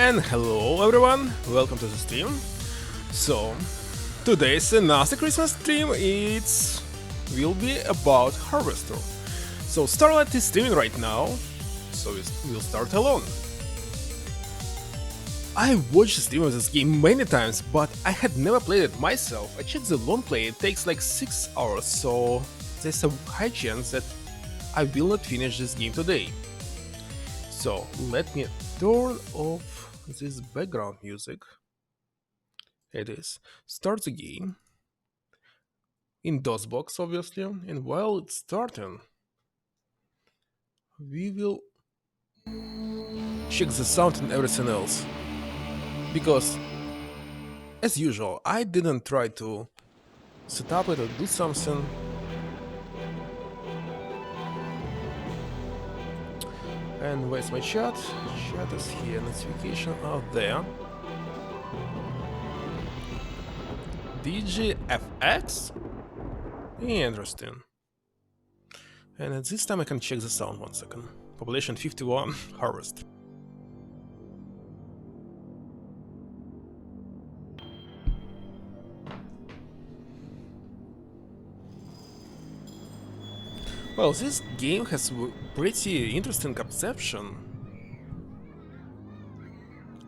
And hello everyone, welcome to the stream. So, today's another Christmas stream, it's will be about Harvester. So Starlight is streaming right now, so we'll start alone. I watched the stream of this game many times, but I had never played it myself. I checked the long play, it takes like 6 hours, so there's a high chance that I will not finish this game today. So let me turn off this background music. It is. Start the game. In DOSBox, obviously. And while it's starting, we will check the sound and everything else. Because, as usual, I didn't try to set up it or do something. And where's my chat? Chat is here. Notification out there. DGFX? Interesting. And at this time I can check the sound 1 second. Population 51, harvest. Well, this game has pretty interesting conception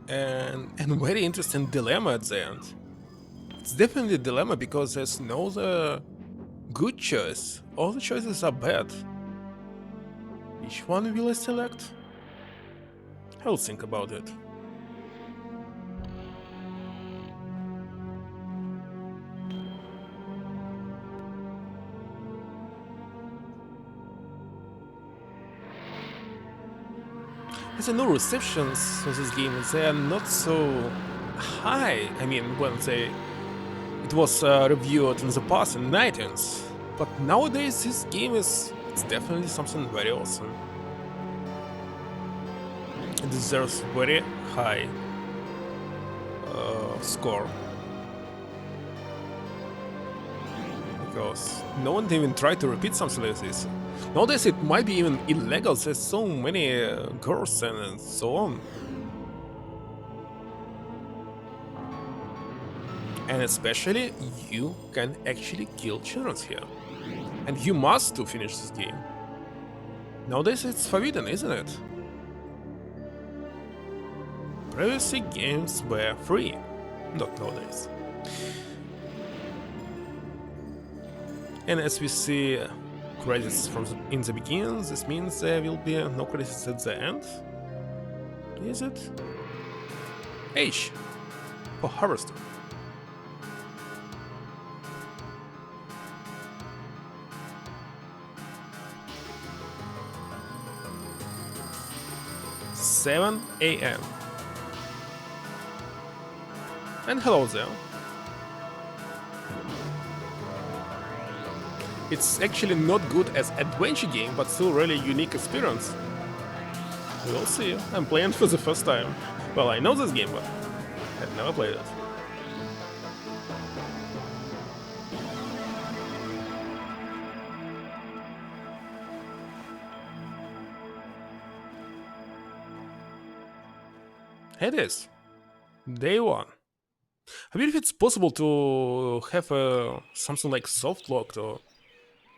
and very interesting dilemma at the end. It's definitely a dilemma because there's no the good choice. All the choices are bad. Which one will I select? I'll think about it. There's no receptions of this game. They are not so high. I mean, when it was reviewed in the past in iTunes, but nowadays this game it's definitely something very awesome. It deserves very high score because no one even tried to repeat something like this. Nowadays it might be even illegal. There's so many girls and so on. And especially, you can actually kill children here. And you must to finish this game. Nowadays it's forbidden, isn't it? Previously games were free. Not nowadays. And as we see credits in the beginning, this means there will be no credits at the end. Is it? H for Harvester. $7 a.m. And hello there. It's actually not good as adventure game, but still really unique experience. We'll see. I'm playing for the first time. Well, I know this game, but I've never played it. It is. Day 1. I believe it's possible to have something like soft locked or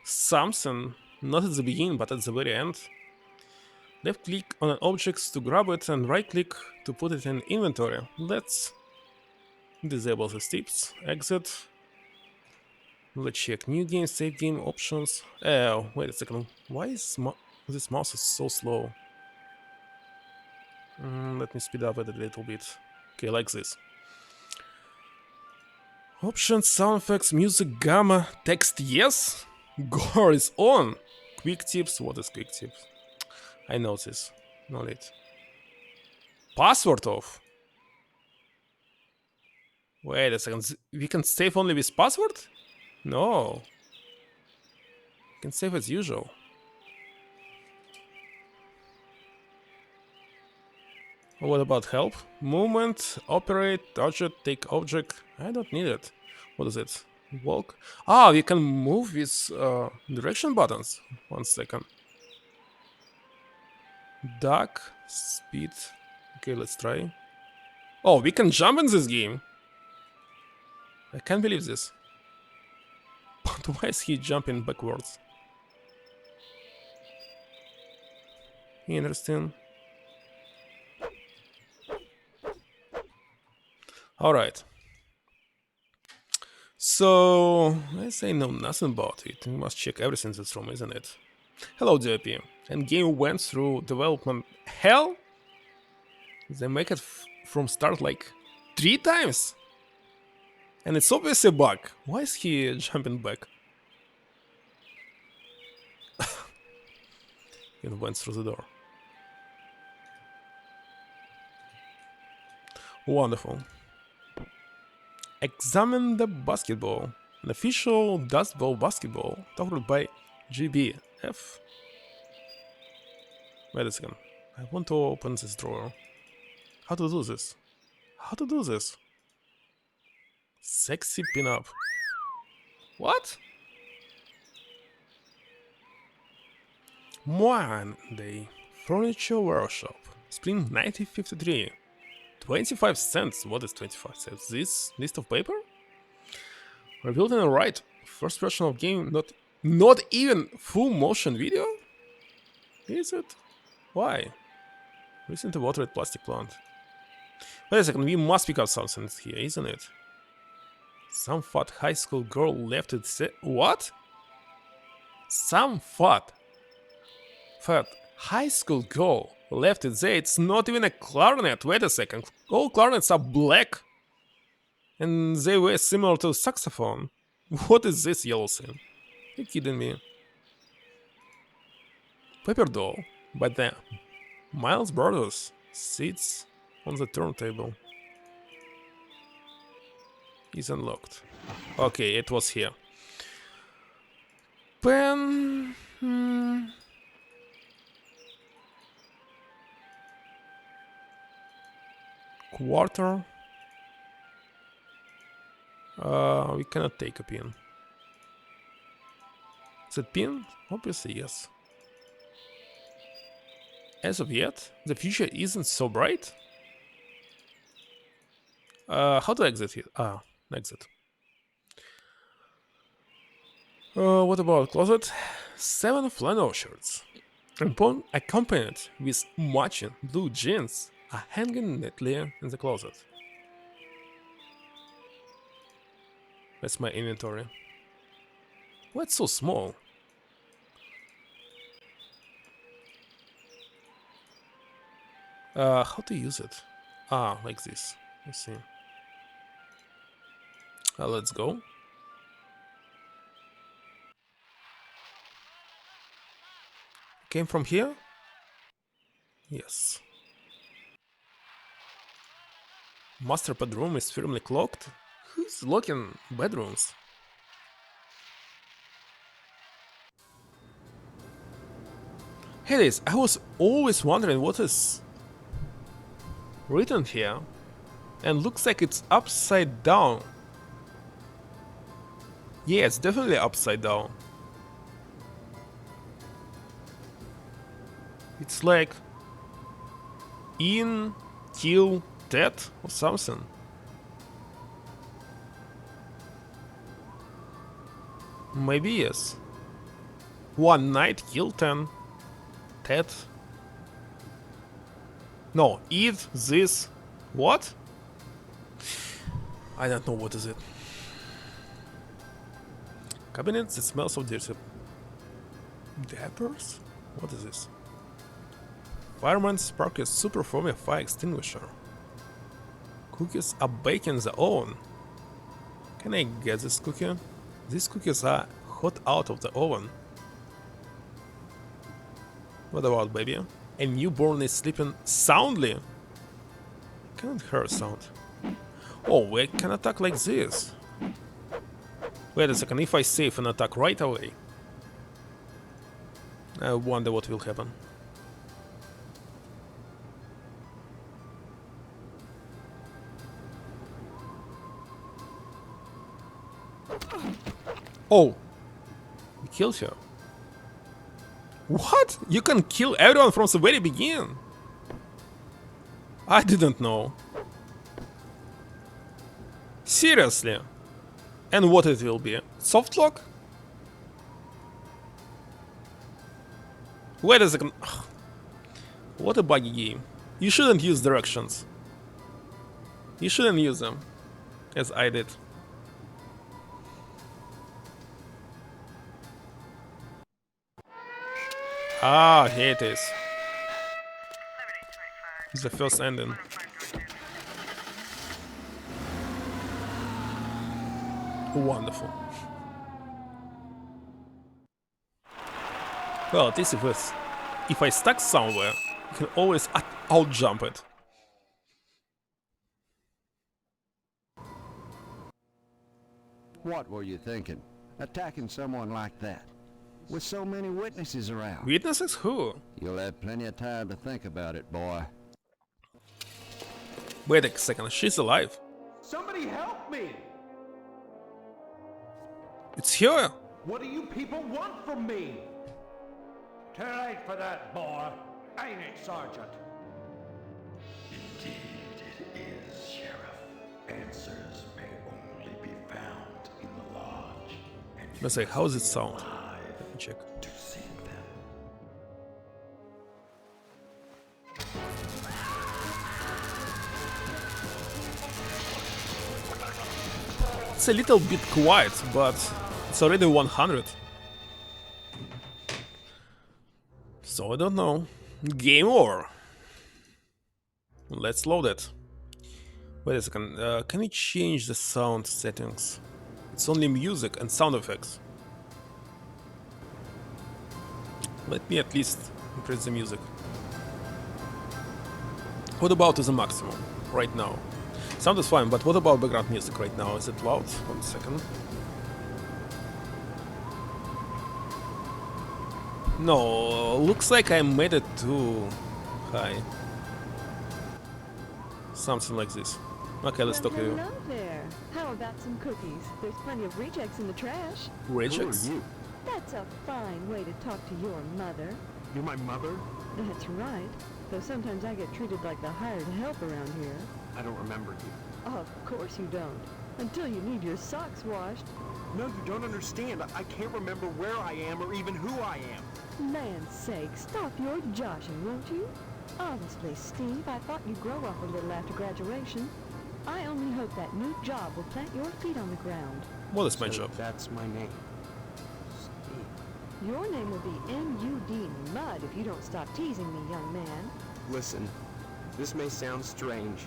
something, not at the beginning but at the very end. Left click on an object to grab it and right click to put it in inventory. Let's disable the steps, exit. Let's check new game, save game, options. Oh, wait a second. Why is this mouse is so slow? Let me speed up it a little bit. Okay, like this. Options, sound effects, music, gamma, text, yes. Gore is on. Quick tips. What is quick tips? I know this. No need. Password off. Wait a second. We can save only with password? No. We can save as usual. What about help? Movement, operate, target, take object. I don't need it. What is it? Walk. Ah, we can move with direction buttons. 1 second. Duck, speed. Okay, let's try. Oh, we can jump in this game. I can't believe this. But why is he jumping backwards? Interesting. Alright. So, I say know nothing about it. We must check everything in this room, isn't it? Hello, JP. And game went through development hell? They make it from start like 3 times? And it's obviously a bug. Why is he jumping back? He went through the door. Wonderful. Examine the basketball. An official dust ball basketball taught by GBF. Wait a second. I want to open this drawer. How to do this? How to do this? Sexy pinup. What? Monday. Furniture workshop. Spring 1953. 25 cents. What is 25 cents? This list of paper? Rebuilt and right. First version of game, not even full motion video? Is it? Why? Recently watered plastic plant. Wait a second, we must pick up something here, isn't it? Some fat high school girl left it what? Some fat high school girl left it there. It's not even a clarinet. Wait a second. All clarinets are black. And they were similar to saxophone. What is this yellow thing? You kidding me? Paper doll by the Miles Brothers sits on the turntable. Is unlocked. Okay, it was here. Pen. Quarter. We cannot take a pin. Is it pin? Obviously, yes. As of yet, the future isn't so bright. How to exit here? Exit. What about closet? 7 flannel shirts, accompanied with matching blue jeans, are hanging neatly in the closet. That's my inventory. Why it's so small? How to use it? Like this. Let's see. Let's go. Came from here? Yes. Master bedroom is firmly clocked? Who's locking bedrooms? Hey Liz, I was always wondering what is written here, and looks like it's upside down. Yeah, it's definitely upside down. It's like in till that or something. Maybe yes. One night kill 10. Ted. No, eat this. What? I don't know what is it. Cabinet that smells of dirty. Dappers? What is this? Fireman spark a super foamy fire extinguisher. Cookies are baked in the oven. Can I get this cookie? These cookies are hot out of the oven. What about baby? A newborn is sleeping soundly. Cannot hear a sound. Oh, we can attack like this. Wait a second, if I save an attack right away. I wonder what will happen. Oh! We killed her. What? You can kill everyone from the very beginning? I didn't know. Seriously? And what it will be? Soft lock? Wait a second. Ugh. What a buggy game. You shouldn't use directions. You shouldn't use them, as I did. Ah, here it is. It's the first ending. Wonderful. Well, at least if I stuck somewhere, you can always out-jump it. What were you thinking? Attacking someone like that? With so many witnesses around. Witnesses? Who? You'll have plenty of time to think about it, boy. Wait a second, she's alive. Somebody help me! It's here! What do you people want from me? Too late for that, boy. Ain't it, Sergeant? Indeed it is, Sheriff. Answers may only be found in the lodge. And Let's say, how does it sound? alive Let me check. to seek them. It's a little bit quiet, but it's already 100. So I don't know. Game over. Let's load it. Wait a second. Can we change the sound settings? It's only music and sound effects. Let me at least increase the music. What about the maximum right now? Sound is fine, but what about background music right now? Is it loud? 1 second. No, looks like I made it too high. Something like this. Okay, let's talk to you. Hello there. How about some cookies? There's plenty of rejects in the trash. Rejects? you? That's a fine way to talk to your mother. You're my mother? That's right. Though sometimes I get treated like the hired help around here. I don't remember you. Of course you don't. Until you need your socks washed. No, you don't understand. I can't remember where I am or even who I am. Man's sake, stop your joshing, won't you? Honestly, Steve, I thought you'd grow up a little after graduation. I only hope that new job will plant your feet on the ground. What is my job? That's my name. Steve. Your name will be M.U.D. Mud if you don't stop teasing me, young man. Listen, this may sound strange,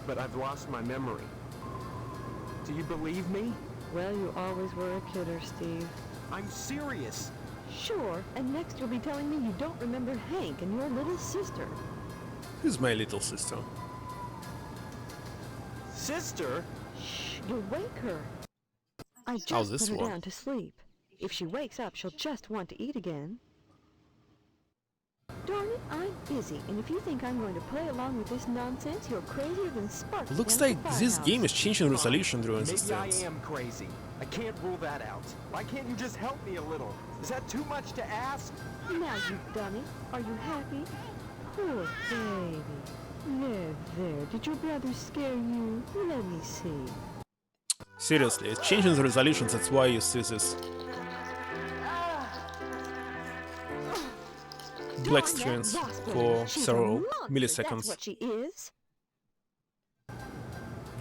but I've lost my memory. Do you believe me? Well, you always were a kidder, Steve. I'm serious. Sure, and next you'll be telling me you don't remember Hank and your little sister. Who's my little sister? Sister? Shh, you'll wake her. I How's just this put her work? down to sleep. If she wakes up, she'll just want to eat again. Darn it, I'm busy, and if you think I'm going to play along with this nonsense, you're crazier than Sparks. Looks down at like the this firehouse. game is changing resolution during the Maybe I scenes. am crazy. I can't rule that out. Why can't you just help me a little? Is that too much to ask? Now, you dummy, are you happy? Poor baby. There, there. Did your brother scare you? Let me see. Seriously, it's changing the resolutions, that's why you see this black Darn that screens wasp for woman. She's a several monster, That's milliseconds. what she is.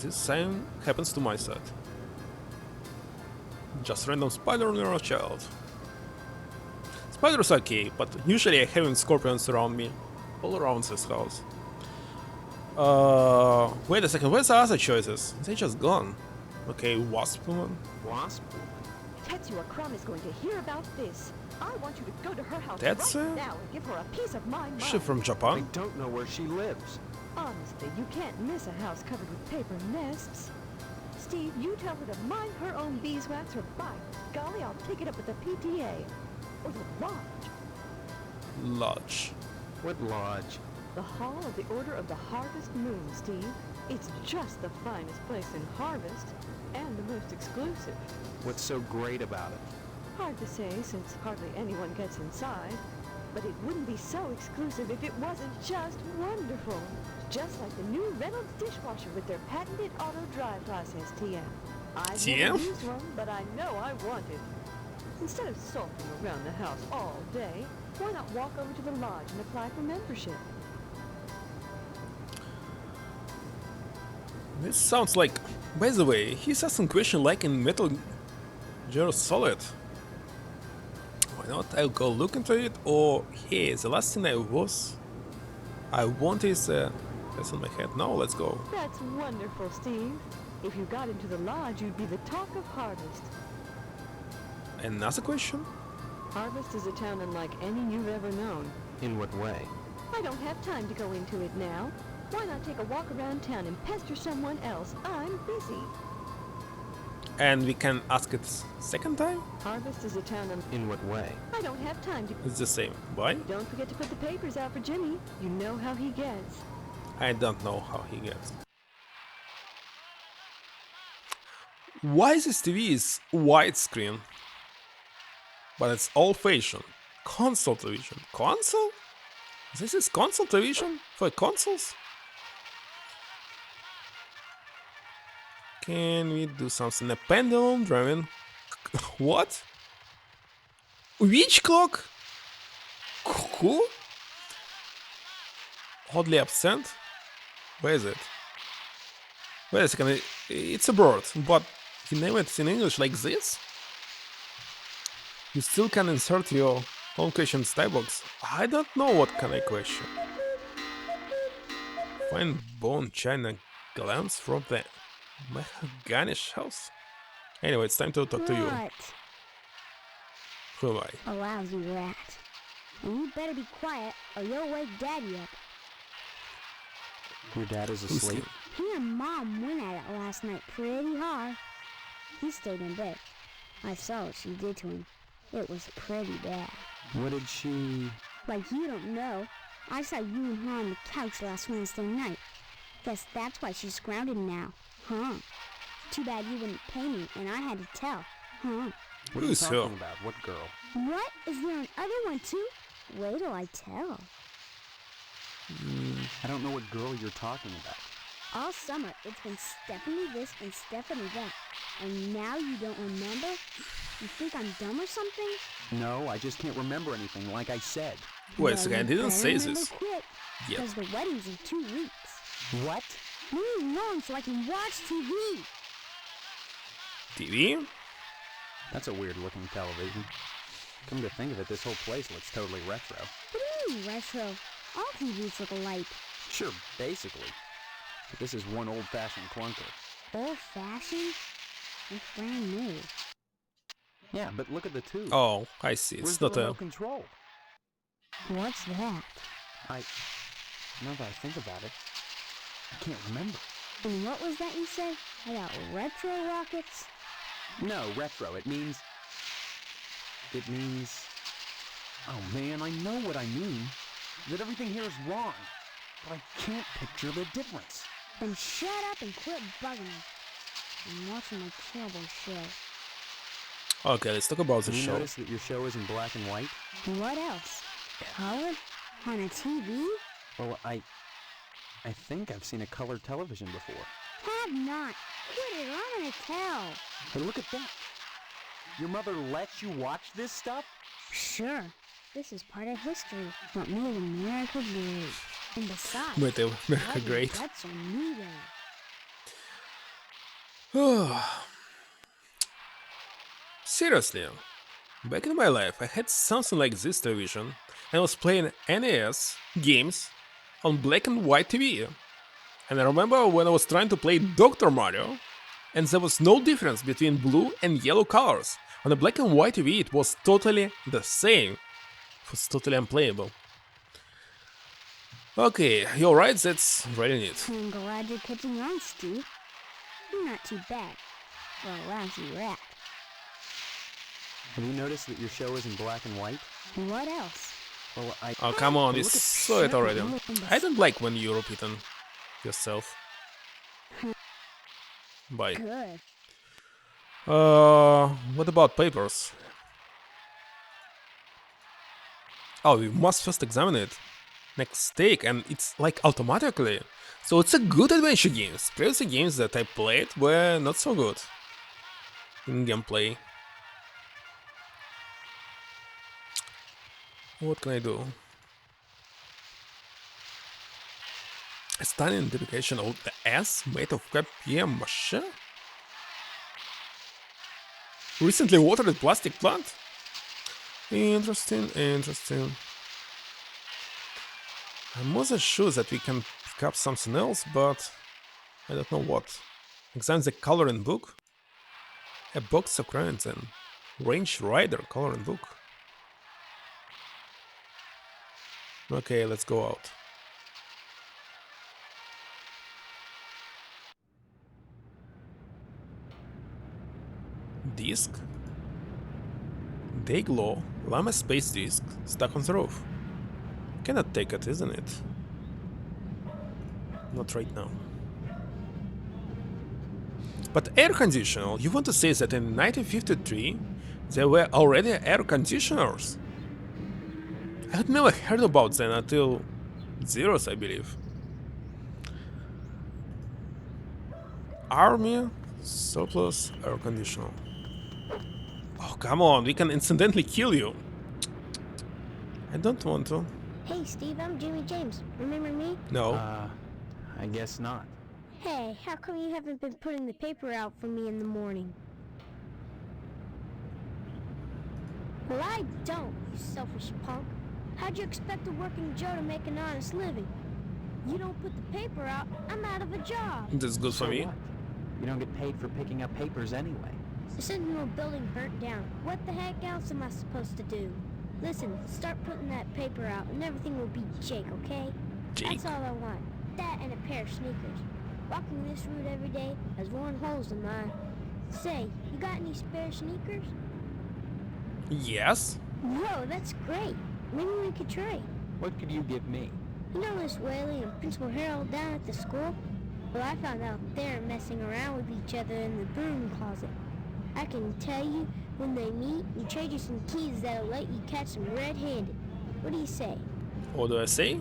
This same happens to my side. Just random spider near a child. Spiders are okay, but usually I have scorpions around me. All around this house. Wait a second, where's the other choices? They just gone. Okay, wasp woman. Wasp? Tetsuya Crumb is going to hear about this. I want you to go to her house That's, right now and give her a piece of my mind. She from I Japan? don't know where she lives. Honestly, you can't miss a house covered with paper nests. Steve, you tell her to mind her own beeswax, or by golly, I'll take it up with the PTA. Or the lodge. Lodge. What lodge? The Hall of the Order of the Harvest Moon, Steve. It's just the finest place in Harvest, and the most exclusive. What's so great about it? Hard to say, since hardly anyone gets inside. But it wouldn't be so exclusive if it wasn't just wonderful. Just like the new Reynolds dishwasher with their patented auto-dry process, TM. I've TM? never used one, but I know I want it. Instead of sulking around the house all day, why not walk over to the lodge and apply for membership? This sounds like... By the way, he's asking question like in Metal Gear Solid. Why not? I'll go look into it, or hey, the last thing I want is that's on my head. No, let's go. That's wonderful, Steve. If you got into the lodge, you'd be the talk of Harvest. Another question? Harvest is a town unlike any you've ever known. In what way? I don't have time to go into it now. Why not take a walk around town and pester someone else? I'm busy. And we can ask it second time? Harvest is a town In what way? I don't have time to... It's the same. Why? Don't forget to put the papers out for Jimmy. You know how he gets. I don't know how he gets. Why this TV is widescreen? But it's old fashioned. Console television. Console? This is console television? For consoles? Can we do something? A pendulum driving? What? Which clock? Who? Oddly absent? Where is it? Wait a second, it's a bird, but you name it in English like this? You still can insert your own question in type box. I don't know what kind of question. Find bone china glance from the Mahogany house. Anyway, it's time to talk to you. What? Who am I? A lousy rat. And you better be quiet or you'll wake Daddy up. Your dad is Who's asleep. He and Mom went at it last night pretty hard. He stayed in bed. I saw what she did to him. It was pretty bad. What did she... Like you don't know, I saw you and her on the couch last Wednesday night. Guess that's why she's grounded now, huh? Too bad you wouldn't pay me and I had to tell, huh? What are you Who's talking her? about? What girl? What? Is there another one too? Wait till I tell. I don't know what girl you're talking about. All summer, it's been Stephanie this and Stephanie that. And now you don't remember? You think I'm dumb or something? No, I just can't remember anything, like I said. Wait a second, I you didn't better say remember this quick, yet. because the wedding's in 2 weeks. What? Move along so I can watch TV. TV? That's a weird looking television. Come to think of it, this whole place looks totally retro. What do you mean retro? All TVs look alike. Sure, basically. But this is one old-fashioned clunker. Old-fashioned? It's brand new. Yeah, but look at the tube. Oh, I see. Where's It's the not a... remote control? What's that? Now that I think about it, I can't remember. And what was that you said about retro rockets? No, retro. It means... Oh man, I know what I mean. That everything here is wrong. But I can't picture the difference. Then shut up and quit bugging me. I'm watching my terrible show. Okay, let's talk about the Did you show. notice that your show is in black and white? What else? Color? On a TV? Well, I think I've seen a colored television before. Have not. Quit it, I'm gonna tell. Hey, look at that. Your mother lets you watch this stuff? Sure. This is part of history. What made America great. And besides, Made America all the great. guts are needed. Seriously, back in my life, I had something like this television, and I was playing NES games on black and white TV. And I remember when I was trying to play Dr. Mario, and there was no difference between blue and yellow colors. On the black and white TV, it was totally the same. It was totally unplayable. Okay, you're right, that's really neat. I'm glad you're catching on, Steve. You're not too bad for a lousy rat. Have you noticed that your show is in black and white? What else? Well, Oh, come on, Hey, you look at- saw it already. Look in the I don't like when you repeat on yourself. Bye. Good. What about papers? Oh, we must first examine it. Next take, and it's like automatically. So it's a good adventure game. Previous games that I played were not so good in gameplay. What can I do? A stunning dedication of the S made of papier-mâché? Recently watered plastic plant? Interesting, interesting. I'm also sure that we can pick up something else, but I don't know what. Examine the coloring book. A box of crayons and Range Rider coloring book. Okay, let's go out. Disc? Dayglow Llama Space Disc stuck on the roof. Cannot take it, isn't it? Not right now. But air conditioner, you want to say that in 1953 there were already air conditioners? I had never heard about them until Zeros, I believe. Army surplus air conditioner. Oh, come on, we can incidentally kill you. I don't want to. Hey, Steve, I'm Jimmy James. Remember me? No. I guess not. Hey, how come you haven't been putting the paper out for me in the morning? Well, I don't, you selfish punk. How'd you expect a working Joe to make an honest living? You don't put the paper out, I'm out of a job. That's good for So me. what? You don't get paid for picking up papers anyway. The Sentinel building burnt down. What the heck else am I supposed to do? Listen, start putting that paper out and everything will be Jake, okay? Jake. That's all I want. That and a pair of sneakers. Walking this route every day has worn holes in mine. Say, you got any spare sneakers? Yes. Whoa, that's great. Maybe we could trade. What could you give me? You know Miss Whaley and Principal Harold down at the school? Well, I found out they're messing around with each other in the broom closet. I can tell you, when they meet, and trade you some keys that'll let you catch them red-handed. What do you say? What do I say?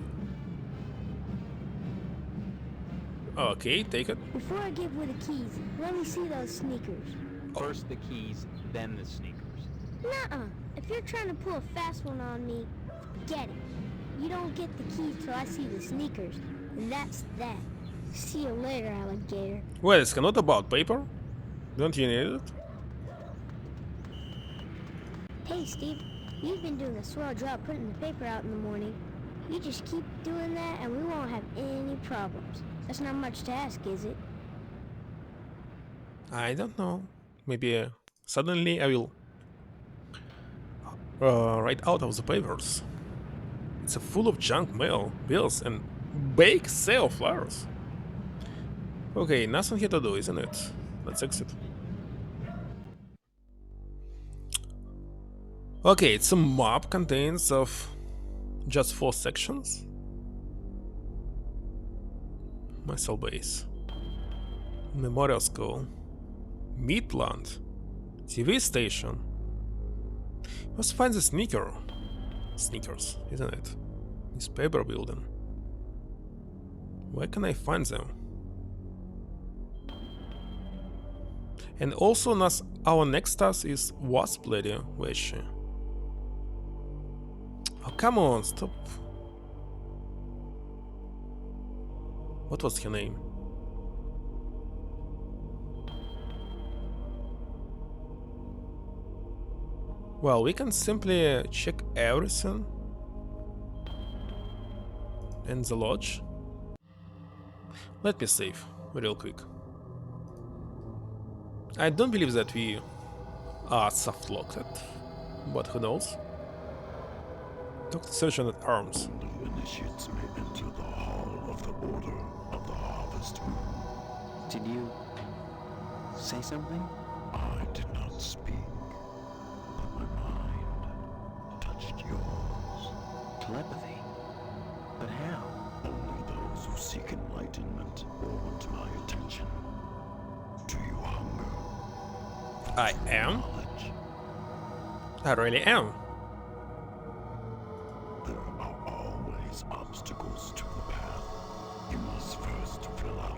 Okay, take it. Before I give you the keys, let me see those sneakers. First the keys, then the sneakers. Nuh-uh. If you're trying to pull a fast one on me, forget it. You don't get the keys till I see the sneakers. And that's that. See you later, alligator. Well, it's not about paper. Don't you need it? Hey, Steve. You've been doing a swell job putting the paper out in the morning. You just keep doing that and we won't have any problems. That's not much to ask, is it? I don't know. Maybe suddenly I will write out of the papers. It's full of junk mail, bills, and bake sale flyers. Okay, nothing here to do, isn't it? Let's exit. Okay, it's a map contains of just 4 sections. Muscle base, memorial school, meat plant, TV station. Must find the sneakers, isn't it? Newspaper building. Where can I find them? And also our next task is Wasp Lady. Where is she? Oh, come on, stop. What was her name? Well, we can simply check everything in the lodge. Let me save real quick. I don't believe that we are soft-locked, but who knows? Dr. Surgeon at Arms. Only initiates may enter the hall of the Order of the Harvest Moon. Did you say something? I did not speak, but my mind touched yours. Telepathy? But how? Only those who seek enlightenment or want my attention. Do you hunger I am? knowledge? I really am.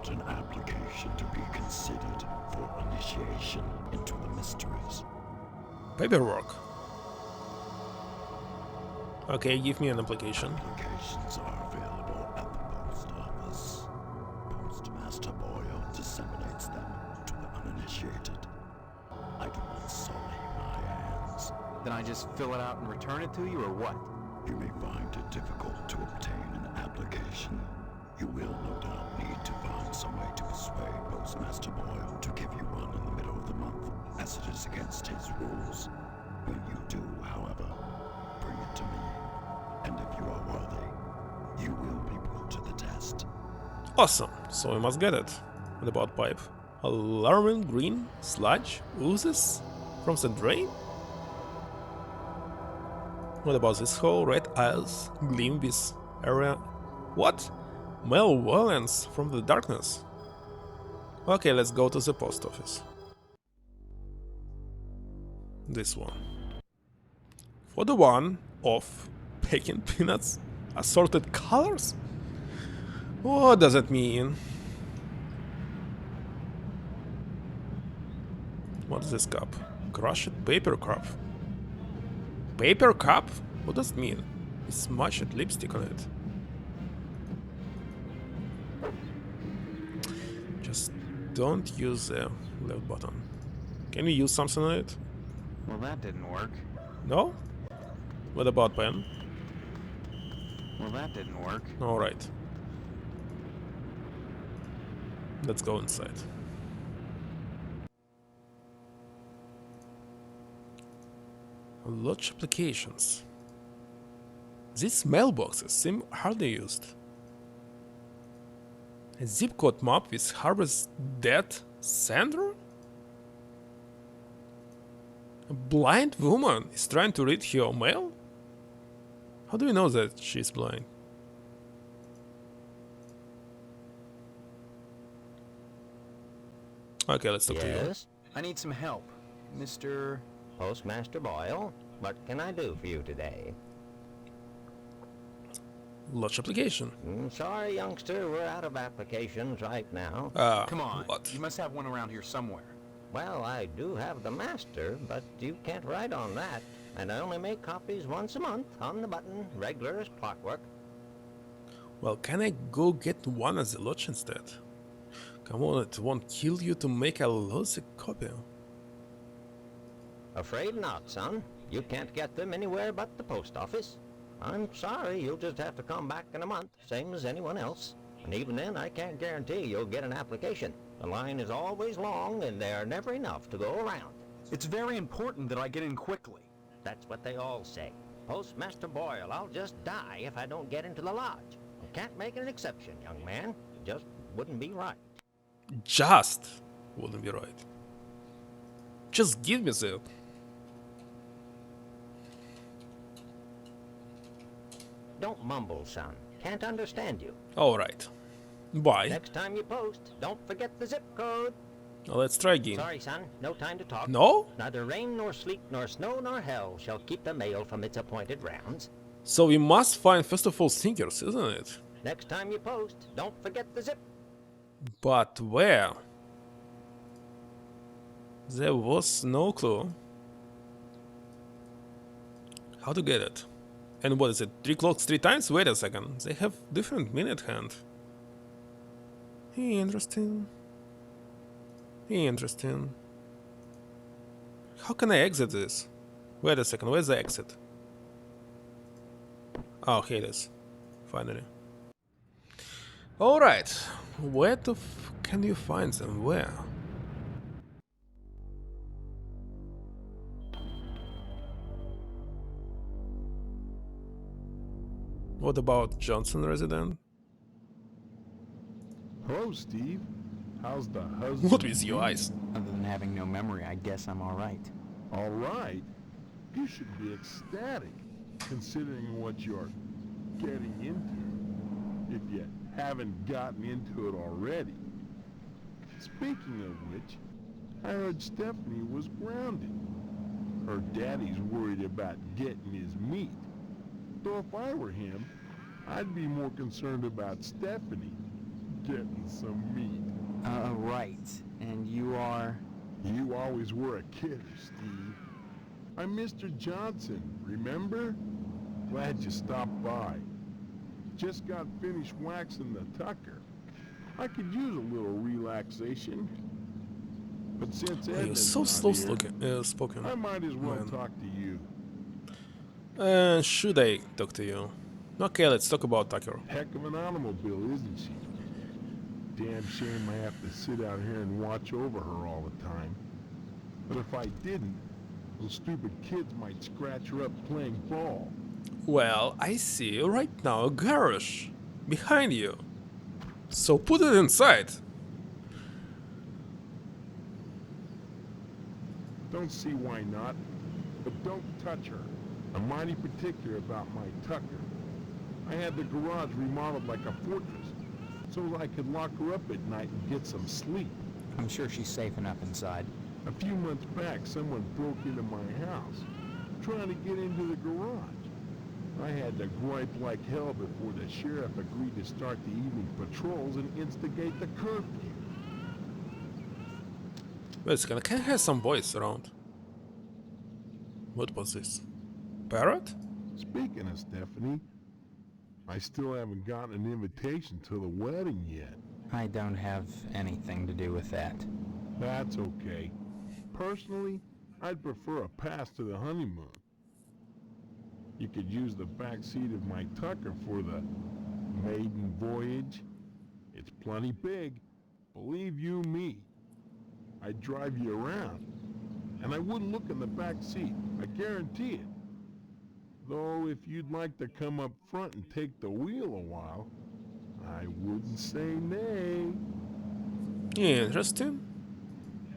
want an application to be considered for initiation into the mysteries. Paperwork. Okay, give me an application. Applications are available at the post office. Postmaster Boyle disseminates them to the uninitiated. I do not sully my hands. Then I just fill it out and return it to you, or what? You may find it difficult to obtain an application. You will no doubt need to find some way to persuade Postmaster Boyle to give you one in the middle of the month, as it is against his rules. When you do, however, bring it to me, and if you are worthy, you will be put to the test. Awesome, so we must get it. What about pipe? Alarming green sludge oozes from the drain? What about this hole? Red eyes gleam this area. What? Malevolence from the darkness. Okay, let's go to the post office. This one. For the one of bacon peanuts, assorted colors? What does it mean? What is this cup? Crushed paper cup. Paper cup? What does it mean? It's smudged lipstick on it. Just don't use the left button. Can we use something on it? Well, that didn't work. No? What about pen? Well, that didn't work. Alright. Let's go inside. Lodge applications. These mailboxes seem hardly used. A zip code map with Harbor's dead sender? A blind woman is trying to read her mail? How do we know that she's blind? Okay, let's talk to you. Yes, I need some help, Mr. Postmaster Boyle. What can I do for you today? Lodge application. Sorry, youngster, we're out of applications right now. Come on, What? you must have one around here somewhere. Well, I do have the master, but you can't write on that. And I only make copies once a month, on the button, regular as clockwork. Well, can I go get one as a lodge instead? Come on, it won't kill you to make a lousy copy. Afraid not, son. You can't get them anywhere but the post office. I'm sorry, you'll just have to come back in a month, same as anyone else. And even then, I can't guarantee you'll get an application. The line is always long, and there are never enough to go around. It's very important that I get in quickly. That's what they all say. Postmaster Boyle, I'll just die if I don't get into the lodge. I can't make an exception, young man. It just wouldn't be right. Just wouldn't be right. Just give me the... Don't mumble, son. Can't understand you. Alright. Bye. Next time you post, don't forget the zip code. Now let's try again. Sorry, son. No time to talk. No? Neither rain nor sleet nor snow nor hell shall keep the mail from its appointed rounds. So we must find first of all stinkers, isn't it? Next time you post, don't forget the zip. But where? There was no clue. How to get it? And what is it? 3 clocks 3 times? Wait a second. They have different minute hand. Interesting. Interesting. How can I exit this? Wait a second. Where's the exit? Oh, here it is. Finally. Alright. Where the f can you find them? Where? What about Johnson resident? Hello, Steve. How's the husband? What with your eyes? Other than having no memory, I guess I'm alright. All right. You should be ecstatic, considering what you're getting into, if you haven't gotten into it already. Speaking of which, I heard Stephanie was grounded. Her daddy's worried about getting his meat. Though if I were him, I'd be more concerned about Stephanie. getting some meat. Right. And you are? You always were a kidder, Steve. I'm Mr. Johnson, remember? Glad you stopped by. Just got finished waxing the tucker. I could use a little relaxation. But since You're Edna's so not slow here, spoken. I might as well Man. talk to you. Should I talk to you? Okay, let's talk about Tucker. Heck of an automobile, isn't she? Damn shame I have to sit out here and watch over her all the time. But if I didn't, those stupid kids might scratch her up playing ball. Well, I see right now a garage behind you. So put it inside. Don't see why not, but don't touch her. I'm mighty particular about my tucker. I had the garage remodeled like a fortress, so I could lock her up at night and get some sleep. I'm sure she's safe enough inside. A few months back, someone broke into my house, trying to get into the garage. I had to gripe like hell before the sheriff agreed to start the evening patrols and instigate the curfew. Wait a second, can I have some boys around? What was this? Parrot? Speaking of Stephanie, I still haven't gotten an invitation to the wedding yet. I don't have anything to do with that. That's okay. Personally, I'd prefer a pass to the honeymoon. You could use the back seat of my tucker for the maiden voyage. It's plenty big, believe you me. I'd drive you around, and I wouldn't look in the back seat, I guarantee it. Though if you'd like to come up front and take the wheel a while, I wouldn't say nay. Interesting.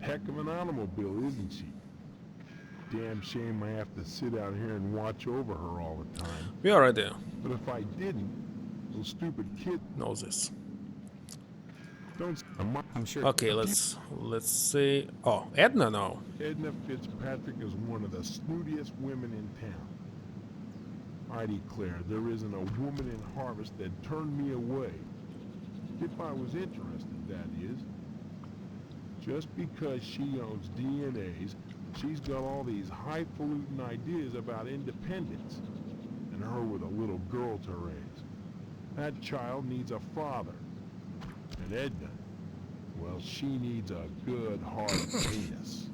Heck of an automobile, isn't she? Damn shame I have to sit out here and watch over her all the time. We are right there. But if I didn't, those stupid kids Know this. don't... I'm sure. Okay, let's see. Oh, Edna now. Edna Fitzpatrick is one of the snootiest women in town. I declare, there isn't a woman in Harvest that turned me away. If I was interested, that is. Just because she owns DNAs, she's got all these highfalutin ideas about independence. And her with a little girl to raise. That child needs a father. And Edna, well, she needs a good hard penis.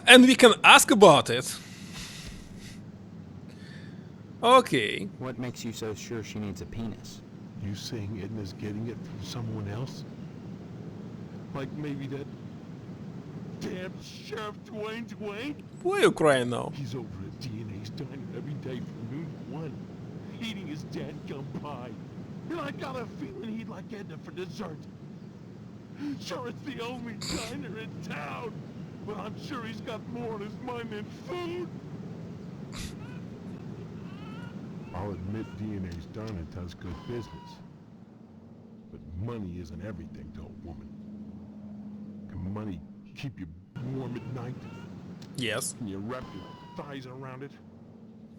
And we can ask about it. Okay. What makes you so sure she needs a penis? You saying Edna's getting it from someone else? Like maybe that damn Sheriff Dwayne? Why are you crying now? He's over at DNA's diner every day from noon to 1, eating his dadgum pie. And I got a feeling he'd like Edna for dessert. Sure, it's the only diner in town, but I'm sure he's got more on his mind than food. I'll admit DNA's diner does good business. But money isn't everything to a woman. Can money keep you warm at night? Yes. Can you wrap your thighs around it?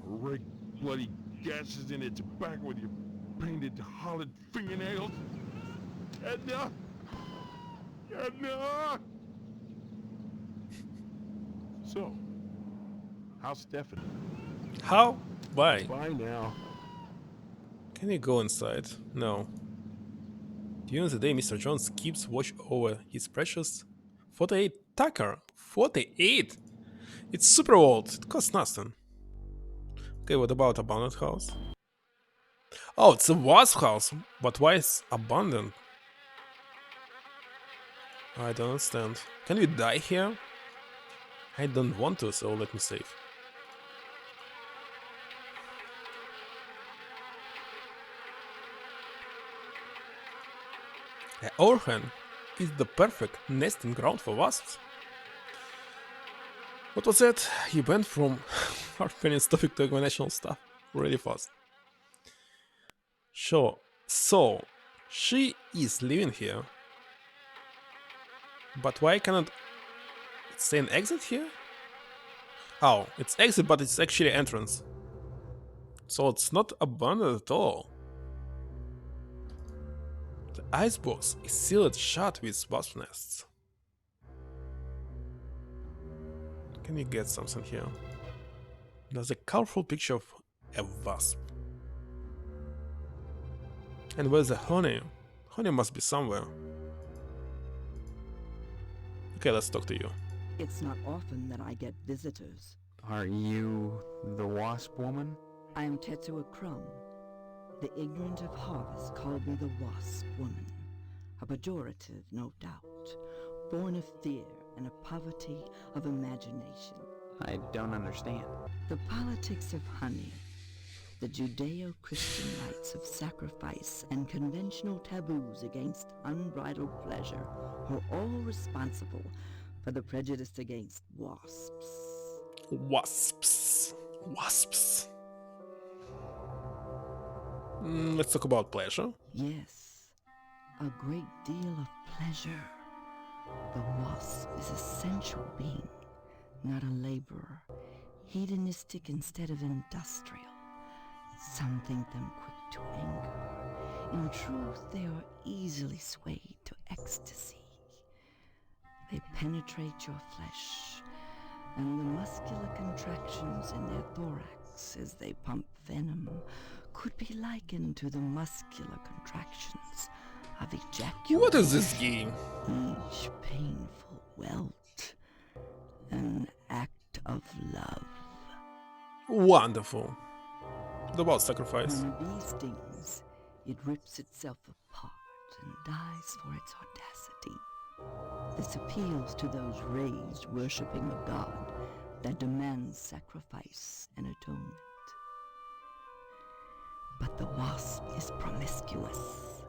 Or rake bloody gashes in its back with your painted hollowed fingernails? Edna! Edna! So, how's Stephanie? How? Why? Bye now. Can you go inside? No. During the day, Mr. Jones keeps watch over his precious 48 Tucker. 48! It's super old. It costs nothing. Okay, what about abandoned house? Oh, it's a wasp house. But why is abandoned? I don't understand. Can we die here? I don't want to, so let me save. The overhang is the perfect nesting ground for wasps. What was that? He went from Armenian topic to organizational stuff really fast. Sure. So, she is living here. But why cannot it say an exit here? Oh, it's exit, but it's actually entrance. So it's not abandoned at all. icebox is sealed shut with wasp nests. Can you get something here? There's a colorful picture of a wasp. And where's the honey? Honey must be somewhere. Okay, let's talk to you. It's not often that I get visitors. Are you the wasp woman? I am Tetsuo Crumb. The ignorant of harvest called me the Wasp Woman. A pejorative, no doubt, born of fear and a poverty of imagination. I don't understand. The politics of honey, the Judeo-Christian rites of sacrifice and conventional taboos against unbridled pleasure are all responsible for the prejudice against wasps. Wasps. Wasps. Let's talk about pleasure. Yes, a great deal of pleasure. The wasp is a sensual being, not a laborer, hedonistic instead of industrial. Some think them quick to anger. In truth, they are easily swayed to ecstasy. They penetrate your flesh, and the muscular contractions in their thorax as they pump venom could be likened to the muscular contractions of ejaculation. What is this game? Each painful welt, an act of love. Wonderful. What about sacrifice? When a bee stings, it rips itself apart and dies for its audacity. This appeals to those raised worshipping a god that demands sacrifice and atonement. But the wasp is promiscuous.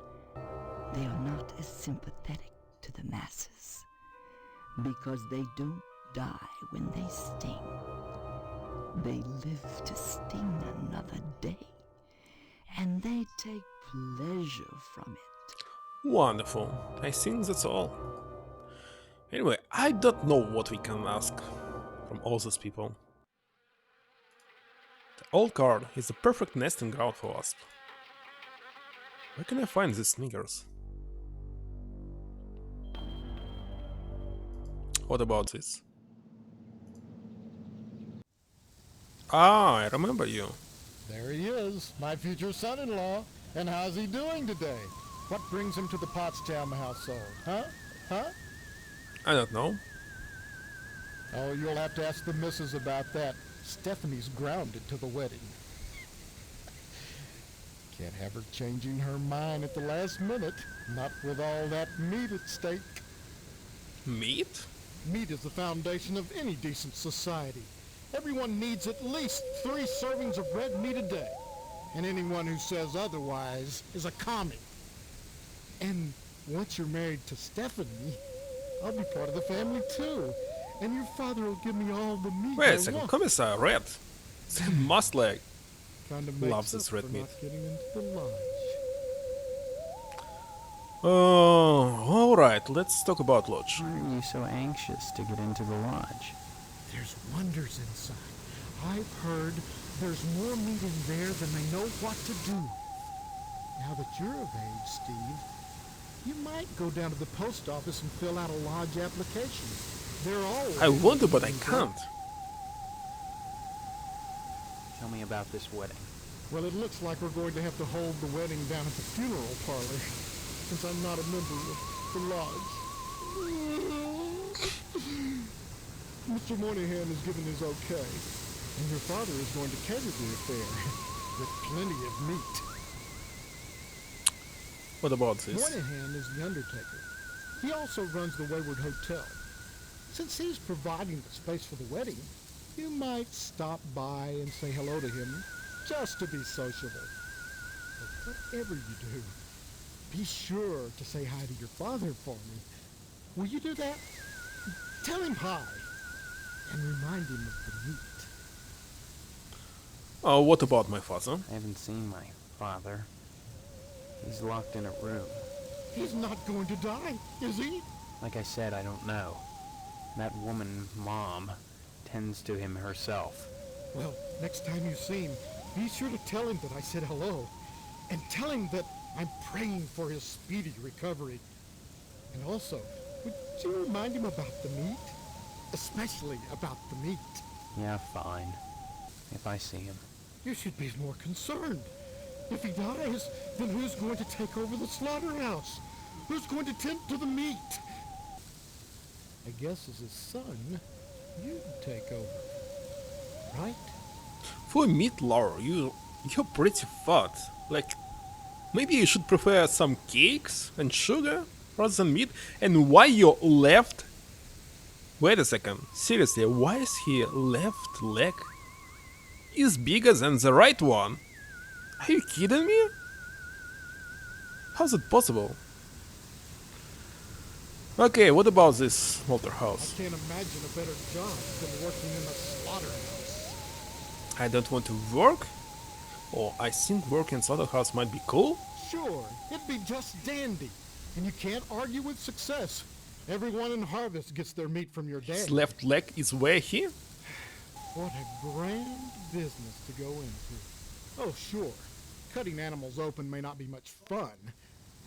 They are not as sympathetic to the masses because they don't die when they sting. They live to sting another day, and they take pleasure from it. Wonderful. I think that's all. Anyway, I don't know what we can ask from all these people. The old card is the perfect nesting ground for wasp. Where can I find these sneakers? What about this? Ah, I remember you. There he is, my future son-in-law. And how's he doing today? What brings him to the Potsdam household, huh? Huh? I don't know. Oh, you'll have to ask the missus about that. Stephanie's grounded to the wedding. Can't have her changing her mind at the last minute. Not with all that meat at stake. Meat? Meat is the foundation of any decent society. Everyone needs at least 3 servings of red meat a day. And anyone who says otherwise is a commie. And once you're married to Stephanie, I'll be part of the family too. And your father will give me all the meat Wait I a second, want. Commissar, red. They must like Kinda loves makes this up red for meat. not getting into the lodge. Alright, let's talk about lodge. Why are you so anxious to get into the lodge? There's wonders inside. I've heard there's more meat in there than they know what to do. Now that you're of age, Steve, you might go down to the post office and fill out a lodge application. They're always... I want to, but I can't. Tell me about this wedding. Well, it looks like we're going to have to hold the wedding down at the funeral parlor, since I'm not a member of the lodge. Mr. Moynihan has given his okay, and your father is going to cater the affair with plenty of meat. What about this? Moynihan is the undertaker. He also runs the Wayward Hotel. Since he's providing the space for the wedding, you might stop by and say hello to him, just to be sociable. But whatever you do, be sure to say hi to your father for me. Will you do that? Tell him hi, and remind him of the meat. Oh, what about my father? I haven't seen my father. He's locked in a room. He's not going to die, is he? Like I said, I don't know. That woman, Mom, tends to him herself. Well, next time you see him, be sure to tell him that I said hello. And tell him that I'm praying for his speedy recovery. And also, would you remind him about the meat? Especially about the meat. Yeah, fine. If I see him. You should be more concerned. If he dies, then who's going to take over the slaughterhouse? Who's going to tend to the meat? I guess as his son, you'd take over. Right? For a meat lover, you're pretty fat. Like, maybe you should prefer some cakes and sugar rather than meat. And why your left? Wait a second. Seriously, why is his left leg is bigger than the right one? Are you kidding me? How's it possible? Okay, what about this slaughterhouse? I can't imagine a better job than working in a slaughterhouse. I don't want to work? Oh, I think working in slaughterhouse might be cool? Sure, it'd be just dandy. And you can't argue with success. Everyone in Harvest gets their meat from your dad. His left leg is way here? What a grand business to go into. Oh, sure. Cutting animals open may not be much fun.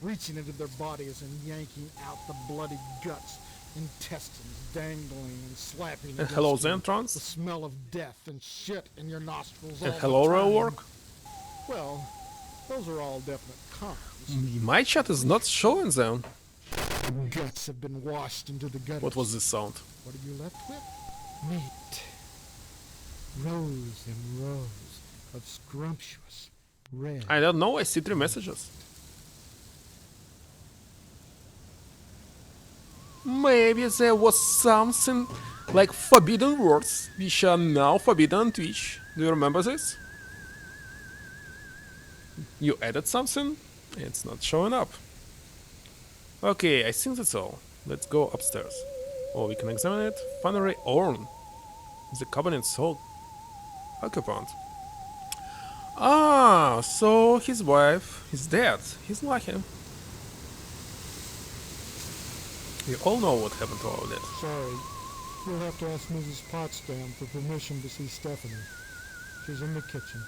Reaching into their bodies and yanking out the bloody guts, intestines dangling and slapping And against hello, you. Zentrons? The smell of death and shit in your nostrils And all hello, the real time. work? Well, those are all definite cons. My chat is not showing them. Guts have been washed into the gutters. What was this sound? What are you left with? Meat. Rows and rows of scrumptious red. I don't know, I see 3 messages. Maybe there was something like forbidden words, which are now forbidden on Twitch. Do you remember this? You added something? It's not showing up. Okay, I think that's all. Let's go upstairs. Oh, we can examine it. Funnery urn. The cabinet sole occupant. Ah, so his wife is dead. He's lucky. We all know what happened to our dad. Sorry. You'll have to ask Mrs. Potsdam for permission to see Stephanie. She's in the kitchen.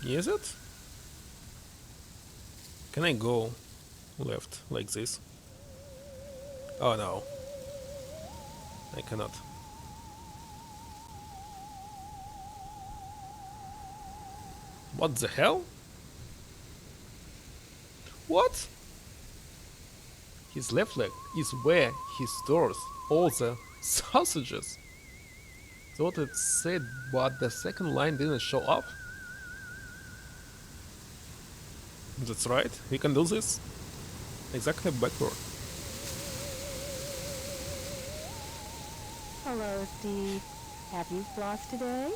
Is it? Can I go left like this? Oh no. I cannot. What the hell? What? His left leg is where he stores all the sausages. Thought it said, but the second line didn't show up. That's right, we can do this. Exactly backward. Hello, Steve. Have you flossed today?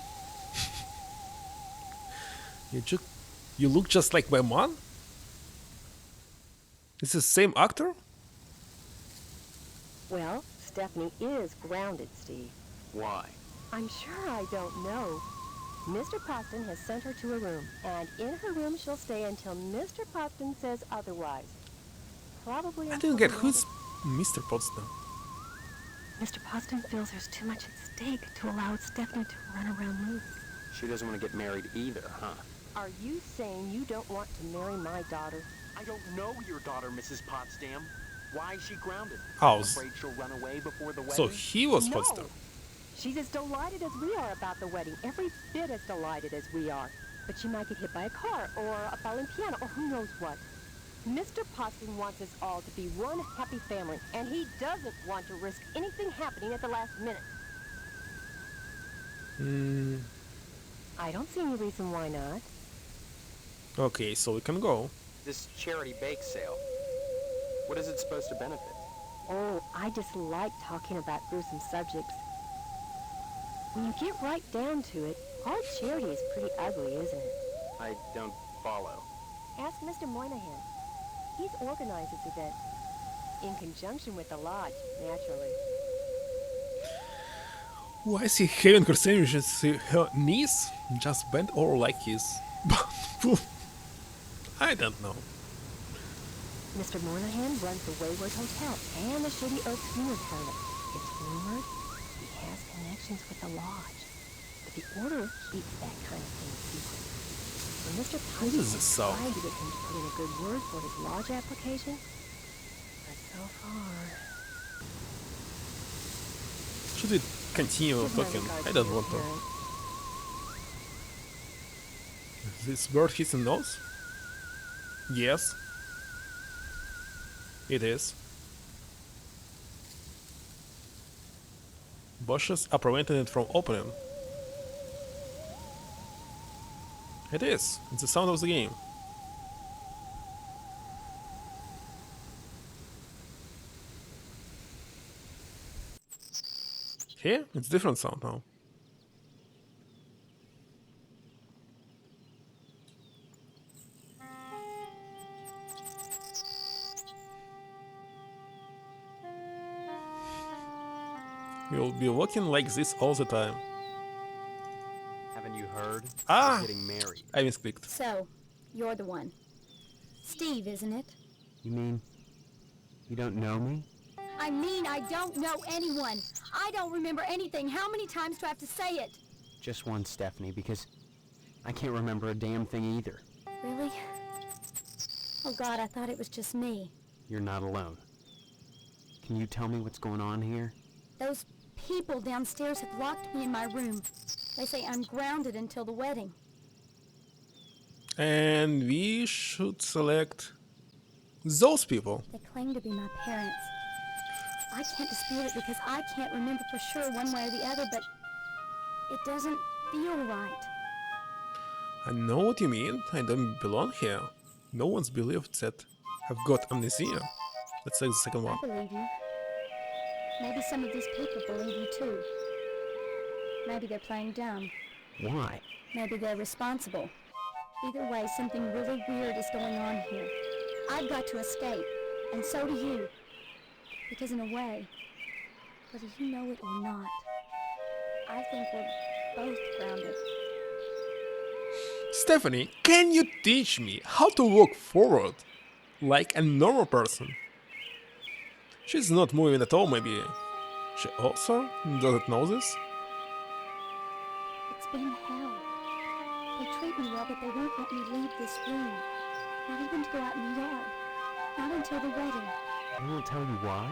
You look just like my mom? Is this the same actor? Well, Stephanie is grounded, Steve. Why? I'm sure I don't know. Mr. Poston has sent her to a room, and in her room she'll stay until Mr. Poston says otherwise. Probably I until didn't get the who's Mr. Potsdam. Mr. Poston feels there's too much at stake to allow Stephanie to run around loose. She doesn't want to get married either, huh? Are you saying you don't want to marry my daughter? I don't know your daughter, Mrs. Potsdam. Why is she grounded? Oh, Afraid she'll run away before the wedding? so he was No. Potsdam. She's as delighted as we are about the wedding, every bit as delighted as we are. But she might get hit by a car, or a falling piano, or who knows what. Mr. Poston wants us all to be one happy family, and he doesn't want to risk anything happening at the last minute. I don't see any reason why not. Okay, so we can go. This charity bake sale. What is it supposed to benefit? Oh, I just like talking about gruesome subjects. When you get right down to it, all charity is pretty ugly, isn't it? I don't follow. Ask Mr. Moynihan. He's organized this event. In conjunction with the lodge, naturally. Why is he having her sandwiches? Her knees just bent over like his. I don't know. Mr. Moynihan runs the Wayward Hotel and the Shady Oak Funeral Parlor. It's rumored he has connections with the lodge. But the Order keeps that kind of thing secret. Mr. What is this sound? trying to get him to put in a good word for his lodge application, but so far... Should we continue Give my talking? regards I to don't your want to. parents. This bird hissing nose? Yes. It is. Bushes are preventing it from opening. It is. It's the sound of the game. Here, it's different sound now. You'll be walking like this all the time. Haven't you heard? Ah! We're getting married. I misclicked. So, you're the one. Steve, isn't it? You mean you don't know me? I mean, I don't know anyone. I don't remember anything. How many times do I have to say it? Just one, Stephanie, because I can't remember a damn thing either. Really? Oh God, I thought it was just me. You're not alone. Can you tell me what's going on here? Those people downstairs have locked me in my room. They say I'm grounded until the wedding. And we should select those people. They claim to be my parents. I can't dispute it because I can't remember for sure one way or the other, but it doesn't feel right. I know what you mean. I don't belong here. No one's believed that I've got amnesia. Let's take the second one. I believe you. Maybe some of these people believe you too. Maybe they're playing dumb. Why? Maybe they're responsible. Either way, something really weird is going on here. I've got to escape, and so do you. Because in a way, whether you know it or not, I think we're both grounded. Stephanie, can you teach me how to walk forward like a normal person? She's not moving at all, maybe. She also doesn't know this? It's been hell. They treat me well, but they won't let me leave this room. Not even to go out in the yard. Not until the wedding. They won't tell you why?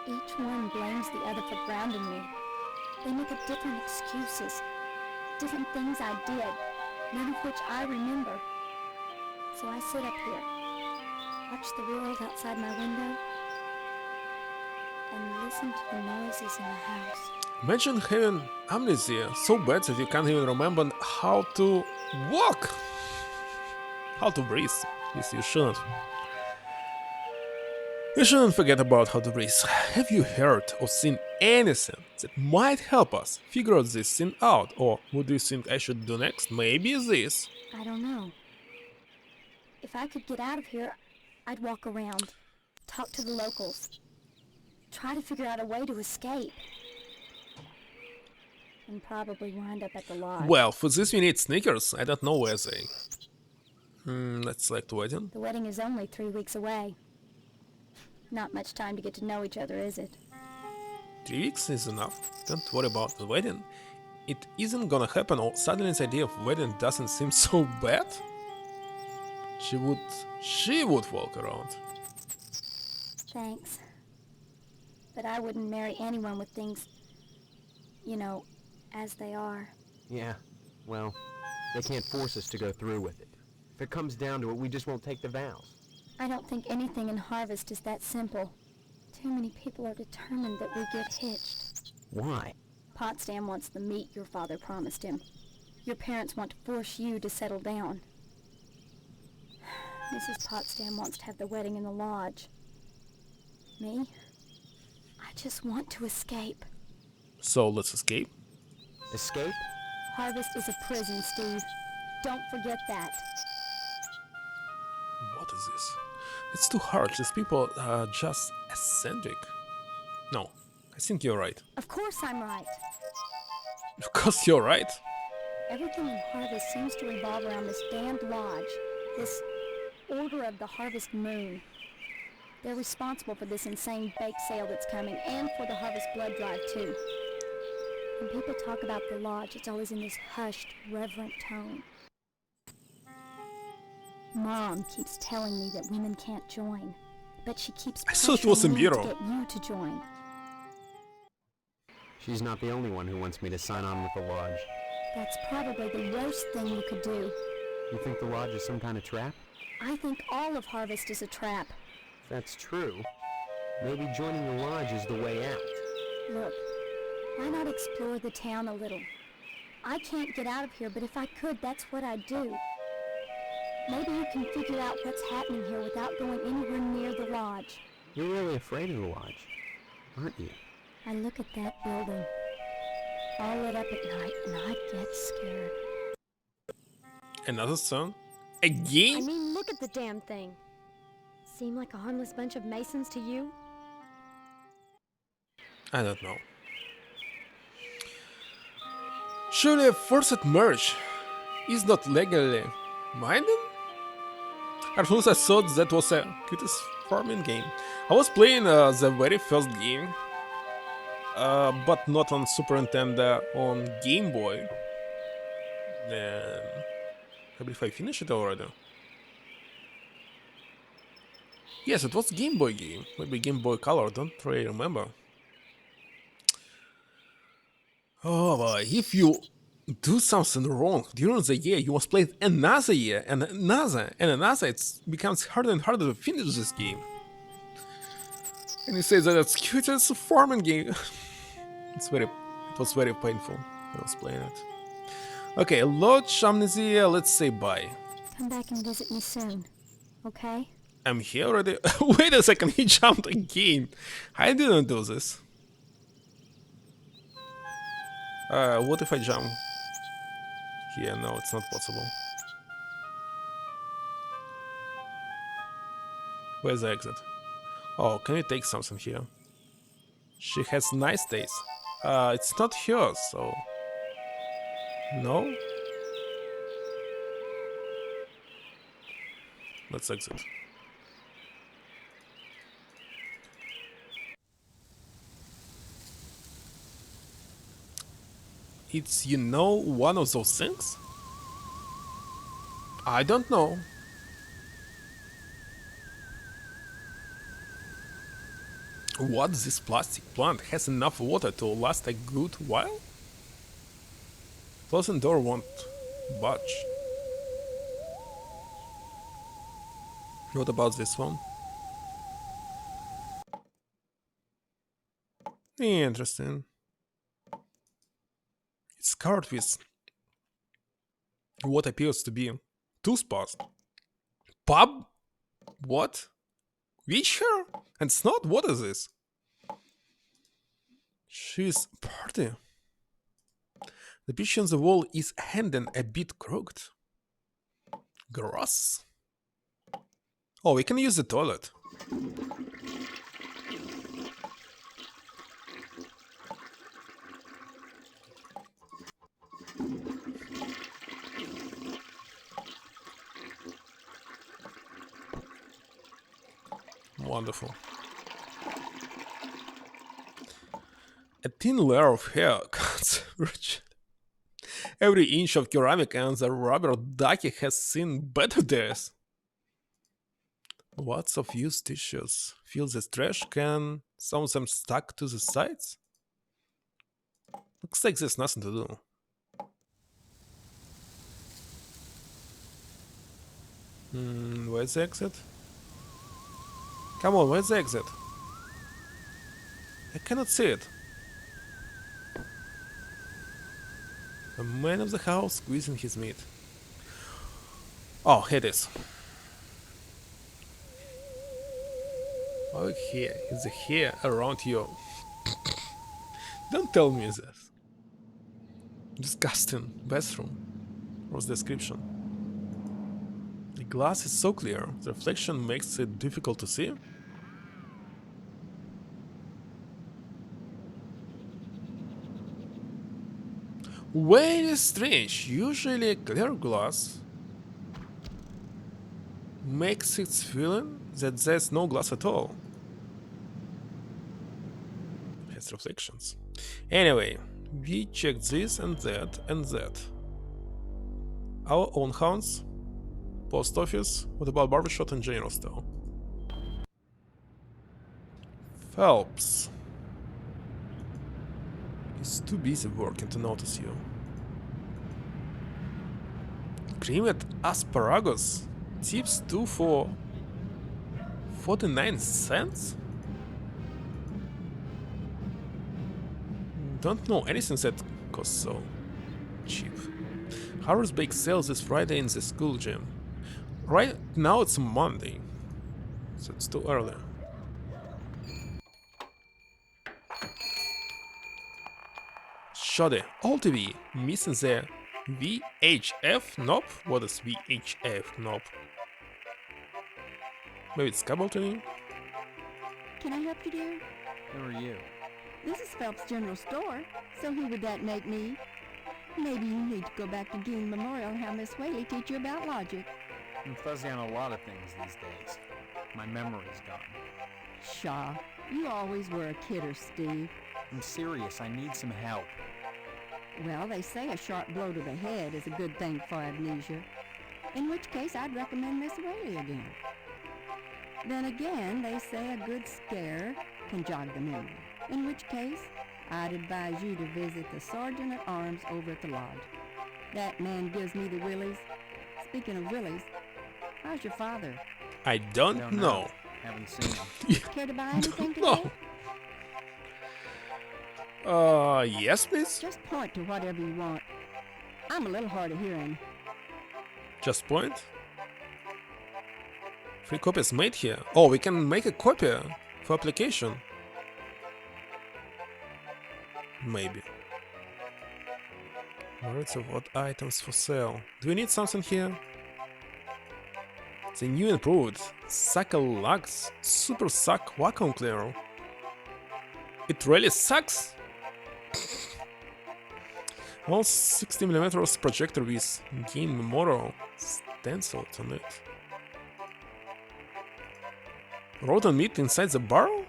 Each one blames the other for grounding me. They make up different excuses. Different things I did, none of which I remember. So I sit up here, watch the world outside my window, and listen to the noises in the house. Imagine having amnesia so bad that you can't even remember how to walk. How to breathe. Yes, you shouldn't. You shouldn't forget about how to breathe. Have you heard or seen anything that might help us figure out this thing out? Or what do you think I should do next? Maybe this. I don't know. If I could get out of here, I'd walk around, talk to the locals, try to figure out a way to escape. And probably wind up at the lodge. Well, for this we need sneakers. I don't know where they. Let's select wedding. The wedding is only 3 weeks away. Not much time to get to know each other, is it? 3 weeks is enough. Don't worry about the wedding. It isn't gonna happen, or suddenly the idea of wedding doesn't seem so bad. She would walk around. Thanks. But I wouldn't marry anyone with things, you know, as they are. Yeah, well, they can't force us to go through with it. If it comes down to it, we just won't take the vows. I don't think anything in Harvest is that simple. Too many people are determined that we get hitched. Why? Potsdam wants the meat your father promised him. Your parents want to force you to settle down. Mrs. Potsdam wants to have the wedding in the lodge. Me? I just want to escape. So let's escape. Escape? Harvest is a prison, Steve. Don't forget that. What is this? It's too harsh. These people are just eccentric. No, I think you're right. Of course I'm right. Of course you're right. Everything in Harvest seems to revolve around this damned lodge. This Order of the Harvest Moon. They're responsible for this insane bake sale that's coming, and for the Harvest Blood Drive, too. When people talk about the lodge, it's always in this hushed, reverent tone. Mom keeps telling me that women can't join, but she keeps I thought it was a pressuring me to mirror. get you to join. She's not the only one who wants me to sign on with the Lodge. That's probably the worst thing you could do. You think the Lodge is some kind of trap? I think all of Harvest is a trap. If that's true, maybe joining the Lodge is the way out. Look, why not explore the town a little? I can't get out of here, but if I could, that's what I'd do. Maybe you can figure out what's happening here without going anywhere near the Lodge. You're really afraid of the Lodge, aren't you? I look at that building, all lit up at night, and I get scared. Another song? I Again? mean, look at the damn thing. Seem like a harmless bunch of Masons to you? I don't know. Surely a forced marriage is not legally minded? At first I thought that was a cutest farming game. I was playing the very first game, but not on Super Nintendo, on Game Boy. Then I believe I finished it already. Yes, it was Game Boy game. Maybe Game Boy Color, don't really remember. Oh boy, if you do something wrong during the year, you must play it another year and another and another. It becomes harder and harder to finish this game. And you say that it's cute as a farming game. It was very painful when I was playing it. Okay, Lodge Amnesia, let's say bye. Come back and visit me soon, okay? I'm here already. Wait a second, he jumped again. I didn't do this. What if I jump here? No, it's not possible. Where's the exit? Oh, can we take something here? She has nice taste. It's not hers, so... No? Let's exit. It's, you know, one of those things? I don't know. What, this plastic plant has enough water to last a good while? Closing door won't budge. What about this one? Interesting. It's covered with what appears to be toothpaste. Pub? What? Witch hair? And snot? What is this? She's party. The picture on the wall is hanging a bit crooked. Gross. Oh, we can use the toilet. Wonderful. A thin layer of hair cuts every inch of ceramic, and the rubber ducky has seen better days. Lots of used tissues. Feel this trash can. Some of them stuck to the sides. Looks like there's nothing to do. Where's the exit? Come on, where's the exit? I cannot see it. A man of the house squeezing his meat. Oh, here it is. Oh, here is the hair around you. Don't tell me this. Disgusting bathroom. What's the description? The glass is so clear, the reflection makes it difficult to see. Very strange. Usually clear glass makes it feeling that there's no glass at all. It has reflections. Anyway, we checked this and that and that. Our own house. Post office? What about barbershop and general store? Phelps. He's too busy working to notice you. Creamed asparagus. Tips 2 for 49 cents? Don't know anything that costs so cheap. Harvest Bake sales this Friday in the school gym. Right now it's Monday, so it's too early. Shoddy, old TV, missing the VHF knob? What is VHF knob? Maybe it's cable tuning? Can I help you, dear? Who are you? This is Phelps General Store, so who would that make me? Maybe you need to go back to Dean Memorial and have Miss Whaley teach you about logic. I'm fuzzy on a lot of things these days. My memory's gone. Pshaw, you always were a kidder, Steve. I'm serious, I need some help. Well, they say a sharp blow to the head is a good thing for amnesia. In which case, I'd recommend Miss Whaley again. Then again, they say a good scare can jog the memory. In which case, I'd advise you to visit the Sergeant at Arms over at the lodge. That man gives me the willies. Speaking of willies, how's your father? I don't know. Haven't seen him. Care to buy anything today? Yes, please? Just point to whatever you want. I'm a little hard of hearing. Just point? 3 copies made here. Oh, we can make a copy for application. Maybe. Words of what items for sale. Do we need something here? The new improved Suckle Lux Super Suck Vacuum Cleaner. It really sucks? All 60mm projector with Game Memorial stenciled on it. Rotten meat inside the barrel?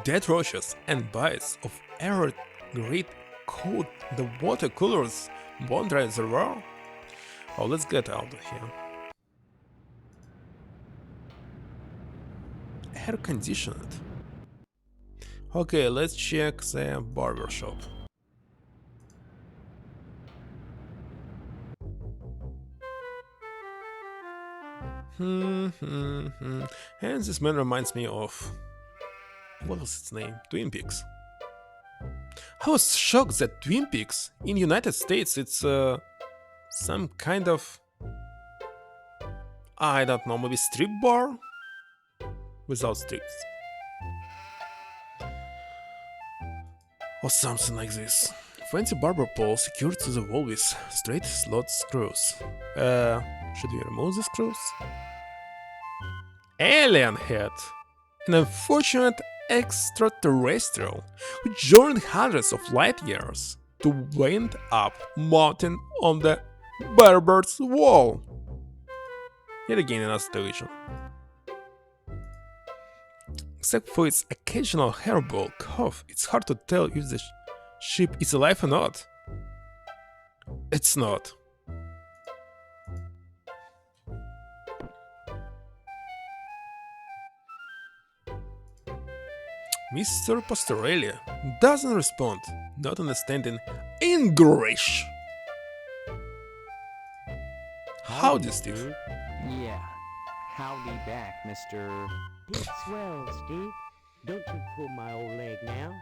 Dead roaches and bites of arid great coat the water coolers bone dry reservoir? Oh, let's get out of here. Air conditioned. Okay, let's check the barber shop. And this man reminds me of... what was its name? Twin Peaks. I was shocked that Twin Peaks in United States it's some kind of... I don't know, maybe strip bar? Without strips. Or something like this. Fancy barber pole secured to the wall with straight slot screws. Should we remove the screws? Alien head! An unfortunate extraterrestrial who journeyed hundreds of light years to wind up mountain on the barber's wall. Yet again another television. Except for its occasional hairball cough, it's hard to tell if the ship is alive or not. It's not. Mr. Pastorelli doesn't respond, not understanding English. Howdy, Steve. Yeah. Howdy back, Mr. Did swell, Steve. Don't you pull my old leg now.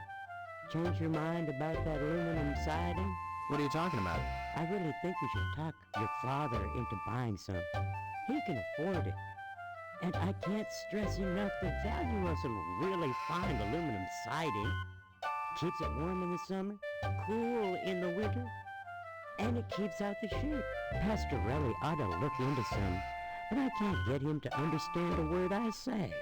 Change your mind about that aluminum siding? What are you talking about? I really think you should talk your father into buying some. He can afford it. And I can't stress enough the value of some really fine aluminum siding. Keeps it warm in the summer, cool in the winter, and it keeps out the sheep. Pastorelli ought to look into some, but I can't get him to understand a word I say.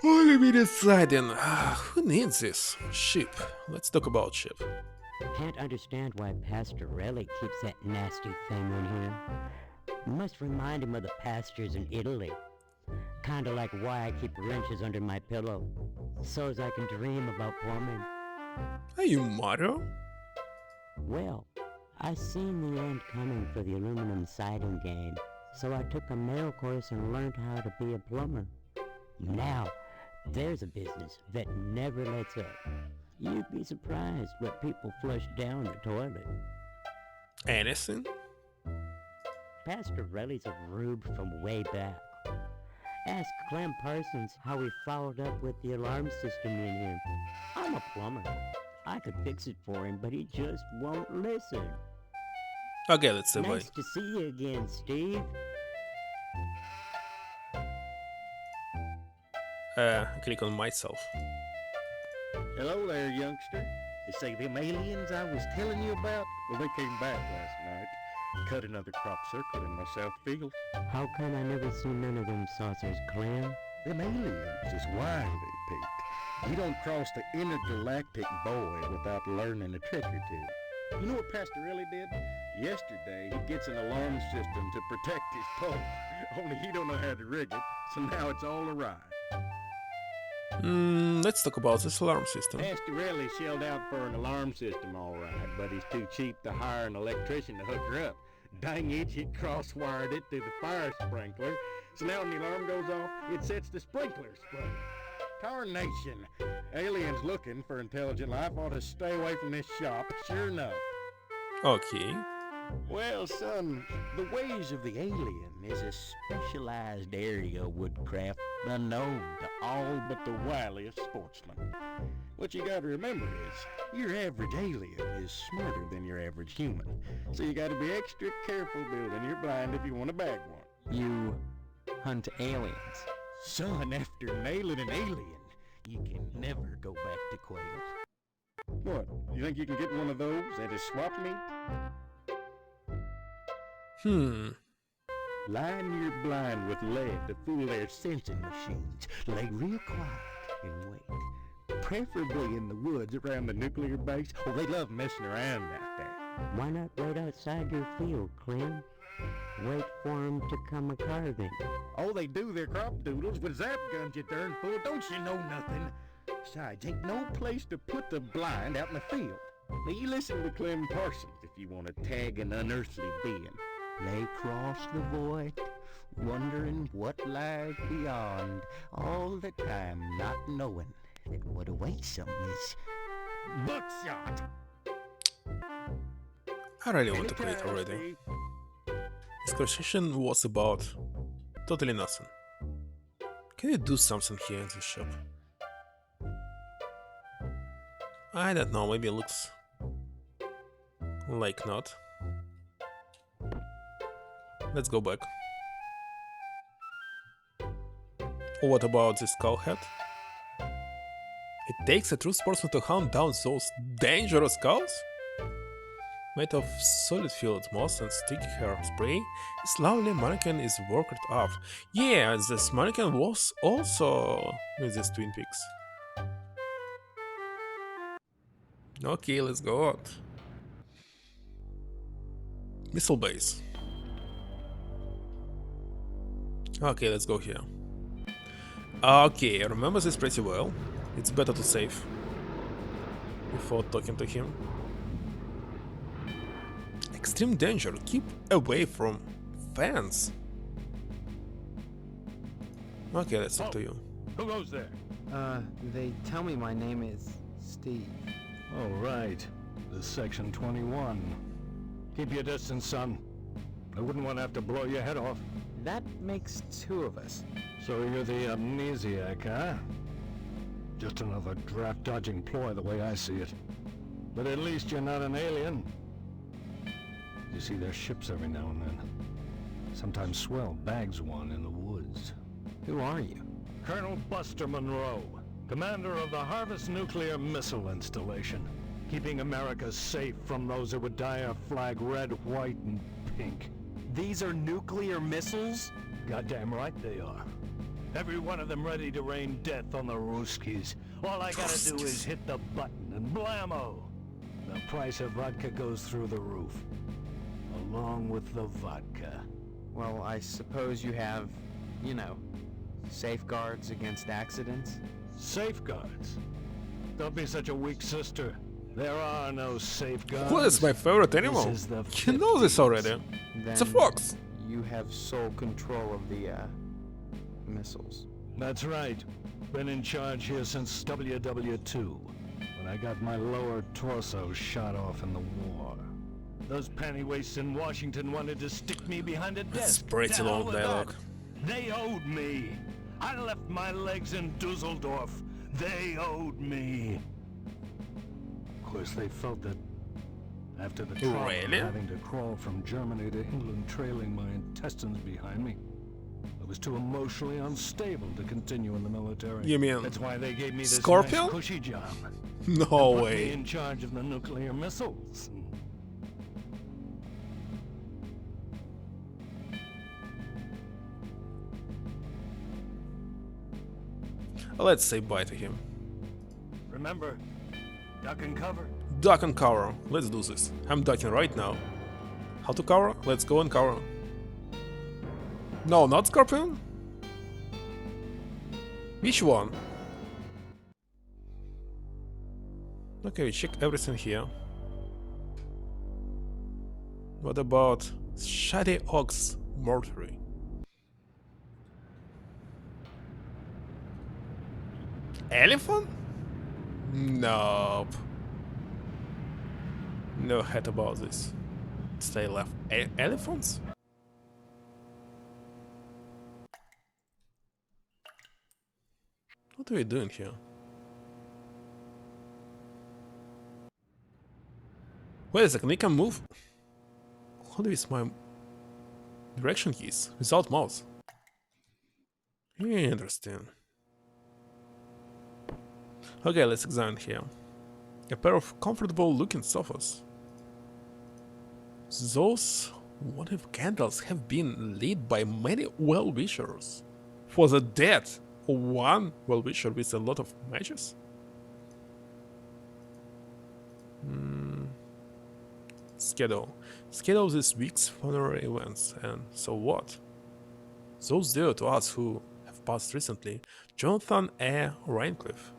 Aluminum siding. Who needs this? Sheep. Let's talk about sheep. Can't understand why Pastorelli keeps that nasty thing in here. Must remind him of the pastures in Italy. Kinda like why I keep wrenches under my pillow, so's I can dream about woman. Are you Mario? Well, I seen the end coming for the aluminum siding game, so I took a mail course and learned how to be a plumber. Now, there's a business that never lets up. You'd be surprised what people flush down the toilet. Anything? Pastor Relly's a rube from way back. Ask Clem Parsons how he followed up with the alarm system in him. I'm a plumber. I could fix it for him, but he just won't listen. Okay, let's see. Nice to see you again, Steve. Click on myself. Hello there, youngster. You see them aliens I was telling you about? Well, they came back last night. Cut another crop circle in my south field. How come I never seen none of them saucers, Clem? Them aliens is wily, Pete. You don't cross the intergalactic boy without learning a trick or two. You know what Pastor really did? Yesterday, he gets an alarm system to protect his pole. Only he don't know how to rig it, so now it's all awry. Let's talk about this alarm system. Pastorelli shelled out for an alarm system, all right, but he's too cheap to hire an electrician to hook her up. Dang it, he cross-wired it to the fire sprinkler, so now when the alarm goes off, it sets the sprinkler spraying. Tarnation! Aliens looking for intelligent life ought to stay away from this shop, sure enough. Okay. Well, son, the ways of the alien is a specialized area of woodcraft unknown to all but the wiliest sportsmen. What you gotta remember is, your average alien is smarter than your average human, so you gotta be extra careful building your blind if you want to bag one. You hunt aliens? Son, after nailing an alien, you can never go back to quail. What, you think you can get one of those at a swap meet? Line your blind with lead to fool their sensing machines. Lay real quiet and wait. Preferably in the woods around the nuclear base. Oh, they love messing around out there. Why not wait outside your field, Clem? Wait for 'em to come a-carving. Oh, they do their crop doodles with zap guns, you darn fool. Don't you know nothing? Besides, ain't no place to put the blind out in the field. Now, you listen to Clem Parsons if you want to tag an unearthly being. They cross the void, wondering what lies beyond, all the time not knowing that what awaits them is buckshot. I really want to quit already. This conversation was about totally nothing. Can you do something here in the shop? I don't know, maybe it looks like not. Let's go back. What about this skull head? It takes a true sportsman to hunt down those dangerous skulls? Made of solid filled moss and sticky hair spray, this lovely mannequin is worked up. Yeah, this mannequin was also with this Twin Peaks. Okay, let's go out. Missile base. Okay, let's go here. Okay, I remember this pretty well. It's better to save before talking to him. Extreme danger. Keep away from fans. Okay, let's talk to you. Who goes there? They tell me my name is Steve. Oh, right. This Section 21. Keep your distance, son. I wouldn't want to have to blow your head off. That makes two of us. So you're the amnesiac, huh? Just another draft-dodging ploy the way I see it. But at least you're not an alien. You see their ships every now and then. Sometimes Swell bags one in the woods. Who are you? Colonel Buster Monroe, commander of the Harvest Nuclear Missile Installation, keeping America safe from those who would dye our flag red, white, and pink. These are nuclear missiles? Goddamn right they are. Every one of them ready to rain death on the Ruskies. All I gotta do is hit the button and blammo! The price of vodka goes through the roof. Along with the vodka. Well, I suppose you have, you know, safeguards against accidents? Safeguards? Don't be such a weak sister. There are no safeguards. What is my favorite animal? This is the You know this already. It's a Then fox. You have sole control of the, missiles. That's right. Been in charge here since WW2, when I got my lower torso shot off in the war. Those pantywaists in Washington wanted to stick me behind a That's desk. pretty To hell long with dialogue. that. They owed me. I left my legs in Dusseldorf. They owed me. Of course, they felt that after the trauma of Really? having to crawl from Germany to England trailing my intestines behind me, I was too emotionally unstable to continue in the military. You mean That's why they gave me this Scorpion? nice cushy job. No And put me way. in charge of the nuclear missiles. Let's say bye to him. Remember, duck and cover. Duck and cover. Let's do this. I'm ducking right now. How to cover? Let's go and cover. No, not Scorpion. Which one? Okay, check everything here. What about Shady Oaks Mortuary? Elephant? Nope. No head about this. Stay left. Elephants? What are we doing here? Wait a second, we can move. How do I use my direction keys without mouse? Interesting. Okay, let's examine here. A pair of comfortable looking sofas. Those votive candles have been lit by many well-wishers. For the death of one well-wisher with a lot of matches? Schedule. Schedule this week's funerary events, and so what? Those dear to us who have passed recently, Jonathan A. Rhinecliffe.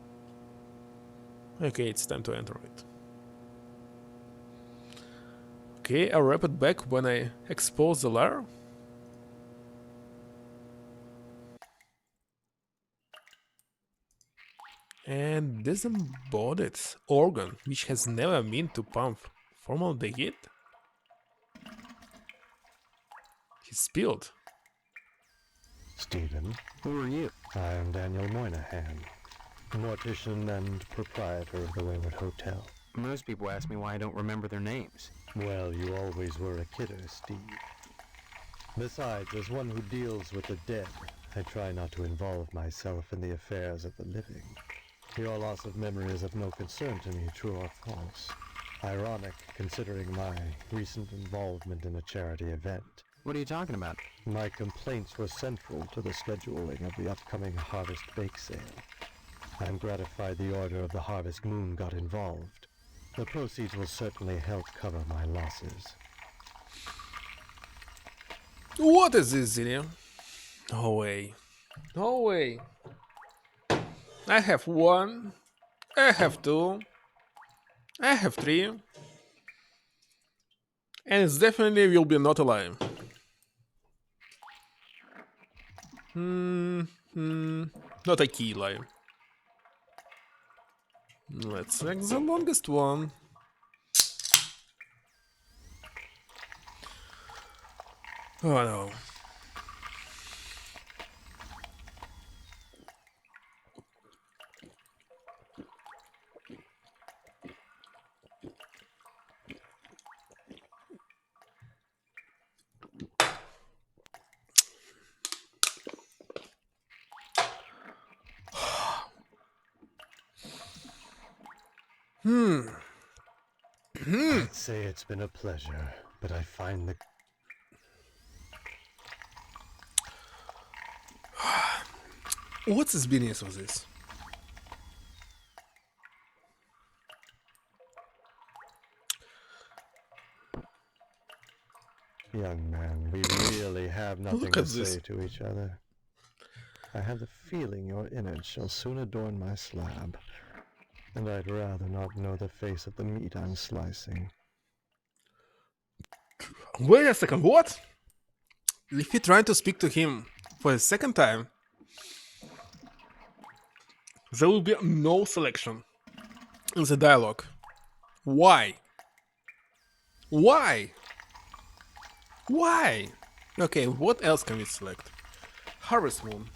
Okay, it's time to enter it. Okay, I'll wrap it back when I expose the layer. And disembodied organ, which has never been to pump formaldehyde. He spilled. Stephen, Who are you? I am Daniel Moynihan, mortician and proprietor of the Wayward Hotel. Most people ask me why I don't remember their names. Well, you always were a kidder, Steve. Besides, as one who deals with the dead, I try not to involve myself in the affairs of the living. Your loss of memory is of no concern to me, true or false. Ironic, considering my recent involvement in a charity event. What are you talking about? My complaints were central to the scheduling of the upcoming Harvest Bake Sale. I'm gratified the Order of the Harvest Moon got involved. The proceeds will certainly help cover my losses. What is this, Zinnia? No way. No way. I have 1. I have 2. I have 3. And it's definitely will be not alive. Not a key lie. Let's select the longest one. Oh no. I'd say it's been a pleasure, but I find the... What's the business of this? Young man, we really have nothing Look to at this. say to each other. I have the feeling your innards shall soon adorn my slab. and I'd rather not know the face of the meat I'm slicing. Wait a second, what? If you try to speak to him for a second time, there will be no selection in the dialogue. Why? Why? Why? Okay, what else can we select? Harvest Moon.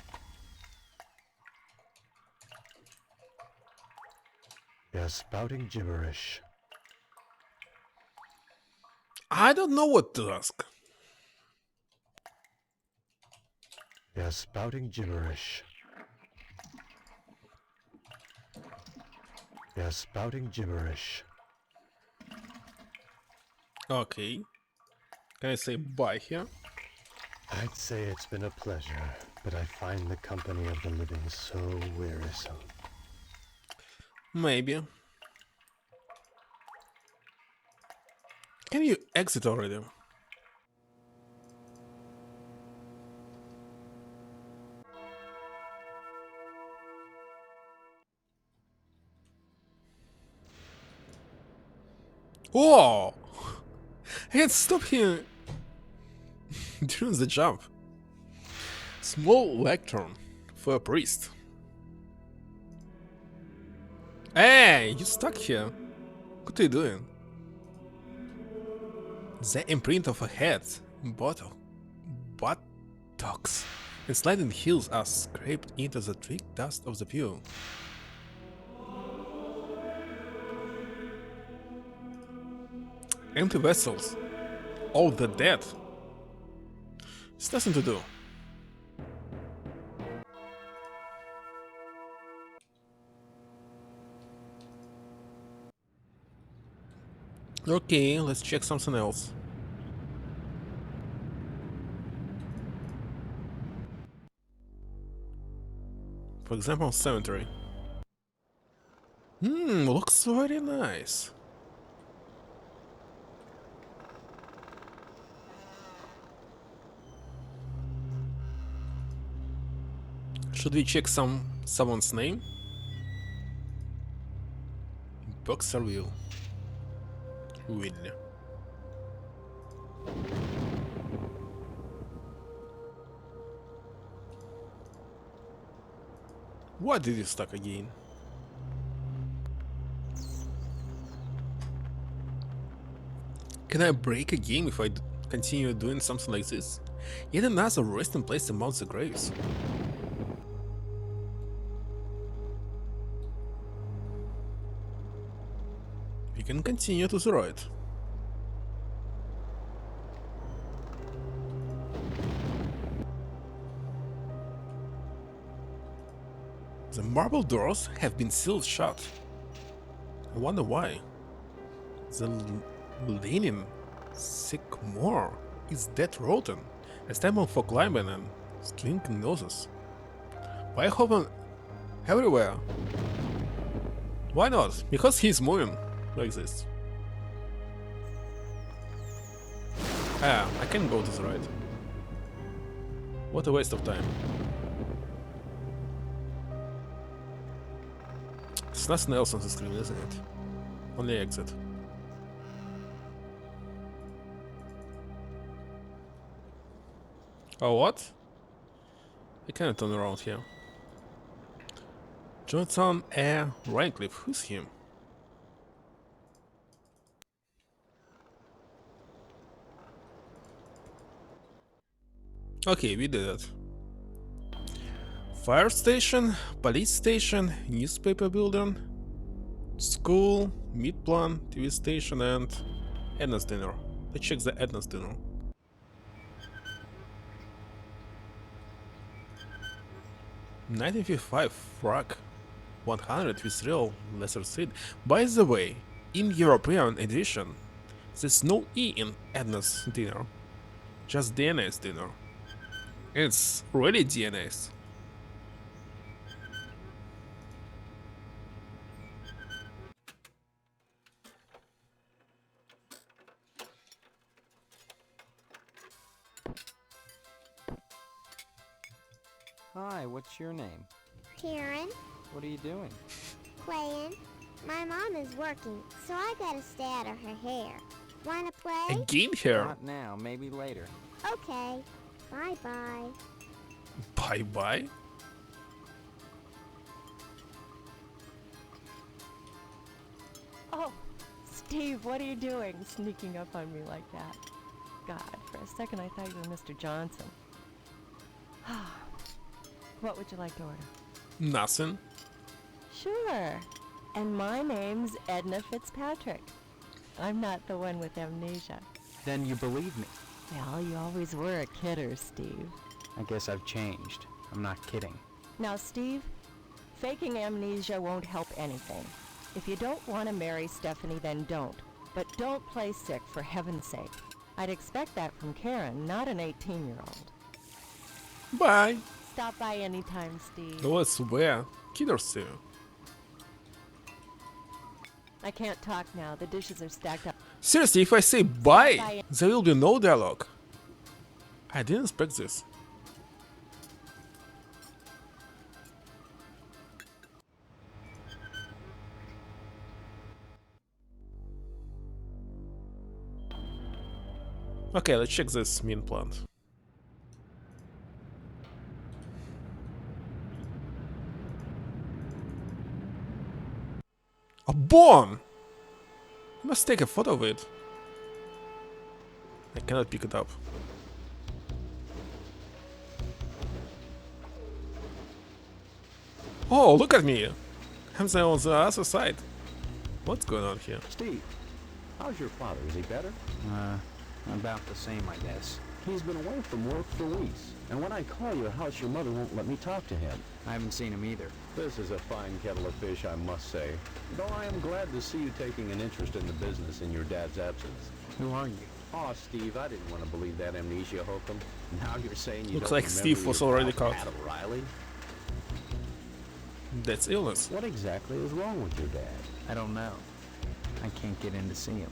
You're spouting gibberish. I don't know what to ask. You're spouting gibberish. You're spouting gibberish. Okay. Can I say bye here? I'd say it's been a pleasure, but I find the company of the living so wearisome. Maybe. Can you exit already? Oh! I can stop here during the jump. Small lectern for a priest. Hey, you stuck here. What are you doing? The imprint of a head, buttocks, and sliding heels are scraped into the thick dust of the pew. Empty vessels. All the dead. It's nothing to do. Okay, let's check something else. For example, cemetery. Looks very nice. Should we check someone's name? Boxerville. Will. Why did you stuck again? Can I break a game if I continue doing something like this? Yet another resting place among the graves. We can continue to the right. The marble doors have been sealed shut. I wonder why. The leaning sycamore is dead rotten, a stem for climbing and slinking noses. Why open everywhere? Why not? Because he's moving like this. Ah, I can go to the right. What a waste of time. There's nothing else on the screen, isn't it? Only exit. Oh, what? I can't turn around here. Jonathan A. Radcliffe, who's him? Okay, we did it. Fire station, police station, newspaper building, school, meat plant, TV station, and Edna's dinner. Let's check the Edna's dinner. $1955 frag 100 with real lesser seed. By the way, in European edition, there's no E in Edna's dinner, just DNA's dinner. It's really DNA's. Hi, what's your name? Karen, What are you doing? playing. My mom is working, so I gotta stay out of her hair. Wanna play? A game here. Not now, maybe later. Okay. Bye-bye. Bye bye. Oh, Steve, what are you doing sneaking up on me like that? God, for a second I thought you were Mr. Johnson. What would you like to order? Nothing. Sure. And my name's Edna Fitzpatrick. I'm not the one with amnesia. Then you believe me. Well, you always were a kidder, Steve. I guess I've changed. I'm not kidding. Now, Steve, faking amnesia won't help anything. If you don't want to marry Stephanie, then don't. But don't play sick, for heaven's sake. I'd expect that from Karen, not an 18-year-old. Bye. Stop by anytime, Steve. Oh, I swear. Killers too. I can't talk now. The dishes are stacked up. Seriously, if I say bye, there will be no dialogue. I didn't expect this. Okay, let's check this mean plant. A bomb! I must take a photo of it. I cannot pick it up. Oh, look at me! I'm on the other side. What's going on here? Steve, how's your father? Is he better? About the same, I guess. He's been away from work for weeks, and when I call your house, your mother won't let me talk to him. I haven't seen him either. This is a fine kettle of fish, I must say. Though I am glad to see you taking an interest in the business in your dad's absence. Who are you? Oh, Steve, I didn't want to believe that amnesia hokum. Now you're saying you Looks don't like remember Steve was your already pal caught. Adam Riley? That's illness. What exactly is wrong with your dad? I don't know. I can't get in to see him.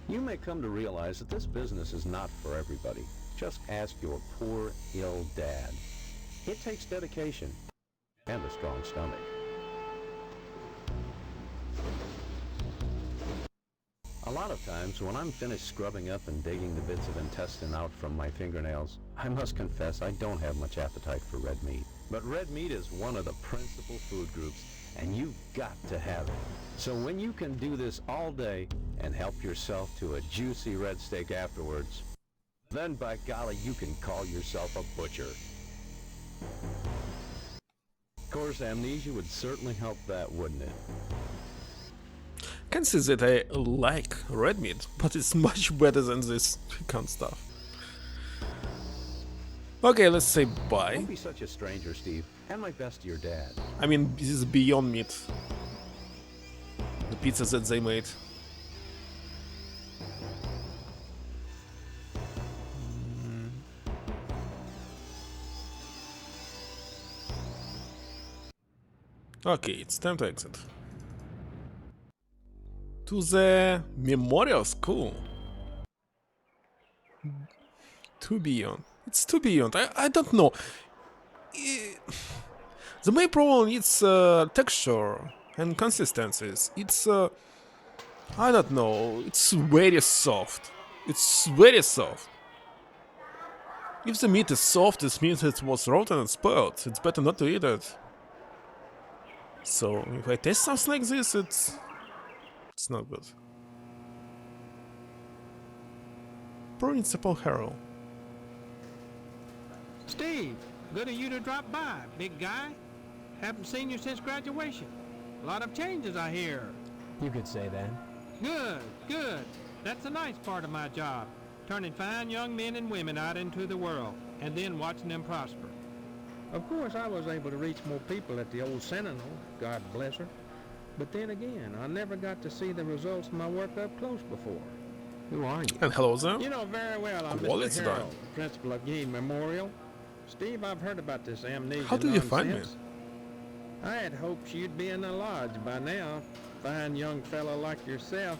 You may come to realize that this business is not for everybody. Just ask your poor, ill dad. It takes dedication and a strong stomach. A lot of times, when I'm finished scrubbing up and digging the bits of intestine out from my fingernails, I must confess I don't have much appetite for red meat. But red meat is one of the principal food groups, and you've got to have it. So when you can do this all day and help yourself to a juicy red steak afterwards, then by golly, you can call yourself a butcher. Of course, amnesia would certainly help that, wouldn't it? I can see that I like red meat, but it's much better than this pecan stuff. Okay, let's say bye. Don't be such a stranger, Steve. And my best to your dad. I mean, this is beyond meat. The pizza that they made. Okay, it's time to exit. To the memorial school. Too beyond. It's too beyond. I don't know. The main problem is texture and consistencies. It's I don't know. It's very soft. It's very soft. If the meat is soft, it means it was rotten and spoiled. It's better not to eat it. So if I taste something like this, it's not good. Principal Harrell. Steve, good of you to drop by, big guy. Haven't seen you since graduation. A lot of changes, I hear. You could say that. Good, good. That's the nice part of my job. Turning fine young men and women out into the world, and then watching them prosper. Of course, I was able to reach more people at the old Sentinel, God bless her. But then again, I never got to see the results of my work up close before. Who are you? And hello there. You know very well I'm Quality Mr. time. Harrell, principal of Gein Memorial. Steve, I've heard about this amnesia How did you find me? nonsense. I had hoped you'd be in the lodge by now, fine young fellow like yourself.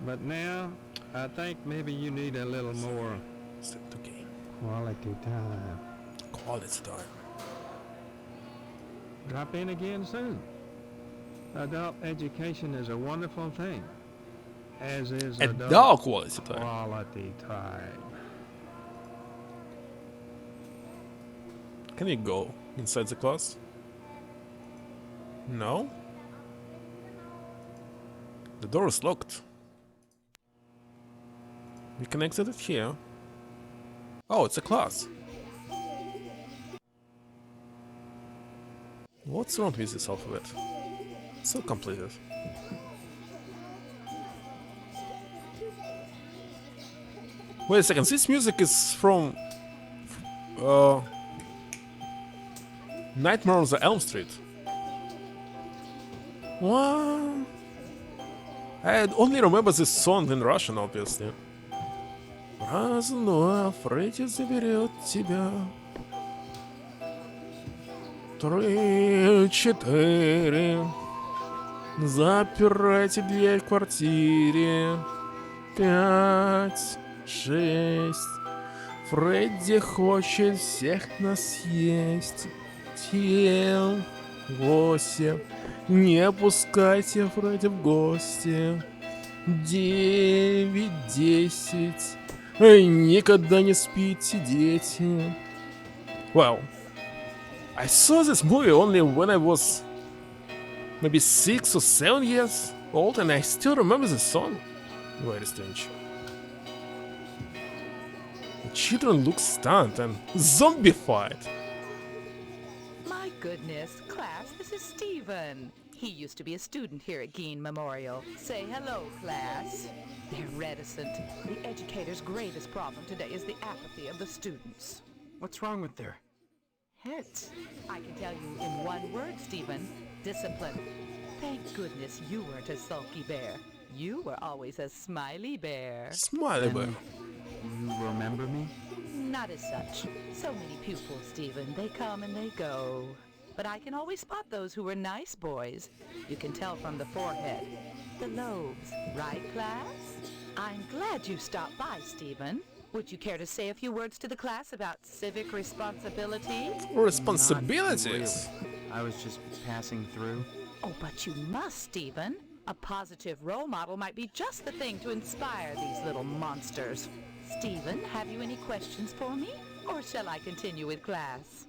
But now, I think maybe you need a little more Quality time. Quality time. Drop in again soon. Adult education is a wonderful thing, as is Adult quality time. Quality time. Can you go inside the class? No? The door is locked. We can exit it here. Oh, it's a class. What's wrong with this alphabet? It's so completed. Wait a second, this music is from Nightmare on the Elm Street. What? I only remember this song in Russian, obviously. Раз, два, Фредди заберет тебя. 3, 4. Запирайте дверь в квартире. 5, 6. Фредди хочет всех нас съесть. 7, 8. Не пускайте Фредди в гости. 9, 10. Никогда не спите, дети. Well, I saw this movie only when I was maybe 6 or 7 years old, and I still remember the song. Very strange. The children look stunned and zombified. My goodness, class, this is Stephen. He used to be a student here at Gein Memorial. Say hello, class. They're reticent. The educator's greatest problem today is the apathy of the students. What's wrong with their heads? I can tell you in one word, Stephen. Discipline. Thank goodness you weren't a sulky bear. You were always a smiley bear. Smiley bear. You remember me? Not as such. So many pupils, Stephen. They come and they go. But I can always spot those who were nice boys. You can tell from the forehead. The lobes, right, class? I'm glad you stopped by, Stephen. Would you care to say a few words to the class about civic responsibility? Responsibilities? Really. I was just passing through. Oh, but you must, Stephen. A positive role model might be just the thing to inspire these little monsters. Stephen, have you any questions for me? Or shall I continue with class?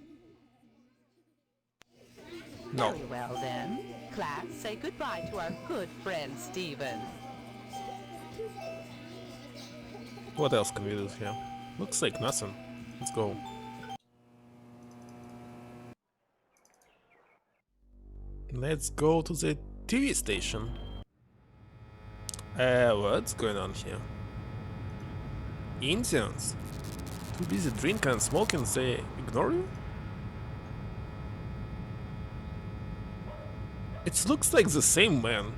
No. Very well, then. Class, say goodbye to our good friend, Stephen. What else can we do here? Looks like nothing. Let's go. Let's go to the TV station. What's going on here? Indians? Too busy drinking and smoking, they ignore you? It looks like the same man.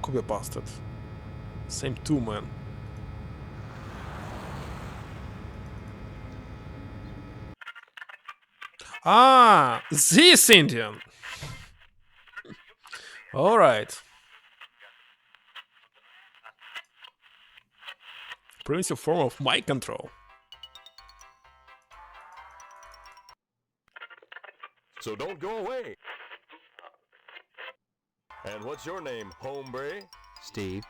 Could be pasted. Same two men. Ah, this Indian. All right. Primitive form of mind control. So don't go away. And what's your name, hombre? Steve.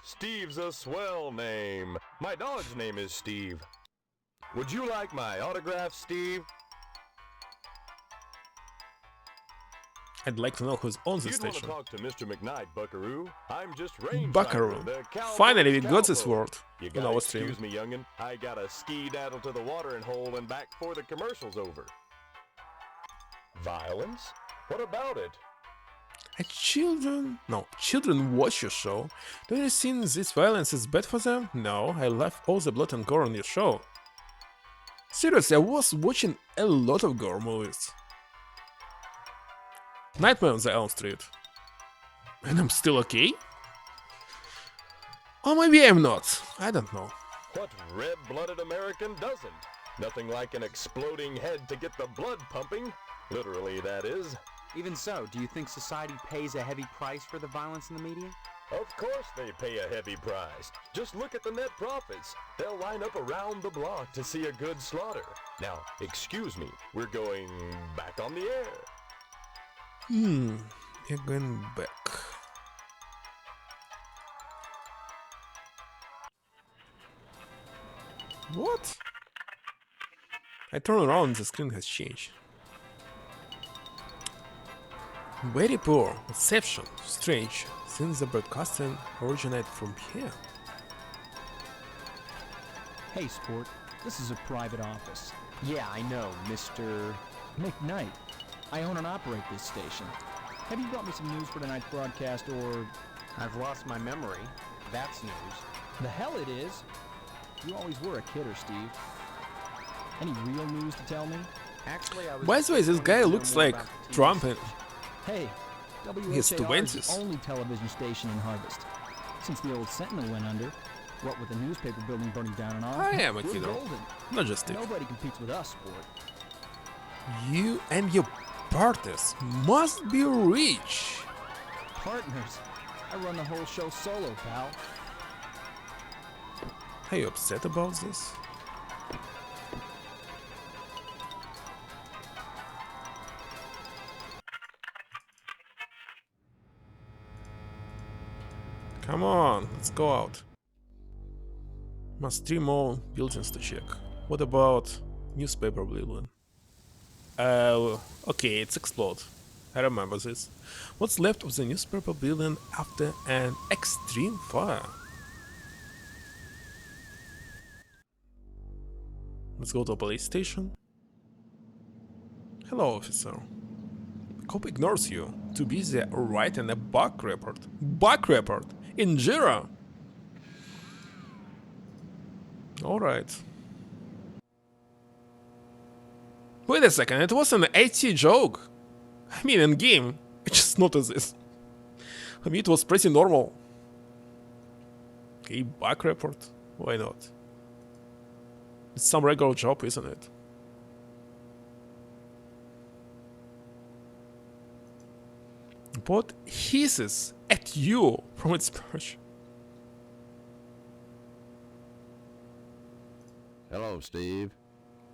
Steve's a swell name. My dog's name is Steve. Would you like my autograph, Steve? I'd like to know who's owns this You'd want to station. talk to Mr. McKnight, Buckaroo. I'm just Ranger. Buckaroo. The cowboy Finally, we got this cowboy. word You on gotta our stream. excuse me, youngin'. I gotta ski-daddle to the watering hole and back before the commercial's over. Violence? What about it? Children watch your show. Do you think this violence is bad for them? No, I left all the blood and gore on your show. Seriously, I was watching a lot of gore movies. Nightmare on the Elm Street. And I'm still okay? Or maybe I'm not. I don't know. What red-blooded American doesn't? Nothing like an exploding head to get the blood pumping. Literally, that is. Even so, do you think society pays a heavy price for the violence in the media? Of course they pay a heavy price. Just look at the net profits. They'll line up around the block to see a good slaughter. Now, excuse me, we're going back on the air. We're going back. What? I turn around, the screen has changed. Very poor reception. Strange, since the broadcasting originated from here. Hey, sport. This is a private office. Yeah, I know, Mr. McKnight. I own and operate this station. Have you brought me some news for tonight's broadcast, or... I've lost my memory. That's news. The hell it is! You always were a kidder, Steve. Any real news to tell me? Actually, I was... By the way, this guy looks like Trump in Hey, his WHAR is 20s. the only television station in Harvest. Since the old Sentinel went under, what with the newspaper building burning down and all, I am a we're kiddo. golden. Not just Steve. Nobody competes with us, sport. You and your partners must be rich. Partners? I run the whole show solo, pal. Are you upset about this? Come on, let's go out. Must 3 more buildings to check. What about newspaper building? Okay, it's explode. I remember this. What's left of the newspaper building after an extreme fire? Let's go to a police station. Hello, officer. Cop ignores you. Too busy writing a bug report. Bug report! In Jira! Alright. Wait a second, it was an AT joke. I mean, in game, I just noticed this. I mean, it was pretty normal. Okay, bug report? Why not? It's some regular job, isn't it? Bot hisses at you from its perch. Hello, Steve.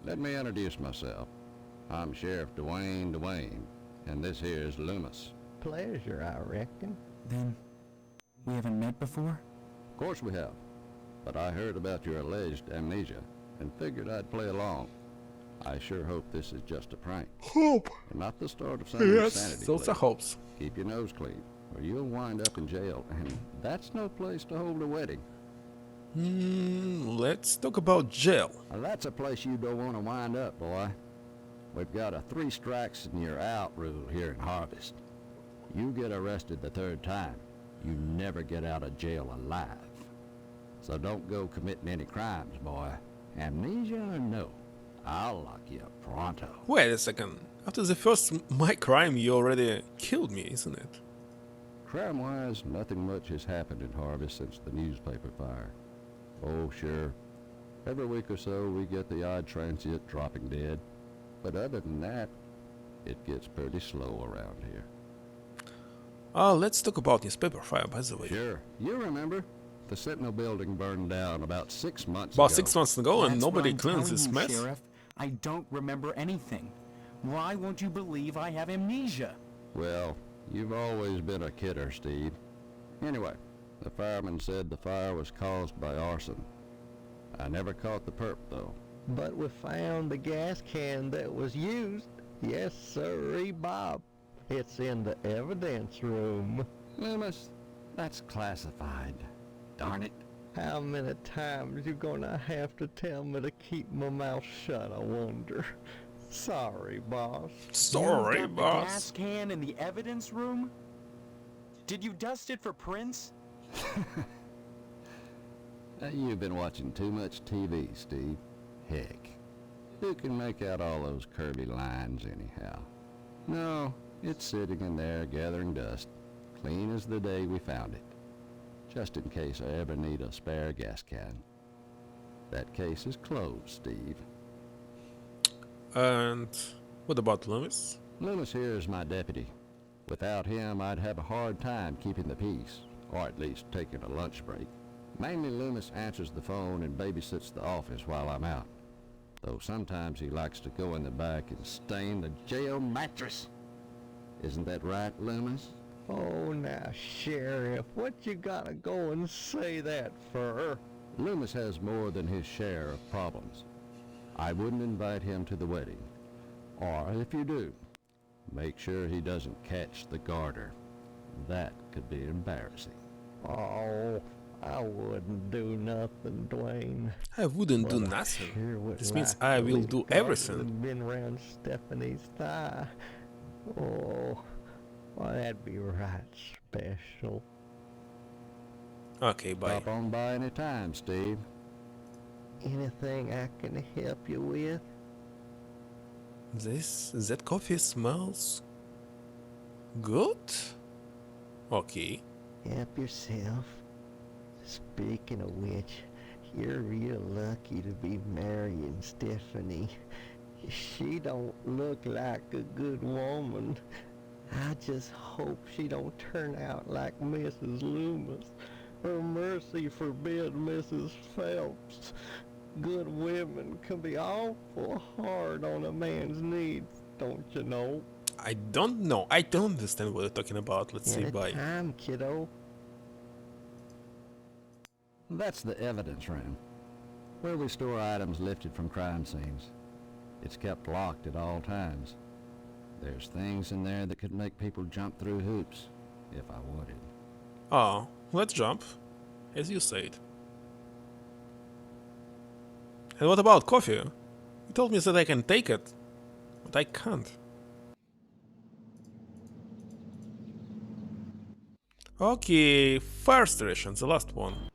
Let me introduce myself. I'm Sheriff Dwayne, and this here is Loomis. Pleasure, I reckon. Then, we haven't met before? Of course we have, but I heard about your alleged amnesia and figured I'd play along. I sure hope this is just a prank. Hope. And not the start of some insanity. Yes, those are hopes. Keep your nose clean, or you'll wind up in jail, and that's no place to hold a wedding. Let's talk about jail. Now, that's a place you don't want to wind up, boy. We've got a 3 strikes and you're out rule here in Harvest. You get arrested the 3rd time, you never get out of jail alive. So don't go committing any crimes, boy. Amnesia or no, I'll lock you up pronto. Wait a second. After the first my crime, you already killed me, isn't it? Crime-wise, nothing much has happened in Harvest since the newspaper fire. Oh, sure. Every week or so, we get the odd transient dropping dead. But other than that, it gets pretty slow around here. Let's talk about newspaper fire, by the way. Sure. You remember? The Sentinel building burned down about 6 months About ago. 6 months ago, and That's nobody what I'm cleans telling this you, mess. Sheriff. I don't remember anything. Why won't you believe I have amnesia? Well, you've always been a kidder, Steve. Anyway, the fireman said the fire was caused by arson. I never caught the perp, though. But we found the gas can that was used. Yes, sirree, Bob. It's in the evidence room. Loomis, that's classified. Darn it. How many times you gonna have to tell me to keep my mouth shut, I wonder? Sorry, boss. Sorry, You got boss. the gas can in the evidence room? Did you dust it for prints? You've been watching too much TV, Steve. Heck, who can make out all those curvy lines anyhow? No, it's sitting in there gathering dust, clean as the day we found it. Just in case I ever need a spare gas can. That case is closed, Steve. And what about Loomis? Loomis here is my deputy. Without him, I'd have a hard time keeping the peace, or at least taking a lunch break. Mainly Loomis answers the phone and babysits the office while I'm out. Though sometimes he likes to go in the back and stain the jail mattress. Isn't that right, Loomis? Oh, now, Sheriff, what you gotta go and say that for? Loomis has more than his share of problems. I wouldn't invite him to the wedding. Or if you do, make sure he doesn't catch the garter. That could be embarrassing. Oh, I wouldn't do nothing, Dwayne. I wouldn't do But I nothing. sure would This means like I to will leave do garter everything. and been around Stephanie's thigh. Oh, well, that'd be right special. Okay, bye. Stop on by any time, Steve. Anything I can help you with? That coffee smells good. Okay. Help yourself. Speaking of which, you're real lucky to be marrying Stephanie. She don't look like a good woman. I just hope she don't turn out like Mrs. Loomis, or mercy forbid Mrs. Phelps. Good women can be awful hard on a man's needs, don't you know? I don't know. I don't understand what you're talking about. Let's say bye. Anytime, kiddo. That's the evidence room, where we store items lifted from crime scenes. It's kept locked at all times. There's things in there that could make people jump through hoops, if I wanted. Oh, let's jump, as you said. And what about coffee? You told me that I can take it, but I can't. Okay, fire station, the last one.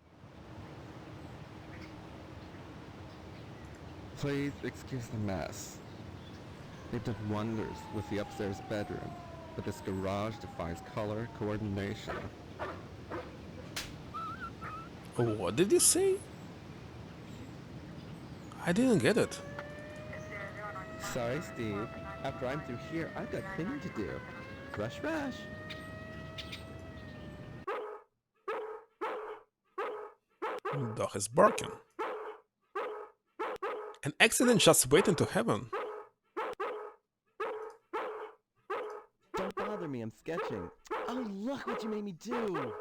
Please excuse the mess. They've done wonders with the upstairs bedroom, but this garage defies color coordination. What did you say? I didn't get it. Sorry, Steve. After I'm through here, I've got cleaning to do. Rush, rush. Dog is barking. An accident just waiting to happen. Don't bother me, I'm sketching. Oh, look what you made me do!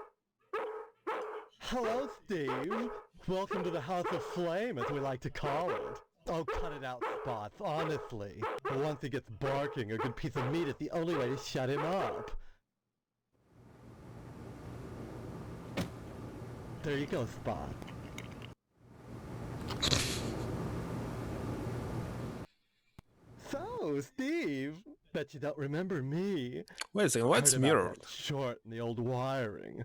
Hello, Steve. Welcome to the House of Flame, as we like to call it. Oh, cut it out, Spots, honestly. Once he gets barking, a good piece of meat is the only way to shut him up. There you go, Spot. So, Steve, bet you don't remember me. Wait a second, what's Heard about mirrored? that short in the old wiring.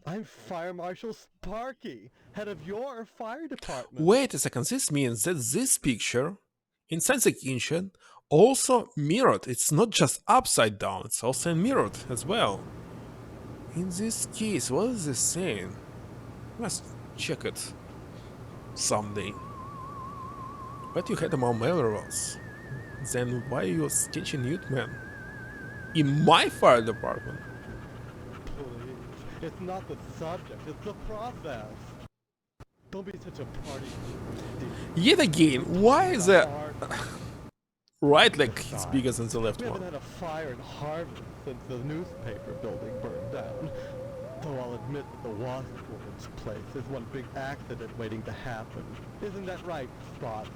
I'm Fire Marshal Sparky, head of your fire department. Wait a second, this means that this picture inside the kitchen also mirrored. It's not just upside down, it's also mirrored as well. In this case, what is this saying? Must check it someday. But you had more minerals. Then why are you sketching nude man? In my fire department? Please, it's not the subject, it's the process. Don't be such a party. Yet again, why is the right leg is bigger than the left We haven't one? had a fire in Harvard since the newspaper building burned down. Though I'll admit that the Wasp Woman's place is one big accident waiting to happen. Isn't that right, Spots?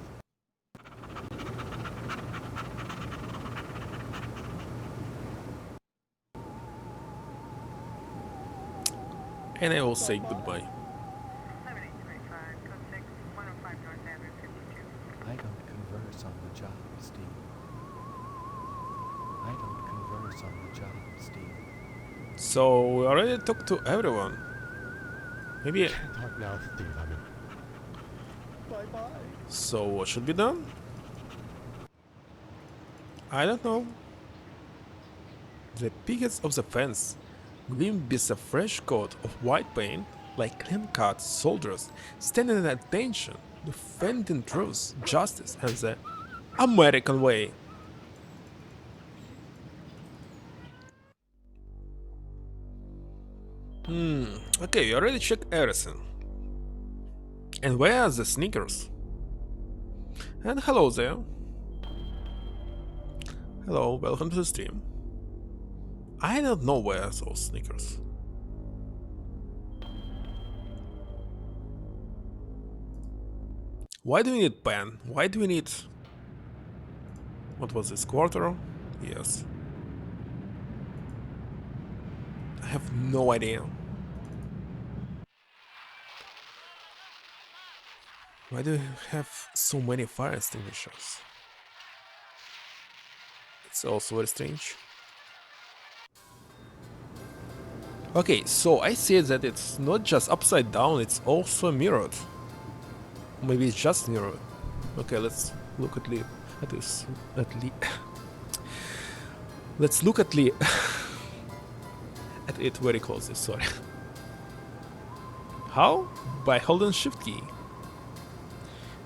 And I will say goodbye. I don't converse on the job, Steve. I don't converse on the job, Steve. So we already talked to everyone. Maybe. Talk now, Steve. I mean. Bye-bye. So what should be done? I don't know. The pickets of the fence gleam with a fresh coat of white paint, like clean-cut soldiers standing at attention, defending truth, justice, and the American way. Okay, we already checked everything. And where are the sneakers? And hello there. Hello, welcome to the stream. I don't know where are those sneakers. Why do we need pen? Why do we need... What was this, quarter? Yes. I have no idea. Why do we have so many fire extinguishers? It's also very strange. Okay, so I see that it's not just upside down, it's also mirrored. Maybe it's just mirrored. Okay, let's look at this. Let's look at at it very closely. Sorry. How? By holding Shift key.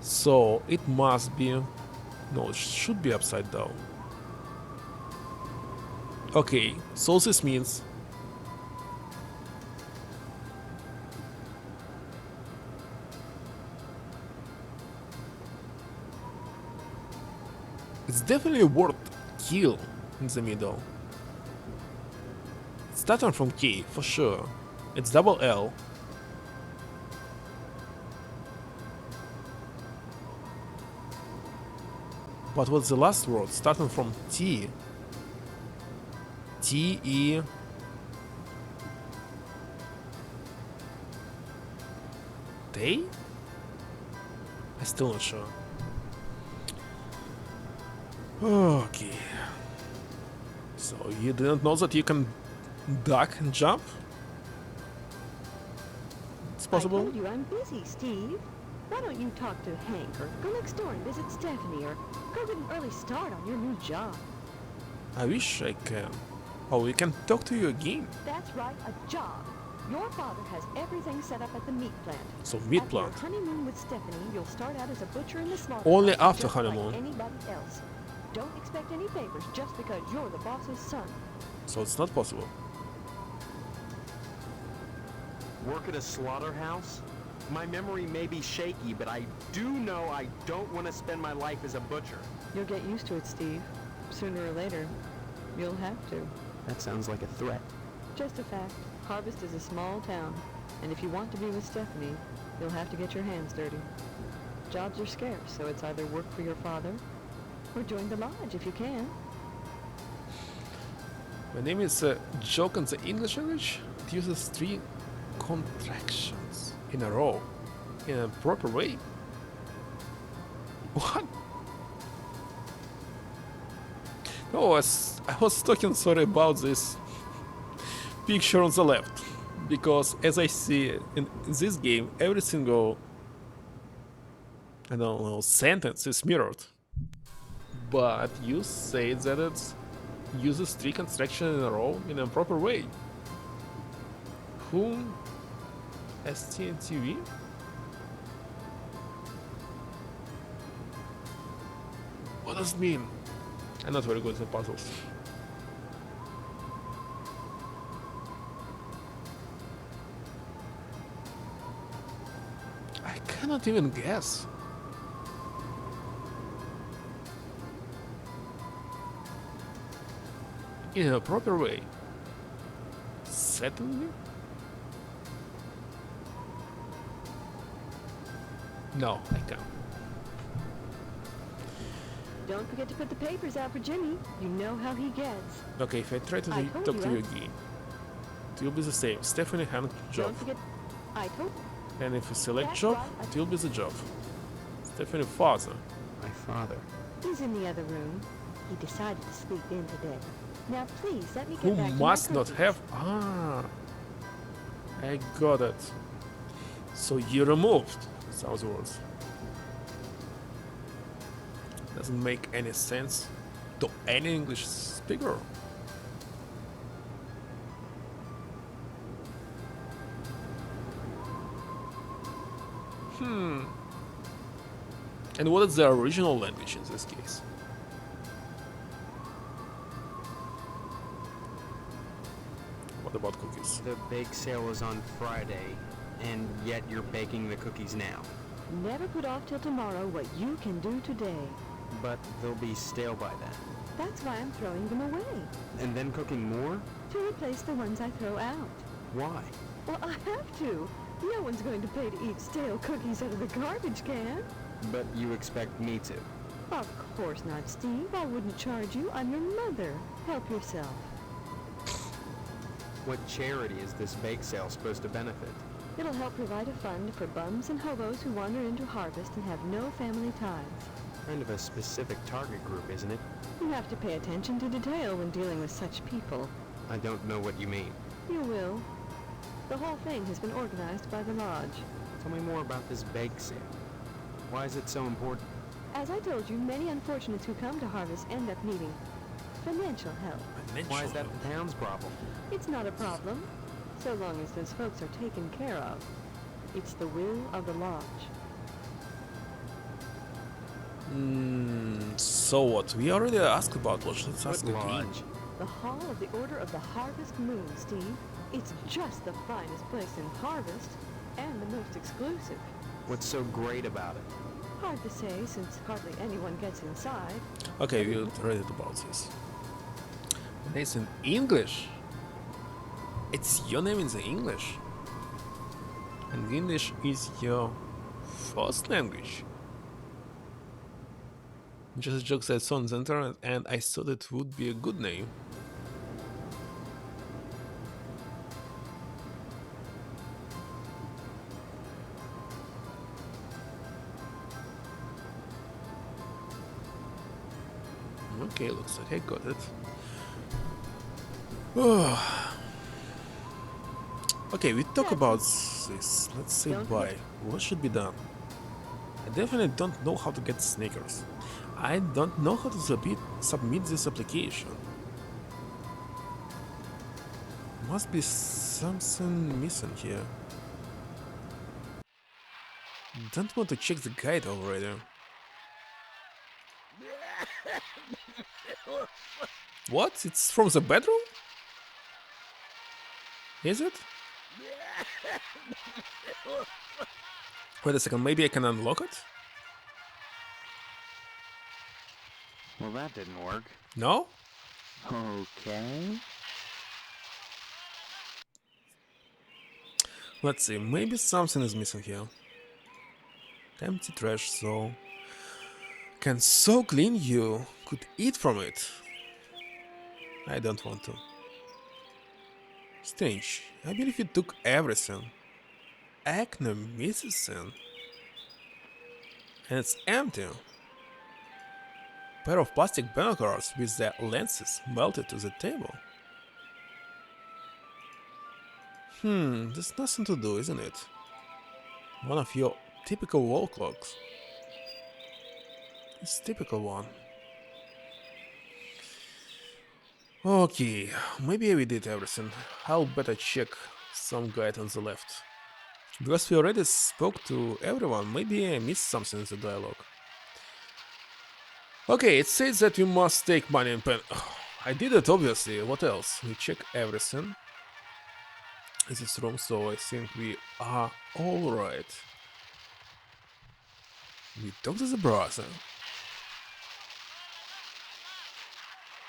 So it must be. No, it should be upside down. Okay, so this means. It's definitely a word kill in the middle. It's starting from K, for sure. It's double L. But what's the last word? Starting from T. T, E. Day? I'm still not sure. Okay. So you didn't know that you can duck and jump? It's possible? I told you I'm busy, Steve. Why don't you talk to Hank or go next door and visit Stephanie or go get an early start on your new job? I wish I can. Oh, we can talk to you again. That's right, a job. Your father has everything set up at the meat plant. So meat plant. After your honeymoon with Stephanie, you'll start out as a butcher in the slaughterhouse. Only after just honeymoon. Like anybody else. Don't expect any favors just because you're the boss's son. So it's not possible. Work at a slaughterhouse? My memory may be shaky, but I do know I don't want to spend my life as a butcher. You'll get used to it, Steve. Sooner or later, you'll have to. That sounds like a threat. Just a fact. Harvest is a small town, and if you want to be with Stephanie, you'll have to get your hands dirty. Jobs are scarce, so it's either work for your father or join the lodge if you can. My name is joke in the English language. It uses 3 contractions in a row in a proper way. What? No, I was talking sorry about this picture on the left, because as I see in this game, every single, I don't know, sentence is mirrored. But you say that it uses 3 constructions in a row in a proper way. Whom? STNTV? What does it mean? I'm not very good at puzzles. I cannot even guess. In a proper way. Certainly? No, I can't. Don't forget to put the papers out for Jimmy. You know how he gets. Okay, if I try to I told talk you, to you right? again, it will be the same. Stephanie Hank job. Don't forget. I told. And if you select That's job, right. it will be the job. Stephanie father. My father. He's in the other room. He decided to sleep in today. Now please let me get Who back to must my not cookies. have... Ah, I got it. So you removed those words. Doesn't make any sense to any English speaker. And what is the original language in this case? What about cookies? The bake sale is on Friday, and yet you're baking the cookies now. Never put off till tomorrow what you can do today. But they'll be stale by then. That's why I'm throwing them away. And then cooking more? To replace the ones I throw out. Why? Well, I have to. No one's going to pay to eat stale cookies out of the garbage can. But you expect me to? Of course not, Steve. I wouldn't charge you. I'm your mother. Help yourself. What charity is this bake sale supposed to benefit? It'll help provide a fund for bums and hobos who wander into Harvest and have no family ties. Kind of a specific target group, isn't it? You have to pay attention to detail when dealing with such people. I don't know what you mean. You will. The whole thing has been organized by the Lodge. Tell me more about this bake sale. Why is it so important? As I told you, many unfortunates who come to Harvest end up needing financial help. Why is that the town's problem? It's not a problem, so long as those folks are taken care of. It's the will of the Lodge. So what? We already asked about Lodge. Let's ask again. The Hall of the Order of the Harvest Moon, Steve. It's just the finest place in Harvest, and the most exclusive. What's so great about it? Hard to say, since hardly anyone gets inside. Okay, we read it about this. It's in English. It's your name in the English. And English is your first language. Just a joke that I saw on the internet and I thought it would be a good name. Okay, looks like I got it. Okay, we talk about this. Let's say bye. What should be done? I definitely don't know how to get sneakers. I don't know how to submit this application. Must be something missing here. Don't want to check the guide already. What? It's from the bedroom? Is it? Wait a second, maybe I can unlock it? Well, that didn't work. No? Okay. Let's see, maybe something is missing here. Empty trash, so... Can so clean you could eat from it. I don't want to. Strange. I believe you took everything. Acnemycin. And it's empty. Pair of plastic binoculars with their lenses melted to the table. There's nothing to do, isn't it? One of your typical wall clocks. It's typical one. Okay, maybe we did everything. I'll better check some guide on the left. Because we already spoke to everyone, maybe I missed something in the dialogue. Okay, it says that you must take money and pen. I did it obviously, what else? We check everything in this room, so I think we are alright. We talk to the brother.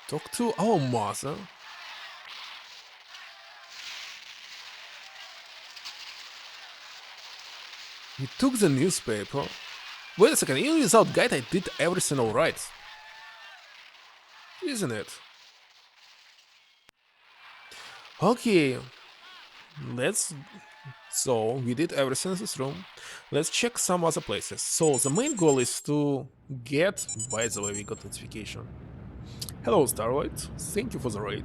Talk to our mother. We took the newspaper. Wait a second, even without guide I did everything alright. Isn't it? Okay. So, we did everything in this room. Let's check some other places. So, the main goal is to get... By the way, we got notification. Hello, Starlight. Thank you for the raid.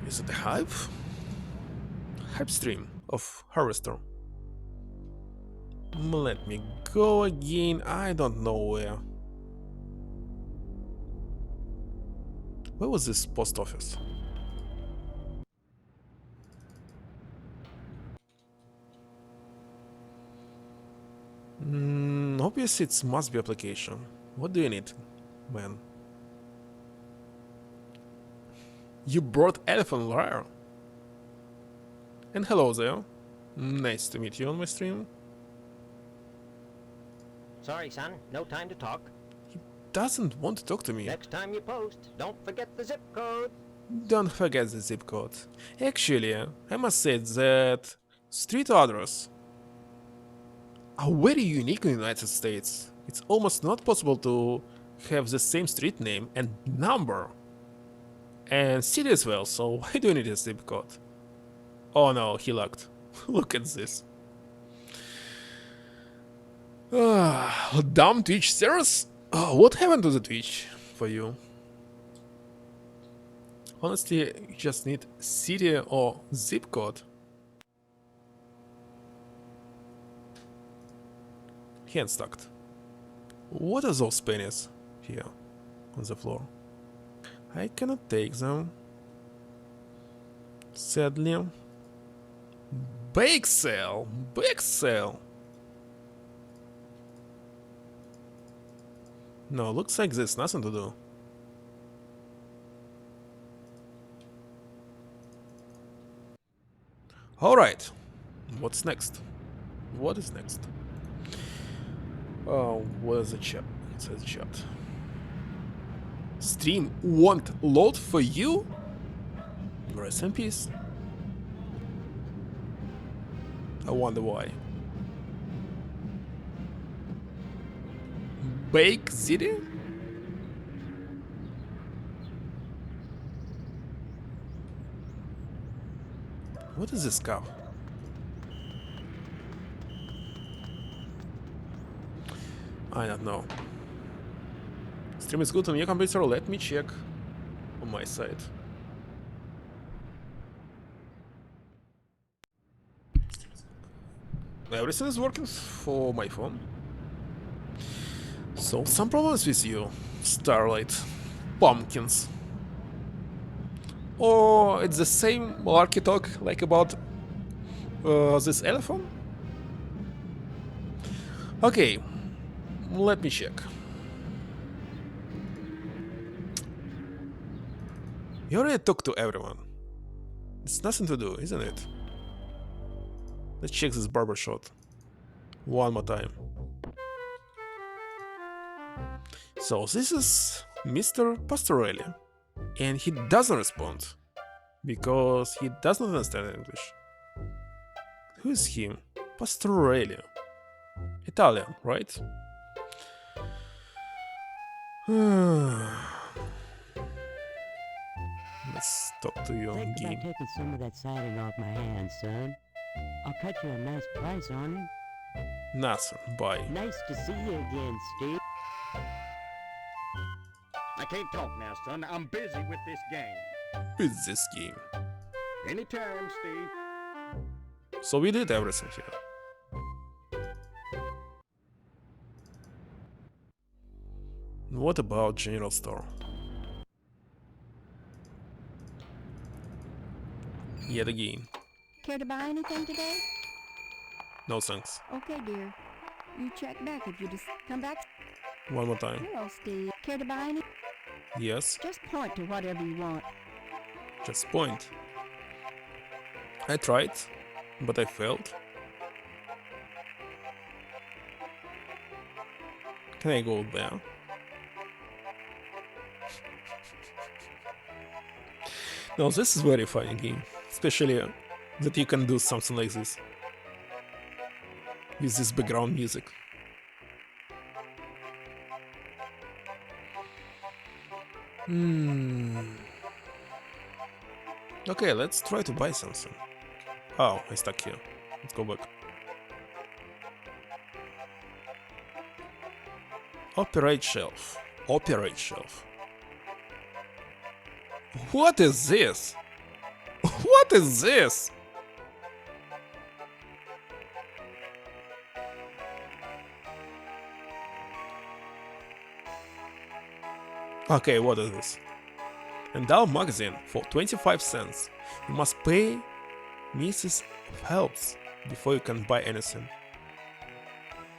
Is it a hype? Hype stream of Harvester. Let me go again. I don't know where. Where was this post office? Obviously it must be application. What do you need, man? You brought elephant lyre. And hello there. Nice to meet you on my stream. Sorry, son. No time to talk. doesn't want to talk to me. Next time you post, don't forget the zip code. Don't forget the zip code. Actually, I must say that street address are very unique in the United States. It's almost not possible to have the same street name and number. And city as well, so why do you need a zip code? Oh no, he locked. Look at this. Dumb Twitch servers? Oh, what happened to the Twitch for you? Honestly, you just need city or zip code. Hand stuck. What are those pennies here on the floor? I cannot take them. Sadly. Bake sale! Bake sale! No, looks like there's nothing to do. Alright. What's next? What is next? Oh, what is the chat? It says chat. Stream won't load for you? Rest in peace. I wonder why. Bake City? What is this cow? I don't know. Stream is good on your computer, let me check on my side. Everything is working for my phone. So, some problems with you, Starlight. Pumpkins. Or it's the same malarkey talk like about this elephant? Okay, let me check. You already talked to everyone. It's nothing to do, isn't it? Let's check this barber shot one more time. So this is Mr. Pastorelli, and he doesn't respond because he doesn't understand English. Who is he? Pastorelli. Italian, right? Let's talk to you Think game. about taking some of that siding off my hands, son. I'll cut you a nice price on it. Nothing, bye. Nice to see you again, Steve. I can't talk now, son. I'm busy with this game. With this game. Anytime, Steve. So we did everything here. What about general store? Yet again. Care to buy anything today? No thanks. Okay, dear. You check back if you just come back. One more time. Hello, Steve. Care to buy any? Yes. Just point to whatever you want. Just point. I tried, but I failed. Can I go there? No, this is very funny game. Especially that you can do something like this. With this background music. Okay, let's try to buy something. Oh, I stuck here. Let's go back. Operate shelf. Operate shelf. What is this? What is this? Okay, what is this? Endowed magazine for 25 cents. You must pay Mrs. Helps before you can buy anything.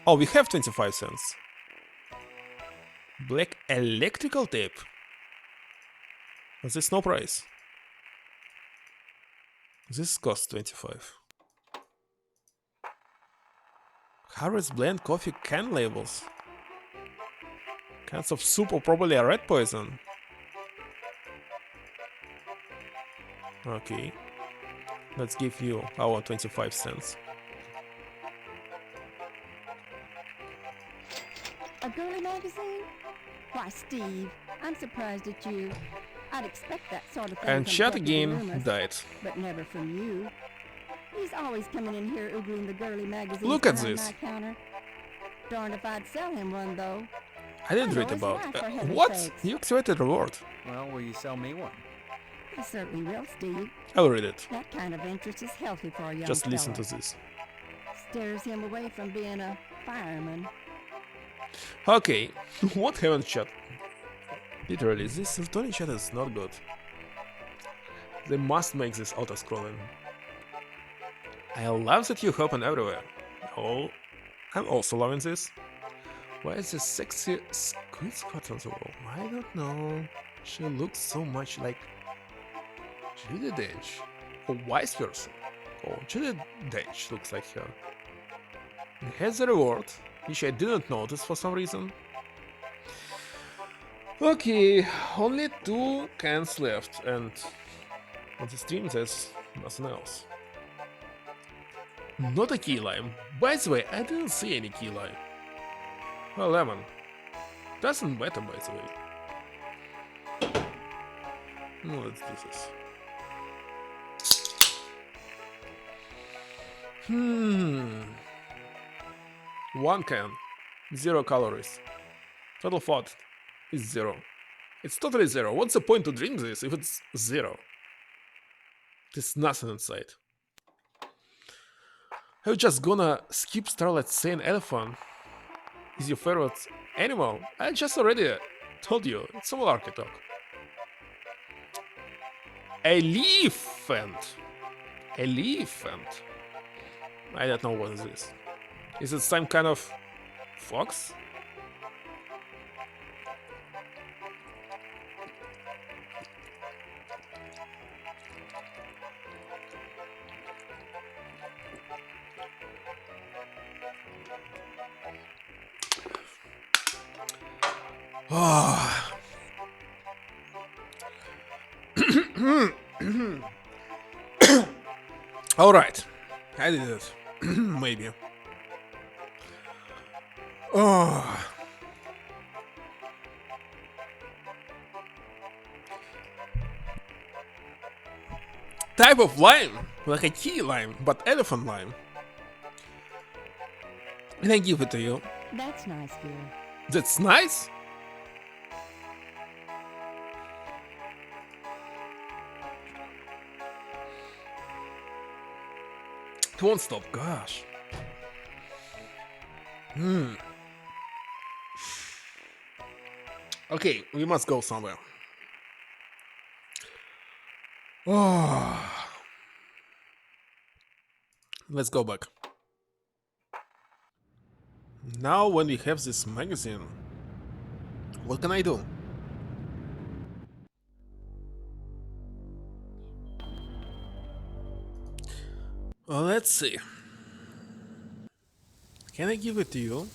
Oh, we have 25 cents. Black electrical tape. Is this no price? This costs 25. Harvest blend coffee can labels. Cans of soup or probably a rat poison. Okay. Let's give you our 25 cents. A girly magazine? Why, Steve, I'm surprised at you. I'd expect that sort of thing And from chat Deputy again Loomis, died. but never from you. He's always coming in here oogling the girly magazines Look at behind this. my counter. Darned if I'd sell him one, though. I didn't I read know his about wife, for heaven's what? sakes. You activated reward. Well, will you sell me one? I certainly will, Steve. I'll read it. That kind of interest is healthy for a young Just listen fella. to this. Steers him away from being a fireman. Okay, what haven't chat? Literally, this Tony chat is not good. They must make this auto-scrolling. I love that you happen everywhere. Oh, I'm also loving this. Why is this sexy squid squat on the wall? I don't know. She looks so much like Judy Dench. Or vice versa. Oh, Judy Dench looks like her. And here's the reward, which I didn't notice for some reason. Okay, only 2 cans left, and on the stream there's nothing else. Not a key lime. By the way, I didn't see any key lime. Well, lemon. Doesn't matter, by the way. No, let's do this. One can. 0 calories. Total fat is 0. It's totally 0. What's the point to drink this if it's 0? There's nothing inside. Are you just gonna skip Starlight saying elephant is your favorite animal? I just already told you, it's a malarkey talk. Elephant. Elephant. I don't know what is this. Is it some kind of fox? Oh. All right, I did it. Maybe. Oh. Type of lime, like a key lime, but elephant lime. And I give it to you. That's nice, dear. That's nice? It won't stop, gosh. Okay, we must go somewhere. Oh. Let's go back. Now when we have this magazine, what can I do? Well, let's see. Can I give it to you?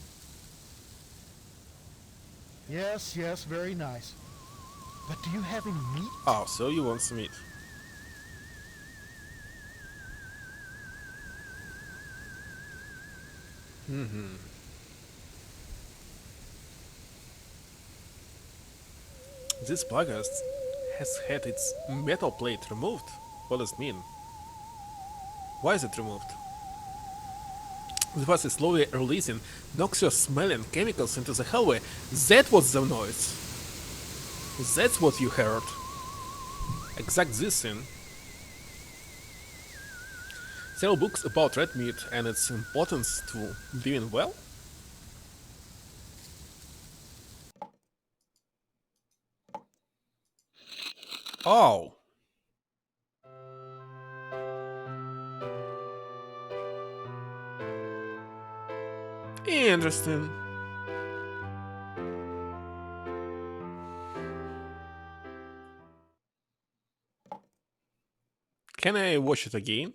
Yes, yes, very nice. But do you have any meat? Oh, so you want some meat. This podcast has had its metal plate removed. What does it mean? Why is it removed? The bus is slowly releasing noxious smelling chemicals into the hallway. That was the noise. That's what you heard. Exact this thing. Several books about red meat and its importance to living well. Oh. Interesting. Can I watch it again?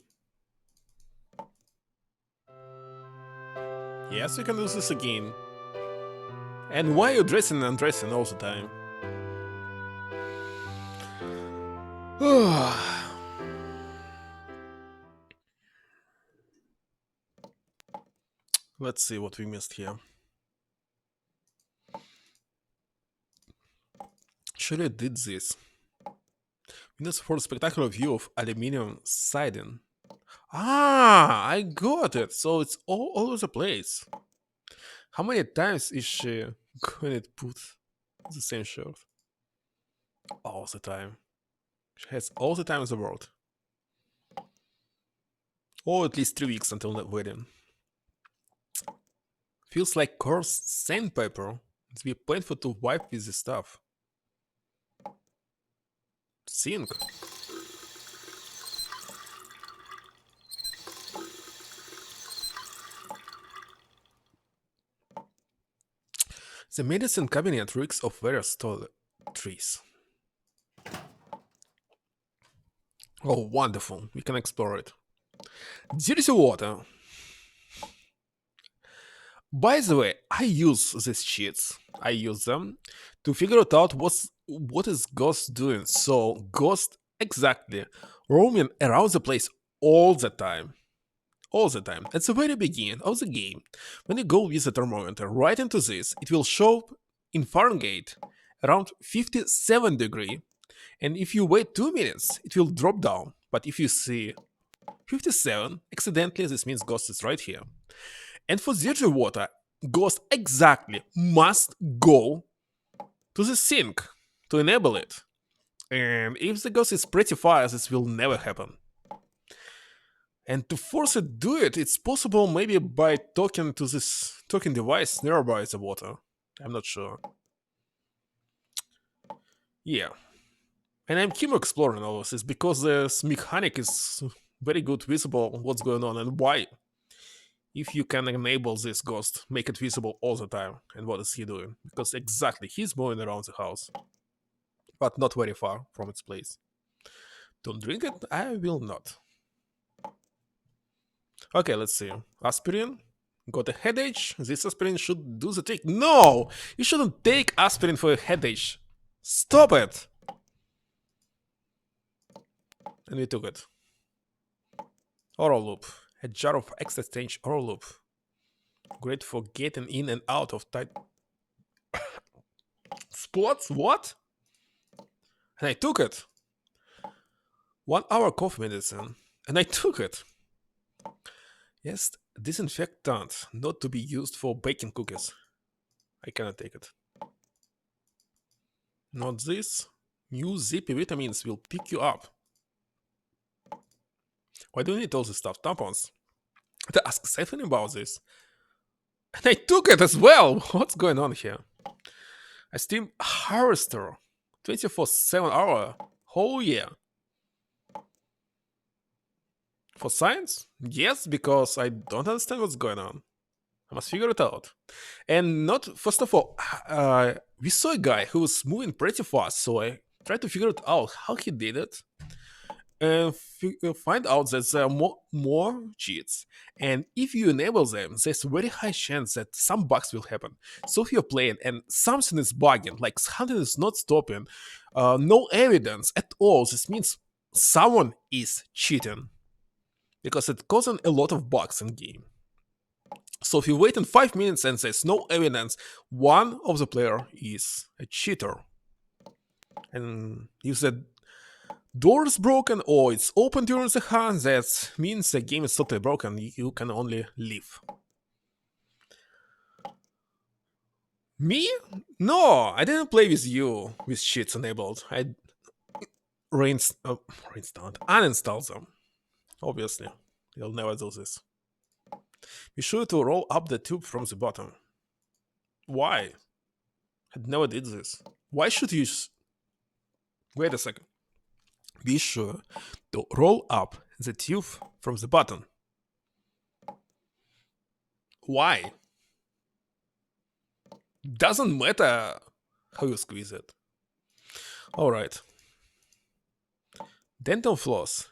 Yes, we can do this again. And why are you dressing and undressing all the time? Let's see what we missed here. Should I did this? Windows for a spectacular view of aluminium siding. Ah, I got it. So it's all over the place. How many times is she going to put the same shirt? All the time. She has all the time in the world. Or at least 3 weeks until the wedding. Feels like coarse sandpaper. It's be painful to wipe with this stuff. Sink. The medicine cabinet reeks of various toiletries. Oh, wonderful. We can explore it. Dirty water. By the way, I use these sheets. I use them to figure it out what is Ghost doing. So Ghost exactly roaming around the place all the time. All the time. At the very beginning of the game, when you go with the thermometer right into this, it will show in Fahrenheit around 57 degree. And if you wait 2 minutes, it will drop down. But if you see 57, accidentally, this means Ghost is right here. And for dirty water, Ghost exactly must go to the sink to enable it. And if the Ghost is pretty fast, this will never happen. And to force it to do it, it's possible maybe by talking to this talking device nearby the water. I'm not sure. Yeah. And I'm keen exploring all of this because this mechanic is very good visible what's going on and why. If you can enable this Ghost, make it visible all the time. And what is he doing? Because exactly, he's moving around the house. But not very far from its place. Don't drink it? I will not. Okay, let's see. Aspirin. Got a headache. This aspirin should do the trick. No! You shouldn't take aspirin for a headache. Stop it! And we took it. Oral loop. A jar of extra strange oral loop. Great for getting in and out of tight spots. What? And I took it. 1 hour cough medicine. And I took it. Yes, disinfectant, not to be used for baking cookies. I cannot take it. Not this. New zippy vitamins will pick you up. Why do you need all this stuff? Tampons. To ask Stephanie about this. And I took it as well. What's going on here? A steam harvester. 24/7 hour. Whole year. For science? Yes, because I don't understand what's going on. I must figure it out. And not, first of all, we saw a guy who was moving pretty fast, so I tried to figure it out how he did it. And find out that there are more cheats. And if you enable them, there's a very high chance that some bugs will happen. So if you're playing and something is bugging, like hunting is not stopping, no evidence at all, this means someone is cheating. Because it's causing a lot of bugs in game. So if you wait in 5 minutes and there's no evidence, one of the player is a cheater. And if the door is broken or it's open during the hunt, that means the game is totally broken. You can only leave. Me? No, I didn't play with you with cheats enabled. I uninstalled them. Obviously, you'll never do this. Be sure to roll up the tube from the bottom. Why? I never did this. Why should you... Wait a second. Be sure to roll up the tube from the bottom. Why? Doesn't matter how you squeeze it. Alright. Dental floss.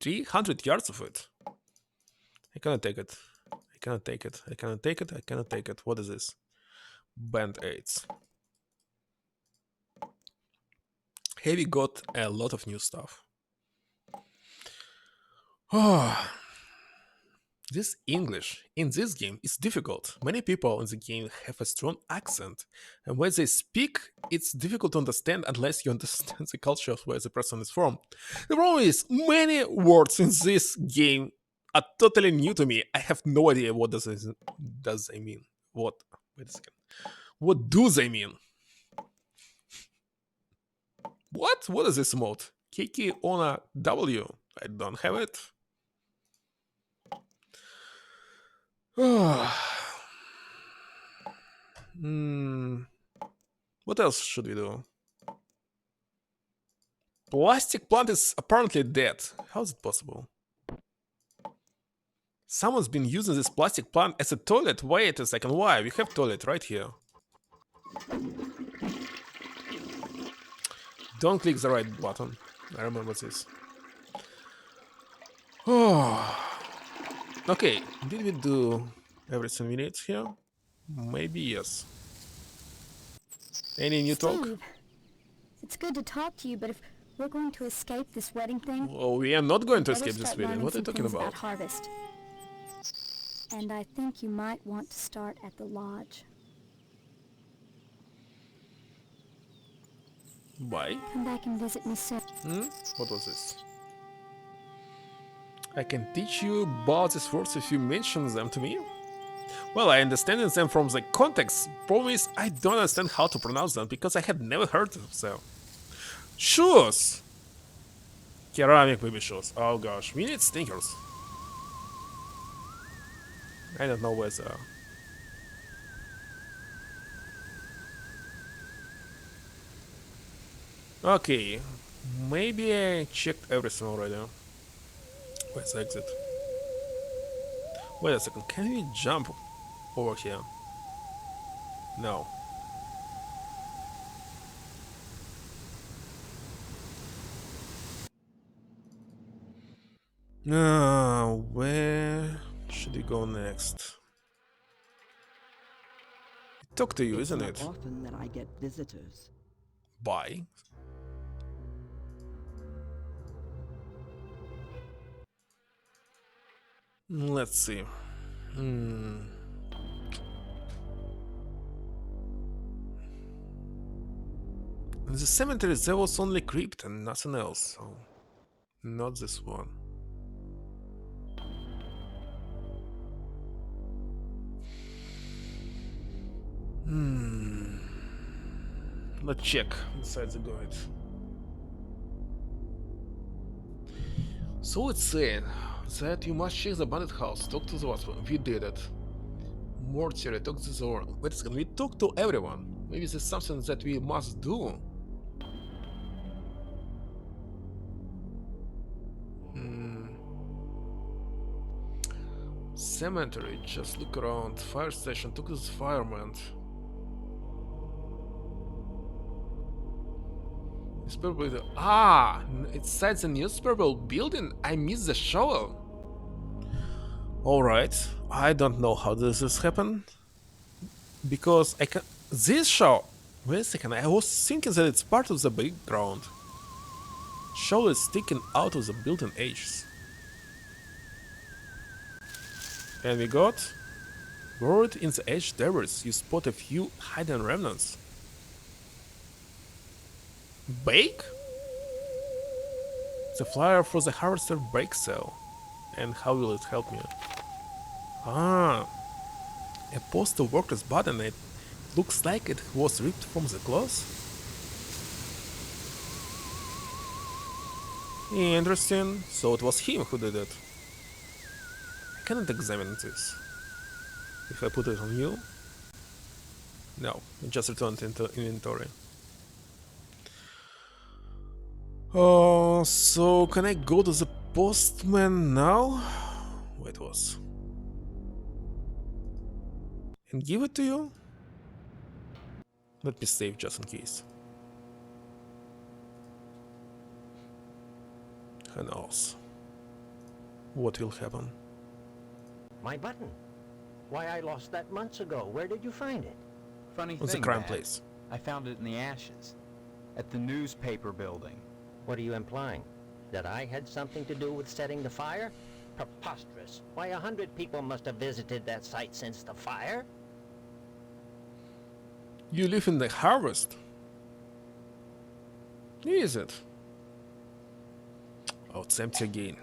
300 yards of it. I cannot take it. I cannot take it. I cannot take it. I cannot take it. What is this? Band-aids. Heavy got a lot of new stuff. Oh, this English in this game is difficult. Many people in the game have a strong accent, and when they speak, it's difficult to understand unless you understand the culture of where the person is from. The problem is, many words in this game are totally new to me. I have no idea what does they mean. What? Wait a second. What do they mean? What? What is this emote? Kiki Ona W. I don't have it. What else should we do? Plastic plant is apparently dead. How is it possible? Someone's been using this plastic plant as a toilet. Wait a second, why? We have toilet right here. Don't click the right button. I remember this. Oh. Okay, did we do everything we need here? Maybe yes. Any new talk? Steve, it's good to talk to you, but if we're going to escape this wedding thing... Oh, we are not going to better escape this start video. learning What are you some talking things about? Harvest. And I think you might want to start at the lodge. Why? Come back and visit me soon. What was this? I can teach you about these words if you mention them to me. Well, I understand them from the context. Problem is, I don't understand how to pronounce them because I had never heard of them. Shoes! Ceramic baby shoes. Oh gosh, we need sneakers. I don't know where they are. Okay, maybe I checked everything already. Where's the exit? Wait a second, can we jump over here? No. Where should we go next? Talk to you, isn't it? Often that I get visitors. Bye. Let's see. In the cemetery there was only crypt and nothing else, so not this one. Let's check inside the guide. So it's saying that you must check the bandit house, talk to the watchman. We did it. Mortuary, talk to the owner. Wait a second, we talk to everyone. Maybe there's something that we must do. Cemetery, just look around. Fire station, talk to the fireman. Newspaper. Ah, inside the newspaper building. I missed the shovel. All right, I don't know how does this happen because I can. This show. Wait a second. I was thinking that it's part of the background. Shovel is sticking out of the building edges. And we got buried in the edge debris. You spot a few hidden remnants. Bake? The flyer for the harvester bake sale. And how will it help me? Ah, a postal worker's button. It looks like it was ripped from the cloth. Interesting. So it was him who did it. I cannot examine this. If I put it on you? No, it just returned into inventory. Oh, so can I go to the postman now? Where it was? And give it to you? Let me save just in case. Who knows what will happen? My button. Why, I lost that months ago. Where did you find it? Funny What's thing, the crime Dad, place? I found it in the ashes. At the newspaper building. What are you implying? That I had something to do with setting the fire? Preposterous. Why, 100 people must have visited that site since the fire. You live in the harvest? Is it? Oh, it's empty again.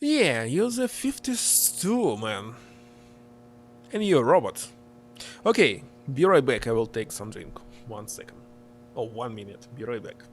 Yeah, you're the 50s too, man. And you're a robot. Okay, be right back. I will take some drink. 1 second. Oh, 1 minute. Be right back.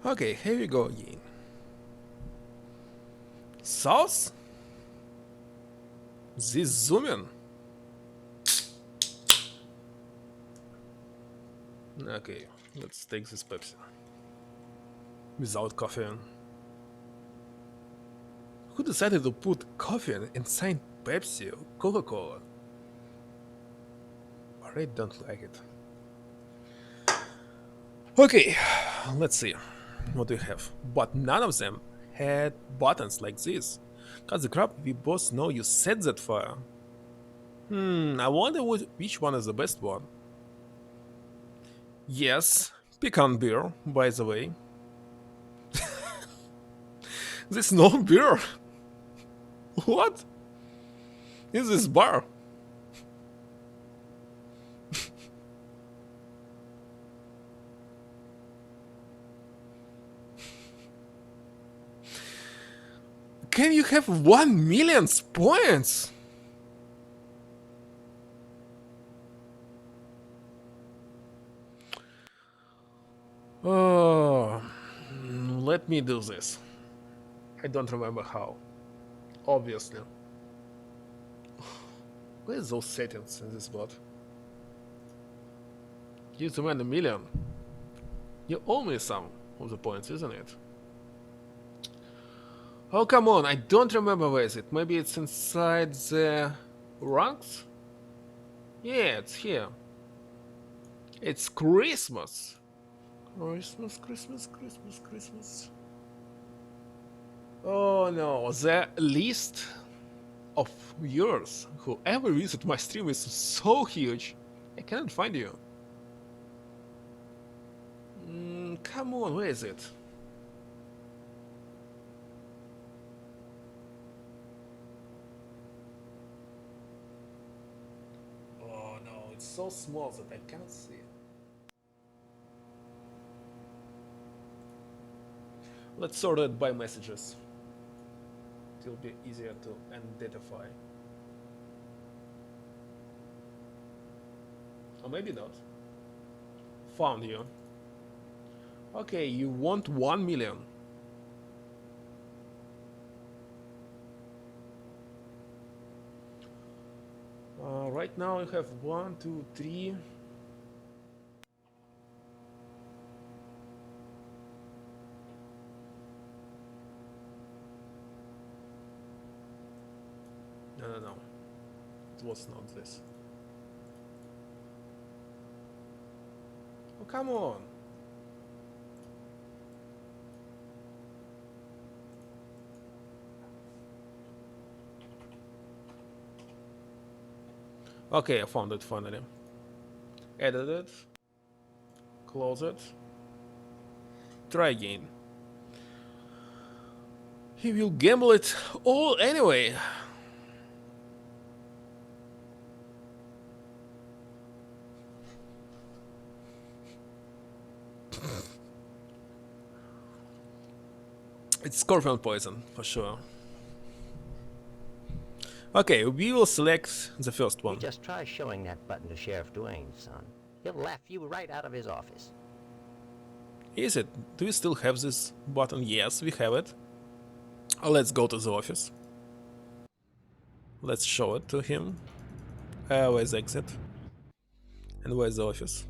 Okay, here we go again. Sauce? This zooming? Okay, let's take this Pepsi. Without coffee. Who decided to put coffee inside Pepsi or Coca-Cola? I don't like it. Okay, let's see what we have. But none of them had buttons like this. Cut the crap, we both know you set that fire. I wonder which one is the best one. Yes, pecan beer, by the way. This no beer. What? Is this bar? Can you have 1 million points? Oh, let me do this. I don't remember how. Obviously. Where's those settings in this bot? You to win 1 million. You owe me some of the points, isn't it? Oh, come on, I don't remember where is it. Maybe it's inside the ranks? Yeah, it's here. It's Christmas. Christmas, Christmas, Christmas, Christmas. Oh no, the list of viewers who ever visit my stream is so huge. I cannot find you. Come on, where is it? Oh no, it's so small that I cannot see it. Let's sort it by messages. It will be easier to identify. Or maybe not. Found you. Okay, you want 1 million. Right now you have 1, 2, 3. No. It was not this. Oh, come on! Okay, I found it finally. Edit it. Close it. Try again. He will gamble it all anyway. It's scorpion poison, for sure. Okay, we will select the first one. You just try showing that button to Sheriff Duane, son. He'll laugh you right out of his office. Is it? Do we still have this button? Yes, we have it. Let's go to the office. Let's show it to him. Where's the exit? And where's the office?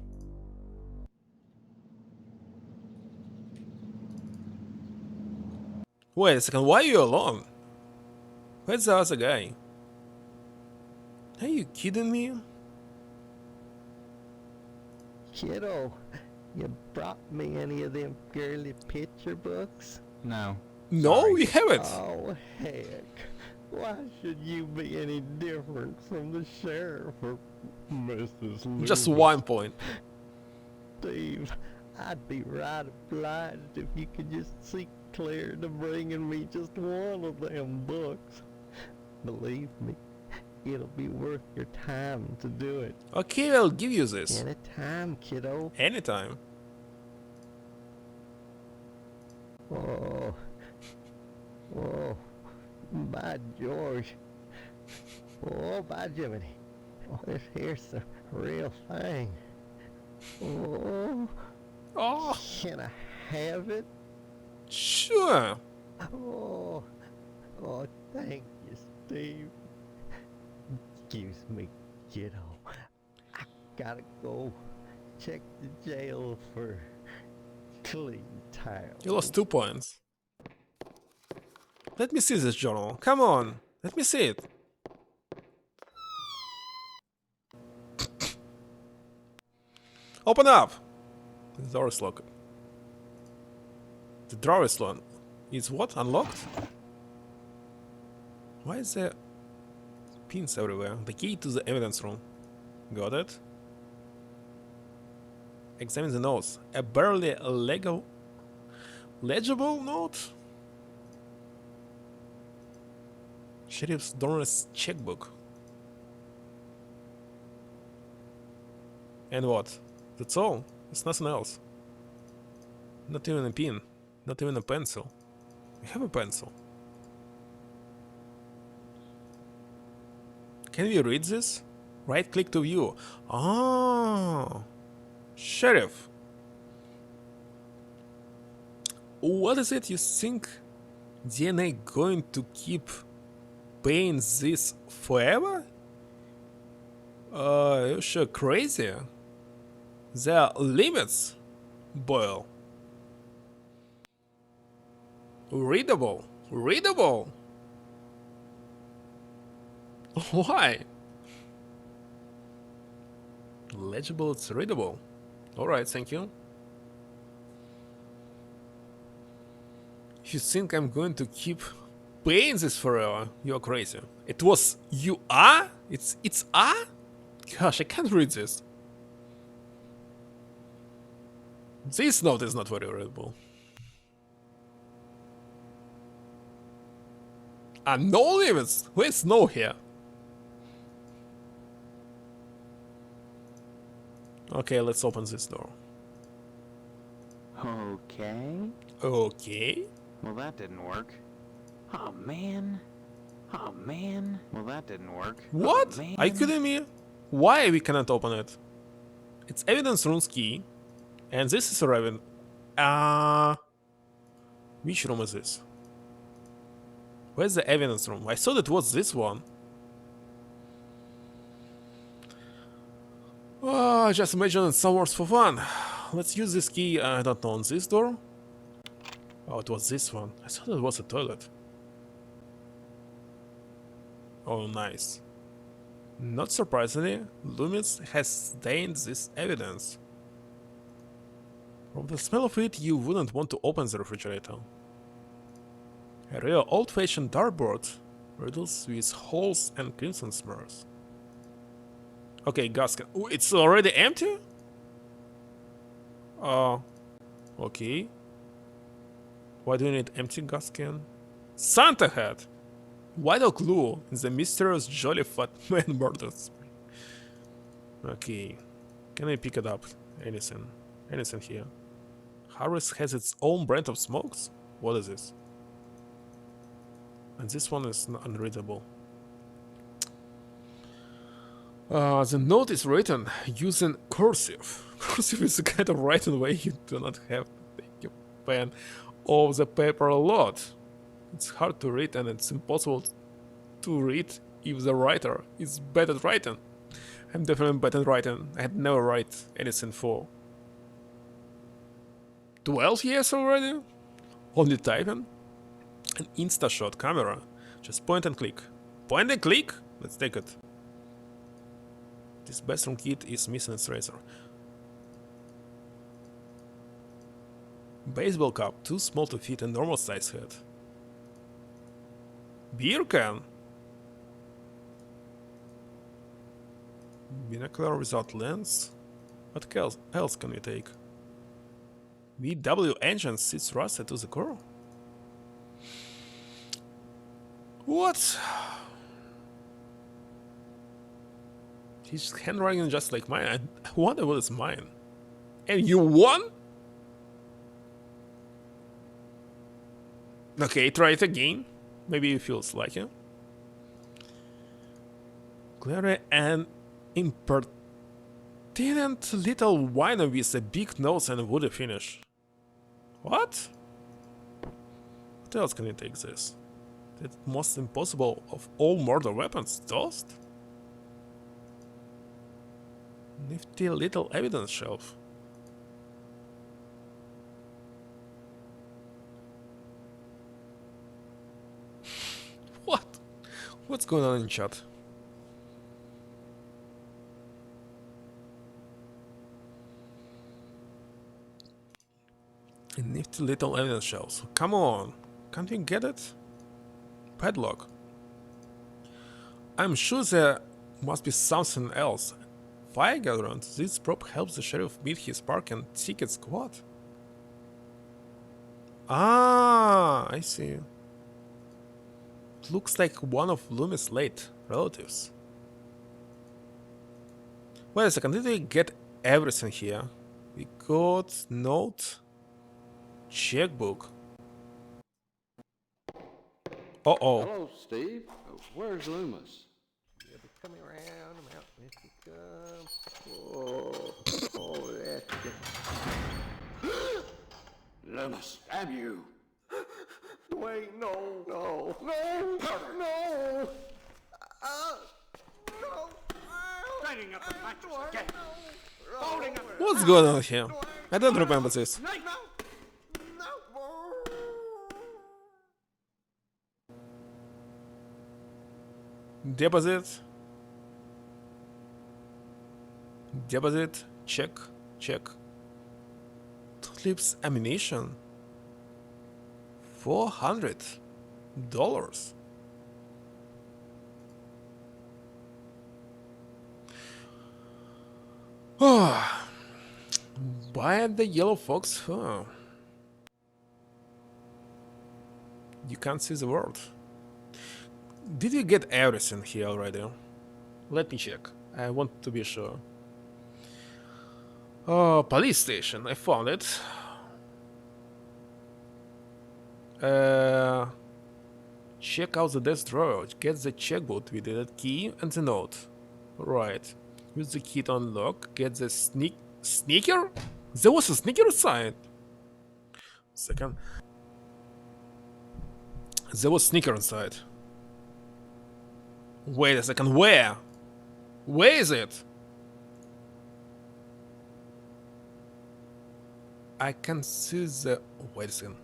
Wait a second, why are you alone? Where's the other guy? Are you kidding me? Kiddo, you brought me any of them girly picture books? No. No, we haven't. Oh, heck. Why should you be any different from the sheriff or Mrs. Loomis? Just 1 point. Steve, I'd be right obliged if you could just see clear to bringing me just one of them books. Believe me, it'll be worth your time to do it. Okay, I'll give you this. Anytime, kiddo. Anytime. Oh. Oh. By George. Oh, by Jiminy. Oh, this here's the real thing. Oh. Oh. Can I have it? Sure. Oh. Oh, thank you, Steve. Excuse me, kiddo. I gotta go check the jail for clean tile. You lost 2 points. Let me see this journal. Come on. Let me see it. Open up. The door is locked. The drawer is locked. It's what? Unlocked? Why is there pins everywhere? The key to the evidence room. Got it. Examine the notes. A barely legible note? Sheriff's Donner's checkbook. And what? That's all? It's nothing else. Not even a pin. Not even a pencil. We have a pencil. Can we read this? Right click to view. Ah, Sheriff. What is it you think DNA going to keep paying this forever? You're sure crazy? There are limits, Boyle. Readable. Readable. Why? Legible, it's readable. Alright, thank you. If you think I'm going to keep paying this forever, you're crazy. It was you are? It's are? Gosh, I can't read this. This note is not very readable. No limits! Where's no here? Okay, let's open this door. Okay. Okay. Well, that didn't work. Oh, man. Oh, man. Well, that didn't work. What? Oh, man. Are you kidding me? Why we cannot open it? It's evidence room's key. And this is a raven. Which room is this? Where's the evidence room? I thought it was this one. Oh, just imagine some words for fun. Let's use this key, I don't know, on this door. Oh, it was this one. I thought it was a toilet. Oh, nice. Not surprisingly, Loomis has stained this evidence. From the smell of it, you wouldn't want to open the refrigerator. A real old-fashioned dartboard, riddled with holes and crimson smears. Okay, gas can. Oh, it's already empty? Okay. Why do you need empty gas can? Santa hat! Vital clue in the mysterious Jolly Fat Man murder spree. Okay. Can I pick it up? Anything? Anything here? Harris has its own brand of smokes? What is this? And this one is unreadable. The note is written using cursive. Cursive is the kind of writing way you do not have to take your pen off the paper a lot. It's hard to read and it's impossible to read if the writer is bad at writing. I'm definitely bad at writing. I had never write anything for 12 years already. Only typing. An Instashot camera. Just point and click. Point and click? Let's take it. This bathroom kit is missing its razor. Baseball cap, too small to fit a normal size head. Beer can. Binocular without lens. What else can we take? VW engine sits rusted to the core. What? His handwriting is just like mine. I wonder what is mine. And you won? Okay, try it again. Maybe it feels like it. Clearly an impertinent little wino with a big nose and a woody finish. What? What else can you take this? The most impossible of all murder weapons, toast? Nifty little evidence shelf. What? What's going on in chat? A nifty little evidence shelf. Come on, can't you get it? Padlock. I'm sure there must be something else. Fire hydrant. This prop helps the sheriff meet his park and ticket squad. Ah, I see. It looks like one of Loomis' late relatives. Wait a second, did we get everything here? We got note, checkbook. Uh-oh. Hello, Steve. Where's Loomis? You'll be coming around the mountain if you come. Oh, that's good. Loomis, damn you. Wait, no. No. Lighting up the mattress again. Folding up. What's going on here? I don't remember this. Deposit. Deposit. Check. Tulips ammunition. $400. Oh, buy the yellow fox. Huh. You can't see the word. Did you get everything here already? Let me check. I want to be sure. Oh, police station. I found it. Check out the desk drawer. Get the checkbook with the key and the note. Right. Use the key to unlock. Get the sneaker? There was a sneaker inside. Second. There was sneaker inside. Wait a second. Where? Where is it? I can see the... Wait a second.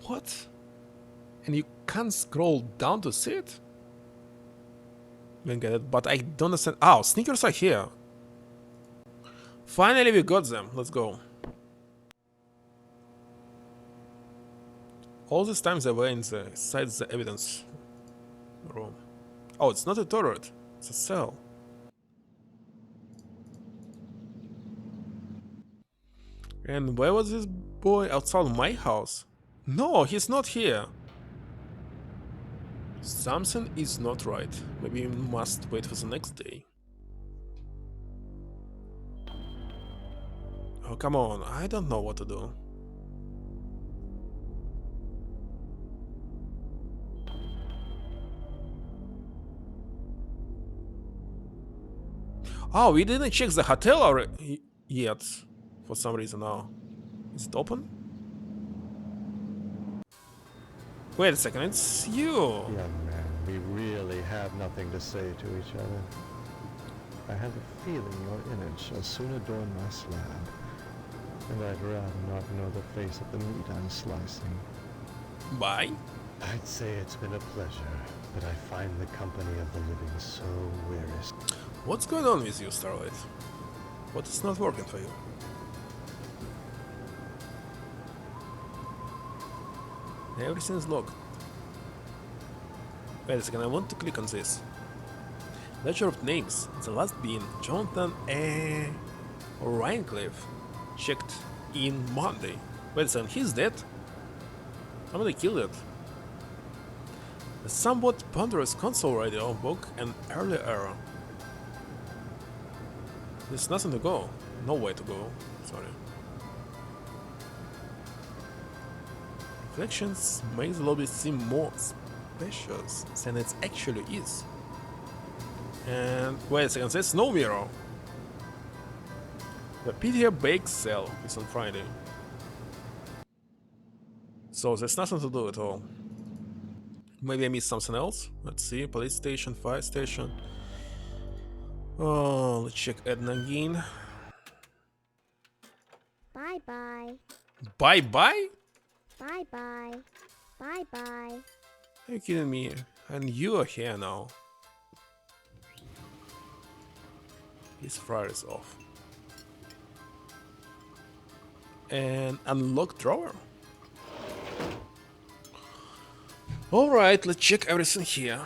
What? And you can't scroll down to see it? Didn't get it, but I don't understand. Oh, sneakers are here. Finally, we got them. Let's go. All these times they were inside the evidence room. Oh, it's not a turret. It's a cell. And where was this boy? Outside my house? No, he's not here. Something is not right. Maybe we must wait for the next day. Oh, come on. I don't know what to do. Oh, we didn't check the hotel already yet. For some reason now. Is it open? Wait a second, it's you! Young man, we really have nothing to say to each other. I have a feeling your image shall soon adorn my slab. And I'd rather not know the face of the meat I'm slicing. Bye? I'd say it's been a pleasure, but I find the company of the living so wearisome. What's going on with you, Starlight? What is not working for you? Everything's locked. Wait a second, I want to click on this. Ledger of names. The last being Jonathan Rhinecliff. Checked in Monday. Wait a second, he's dead? Somebody killed it. A somewhat ponderous console radio book an early era. There's nothing to go. No way to go. Sorry. Reflections make the lobby seem more spacious than it actually is. And wait a second, there's no mirror. The PTA bake sale is on Friday. So there's nothing to do at all. Maybe I missed something else. Let's see, police station, fire station. Oh, let's check Edna again. Bye-bye. Bye-bye? Bye-bye. Bye-bye. Are you kidding me? And you are here now. His fryer is off. And unlock drawer. Alright, let's check everything here.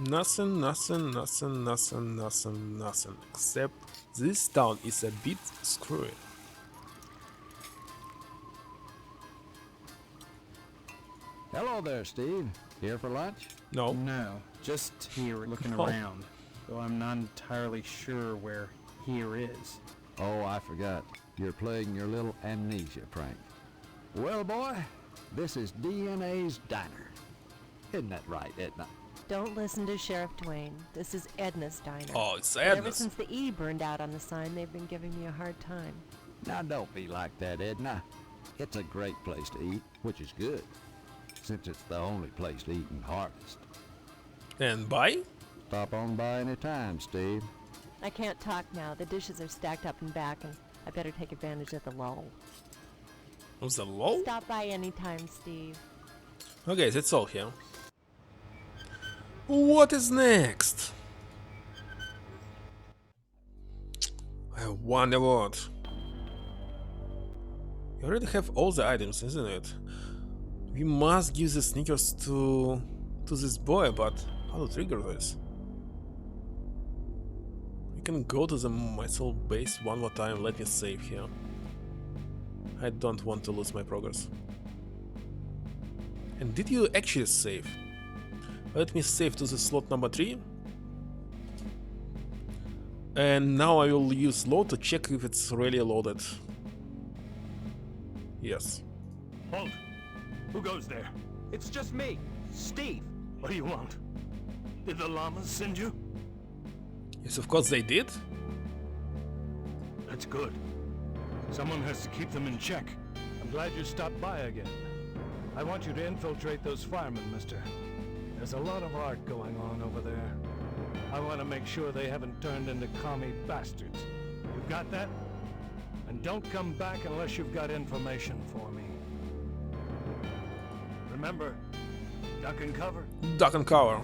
Nothing, nothing, nothing, nothing, nothing, nothing. Except this town is a bit screwy. Hello there, Steve. Here for lunch? No. No, just here looking Oh. around. Though I'm not entirely sure where here is. Oh, I forgot. You're playing your little amnesia prank. Well, boy, this is DNA's diner. Isn't that right, Edna? Don't listen to Sheriff Dwayne. This is Edna's diner. Oh, it's But ever Edna's. since the E burned out on the sign, they've been giving me a hard time. Now, don't be like that, Edna. It's a great place to eat, which is good, since it's the only place to eat in Harvest. And buy? Stop on by any time, Steve. I can't talk now. The dishes are stacked up and back, and I better take advantage of the lull. Was the low? Stop by anytime, Steve. Okay, that's all here. What is next? I wonder what. You already have all the items, isn't it? We must give the sneakers to this boy, but how to trigger this? We can go to the missile base one more time. Let me save here. I don't want to lose my progress. And did you actually save? Let me save to the slot number 3. And now I will use load to check if it's really loaded. Yes. Halt! Who goes there? It's just me, Steve. What do you want? Did the llamas send you? Yes, of course they did. That's good. Someone has to keep them in check. I'm glad you stopped by again. I want you to infiltrate those firemen, mister. There's a lot of art going on over there. I want to make sure they haven't turned into commie bastards. You got that? And don't come back unless you've got information for me. Remember, duck and cover. Duck and cover.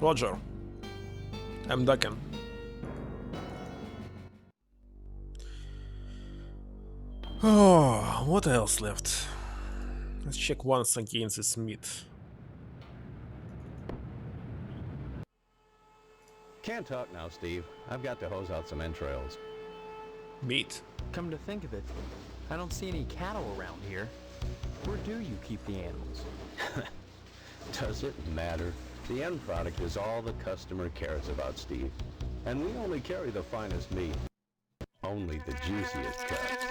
Roger. I'm ducking. Oh, what else left? Let's check once again this meat. Can't talk now, Steve. I've got to hose out some entrails. Meat. Come to think of it, I don't see any cattle around here. Where do you keep the animals? Does it matter? The end product is all the customer cares about, Steve. And we only carry the finest meat. Only the juiciest cuts.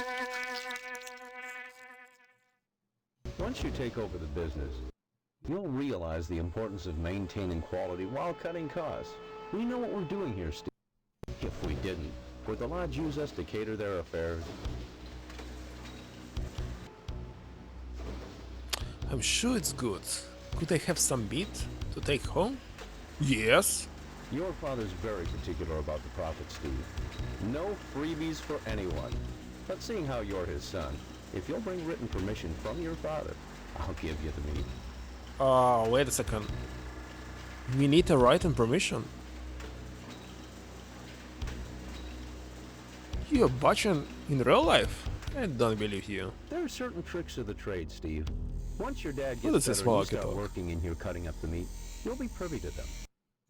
Once you take over the business, you'll realize the importance of maintaining quality while cutting costs. We know what we're doing here, Steve. If we didn't, would the lodge use us to cater their affairs? I'm sure it's good. Could I have some meat to take home? Yes. Your father's very particular about the profit, Steve. No freebies for anyone. But seeing how you're his son, if you'll bring written permission from your father, I'll give you the meat. Wait a second. We need a written permission. You're butchering in real life? I don't believe you. There are certain tricks of the trade, Steve. Once your dad What gets is this better and you for, start Kittle? working in here cutting up the meat, you'll be privy to them.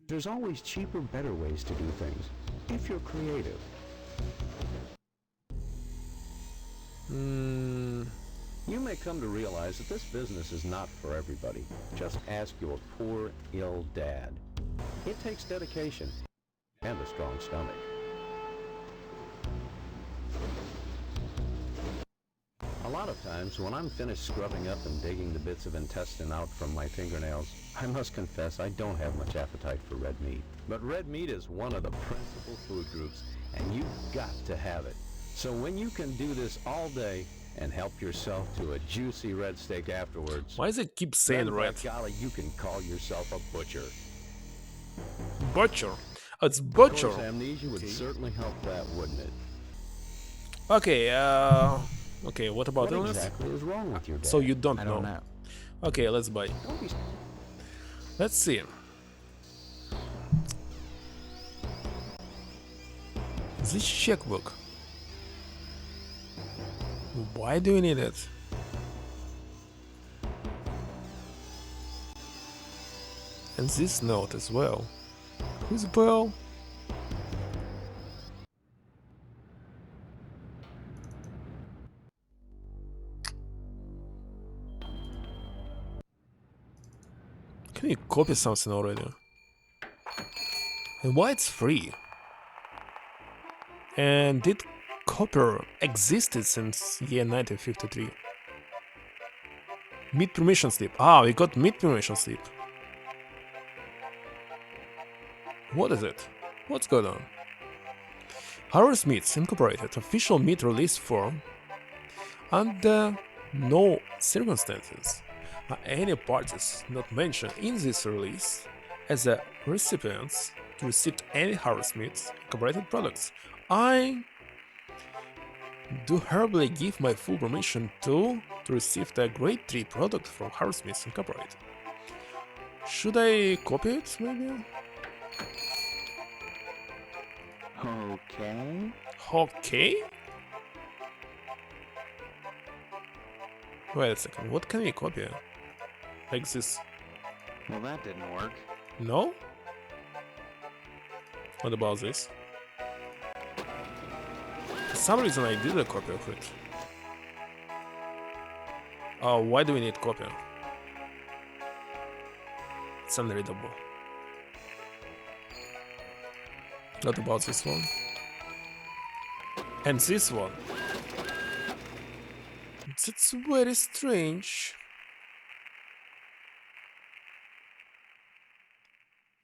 There's always cheaper, better ways to do things, if you're creative. You may come to realize that this business is not for everybody. Just ask your poor, ill dad. It takes dedication and a strong stomach. A lot of times, when I'm finished scrubbing up and digging the bits of intestine out from my fingernails, I must confess I don't have much appetite for red meat. But red meat is one of the principal food groups, and you've got to have it. So when you can do this all day and help yourself to a juicy red steak afterwards, why does it keep saying then, red? by golly, you can call yourself a butcher. Butcher. Oh, it's butcher. Of course, amnesia would certainly help that, wouldn't it? Okay, okay, what about What illness? exactly is wrong with your dad? So you don't I know. don't know. Okay, let's buy. Let's see. This checkbook. Why do you need it? And this note as well. Who's Bill? Can you copy something already? And why it's free? And did copper existed since year 1953? Meat permission slip. Ah, we got meat permission slip. What is it? What's going on? Harvest Meats Incorporated official meat release form. Under no circumstances are any parties not mentioned in this release as the recipients to receive any Harvest Meats Incorporated products. I do hereby give my full permission to receive the Grade 3 product from Harvest Meats Incorporated. Should I copy it, maybe? Okay. Okay? Wait a second, what can we copy? Like this? Well, that didn't work. No? What about this? For some reason I did a copy of it. Oh, why do we need copy? It's unreadable. What about this one? And this one? That's very strange.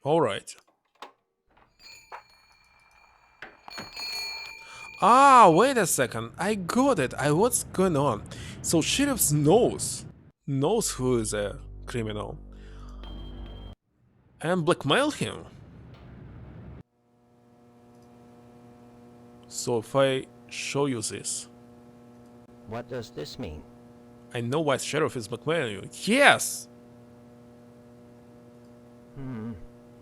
Alright. Ah, wait a second. I got it. What's going on? So sheriff knows who is a criminal and blackmail him. So if I show you this, What does this mean? I know why sheriff is blackmailing you. Yes.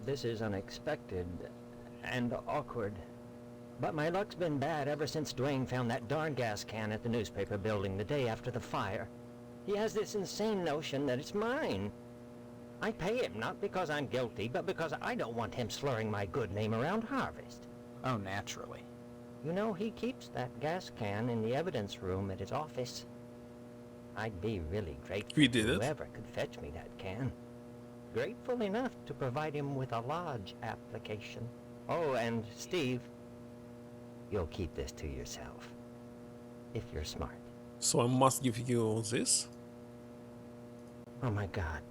This is unexpected and awkward. But my luck's been bad ever since Dwayne found that darn gas can at the newspaper building the day after the fire. He has this insane notion that it's mine. I pay him not because I'm guilty, but because I don't want him slurring my good name around Harvest. Oh, naturally. You know, he keeps that gas can in the evidence room at his office. I'd be really grateful We did to it. whoever could fetch me that can. Grateful enough to provide him with a lodge application. Oh, and Steve, you'll keep this to yourself. If you're smart. So I must give you this? Oh my God,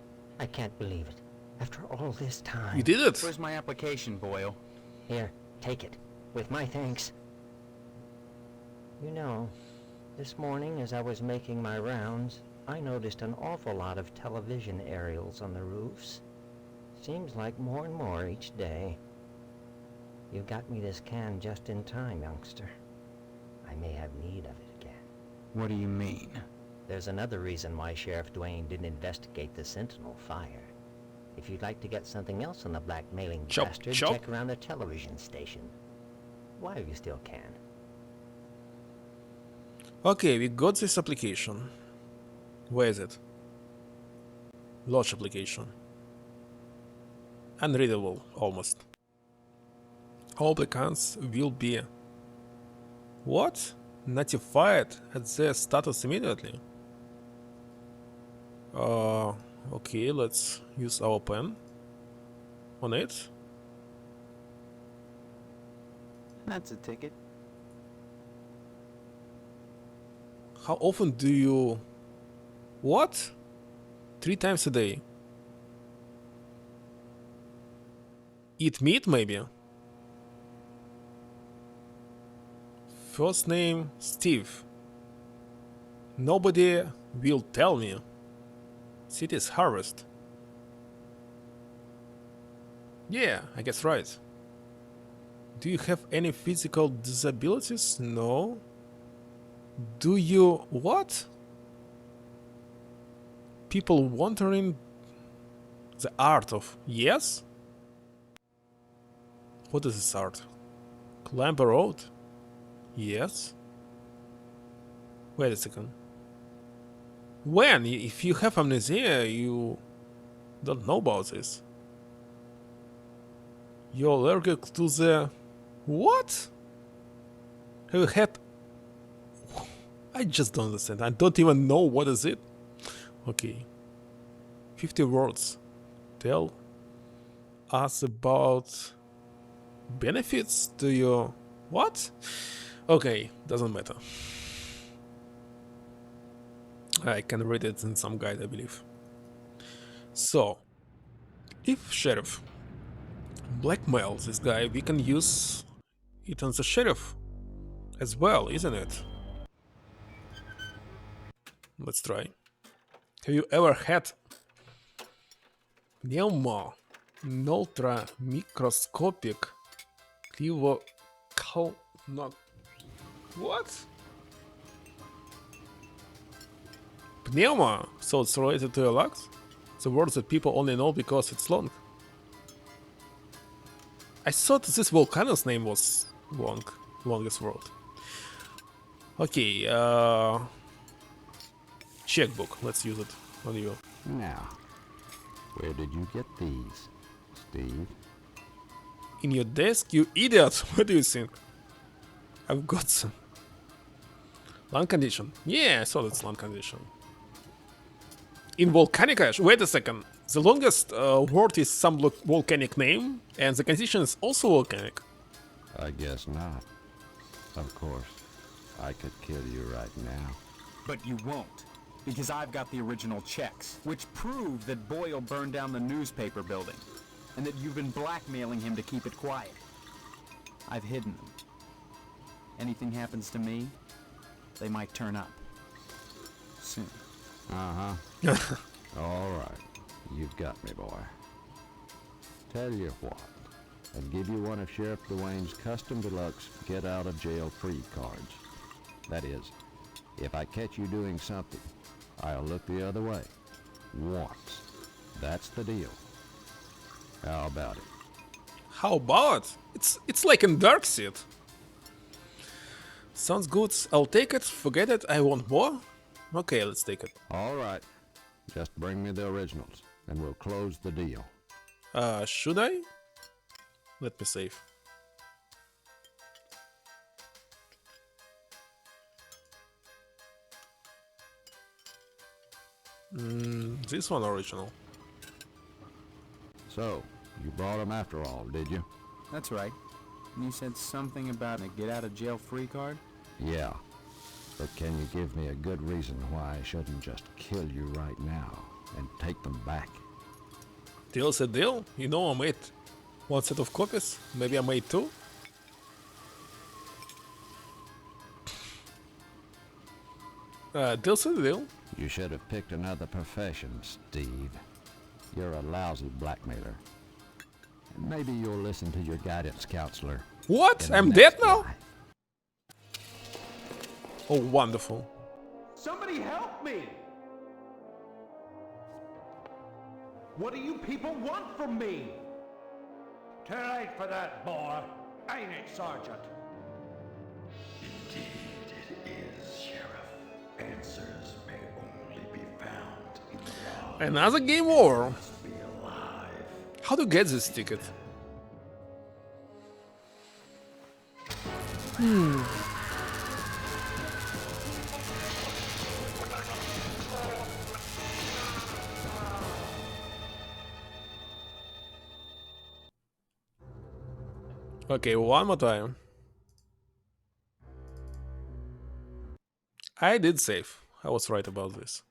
I can't believe it. After all this time. You did it! Where's my application, Boyle? Here, take it. With my thanks. You know, this morning as I was making my rounds, I noticed an awful lot of television aerials on the roofs. Seems like more and more each day. You got me this can just in time, youngster. I may have need of it again. What do you mean? There's another reason why Sheriff Dwayne didn't investigate the Sentinel fire. If you'd like to get something else on the blackmailing bastard, check around the television station. While you still can. Okay, we got this application. Where is it? Lodge application. Unreadable, almost. All applicants will be... What? Notified at their status immediately? Okay, let's use our pen on it. That's a ticket. How often do you... What? 3 times a day. Eat meat, maybe? First name, Steve. Nobody will tell me. City's Harvest. Yeah, I guess right. Do you have any physical disabilities? No. Do you... What? People wondering the art of... Yes? What is this art? Climb a road? Yes. Wait a second. When? If you have amnesia, you don't know about this. You're allergic to the... What? Have you had... I just don't understand. I don't even know what is it. Okay. 50 words. Tell us about benefits to your... What? Okay, doesn't matter. I can read it in some guide, I believe. So, if sheriff blackmails this guy, we can use it on the sheriff as well, isn't it? Let's try. Have you ever had pneumo ultra microscopic what? Pneuma, so it's related to your lungs? The word that people only know because it's long. I thought this volcano's name was longest word. Okay, checkbook, let's use it on you. Now, where did you get these, Steve? In your desk, you idiot! What do you think? I've got some. Lung condition. Yeah, I saw that's lung condition. In volcanic ash. Wait a second. The longest word is some volcanic name, and the condition is also volcanic. I guess not. Of course, I could kill you right now. But you won't, because I've got the original checks, which prove that Boyle burned down the newspaper building, and that you've been blackmailing him to keep it quiet. I've hidden them. Anything happens to me, they might turn up. Soon. Uh-huh. All right. You've got me, boy. Tell you what. I'll give you one of Sheriff Dwayne's custom deluxe get-out-of-jail-free cards. That is, if I catch you doing something, I'll look the other way. Once. That's the deal. How about it? How about? It's like in Dark Seed. Sounds good. I'll take it. Forget it. I want more. Okay, let's take it. All right. Just bring me the originals, and we'll close the deal. Should I? Let me save. This one original. So, you brought them after all, did you? That's right. You said something about a get-out-of-jail-free card? Yeah. But can you give me a good reason why I shouldn't just kill you right now and take them back? Deal's a deal. You know I made one set of copies. Maybe I made two. Deal's a deal. You should have picked another profession, Steve. You're a lousy blackmailer. Maybe you'll listen to your guidance counselor. What? I'm dead now? Oh, wonderful. Somebody help me! What do you people want from me? Too late for that, boy. Ain't it, Sergeant? Indeed it is, Sheriff. Answers may only be found in the law. Another game over. Must be alive. How to get this ticket? Okay, one more time. I did save. I was right about this.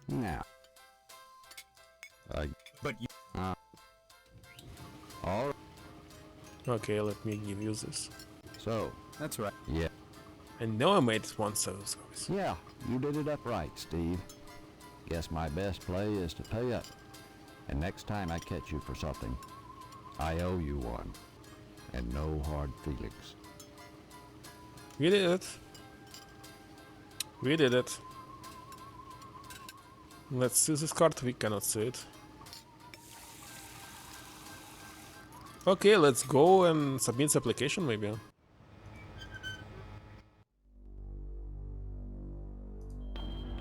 Now. But you... all right. Okay, let me give you this. So. That's right. Yeah. I know I made one set of copies. Yeah, you did it up right, Steve. Guess my best play is to pay up. And next time I catch you for something, I owe you one. And no hard feelings. We did it. We did it. Let's see this card. We cannot see it. Okay, let's go and submit the application maybe.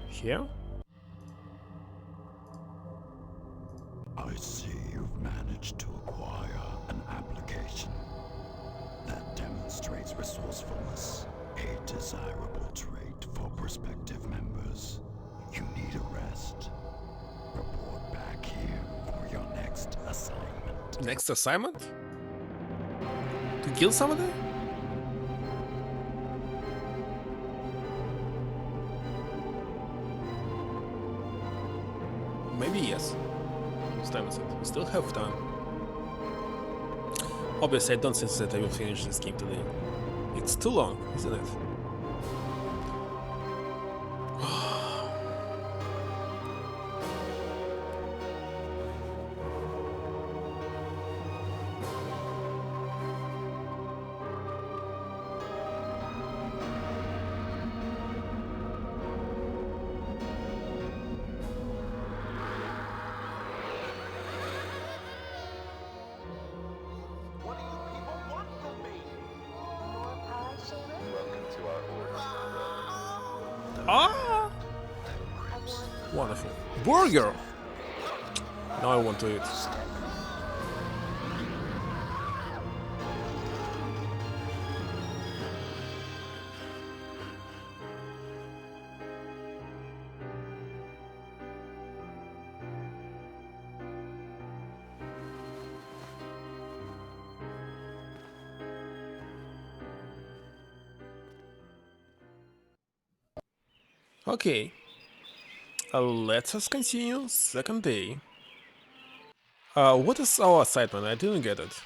Here? I see you've managed to acquire an application. That demonstrates resourcefulness, a desirable trait for prospective members. You need a rest. Report back here for your next assignment. Next assignment? To kill somebody? Maybe yes. What time is it? We still have time. Obviously, I don't think that I will finish this game today. It's too long, isn't it? Ah! Wonderful. Burger! Now I want to eat. Okay, let us continue. Second day. What is our assignment? I didn't get it.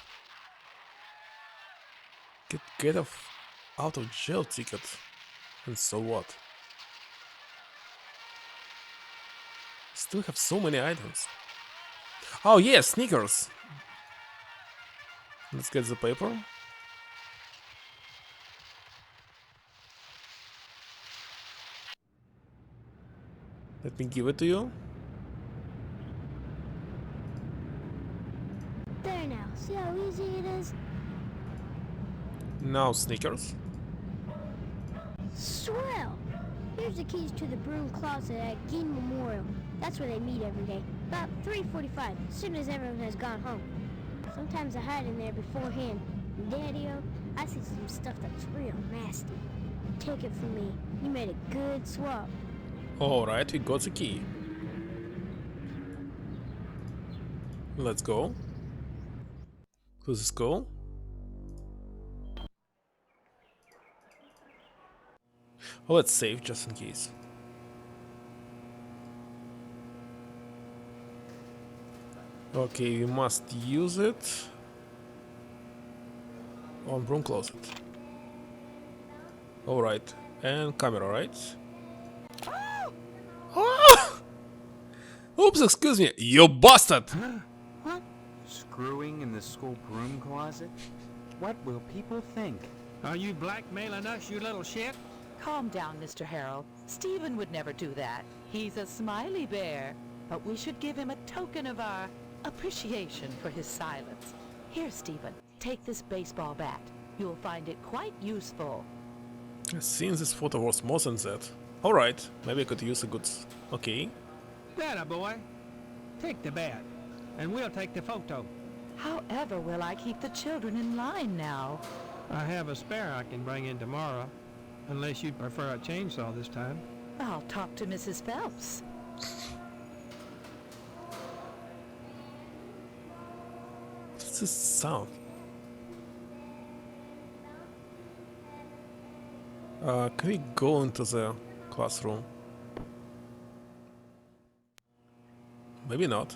Get out of jail ticket. And so what? Still have so many items. Oh yeah, sneakers. Let's get the paper. Let me give it to you. See how easy it is? Now Snickers. Swell! Here's the keys to the broom closet at Gein Memorial. That's where they meet every day. About 3:45, as soon as everyone has gone home. Sometimes I hide in there beforehand. And Daddy-o, I see some stuff that's real nasty. Take it from me. You made a good swap. Alright, we got the key. Let's go. To the school. Oh, let's save just in case. Okay, we must use it on broom closet. Alright, and camera, right? Ah! Oops, excuse me, you bastard! What? Screwing in the school broom closet? What will people think? Are you blackmailing us, you little shit? Calm down, Mr. Harrell. Stephen would never do that. He's a smiley bear. But we should give him a token of our appreciation for his silence. Here, Stephen, take this baseball bat. You'll find it quite useful. I've seen this photo was more than that. Alright, maybe I could use a good... Okay. That boy. Take the bat, and we'll take the photo. However will I keep the children in line now? I have a spare I can bring in tomorrow, unless you'd prefer a chainsaw this time. I'll talk to Mrs. Phelps. What's this sound? Can we go into the classroom? Maybe not.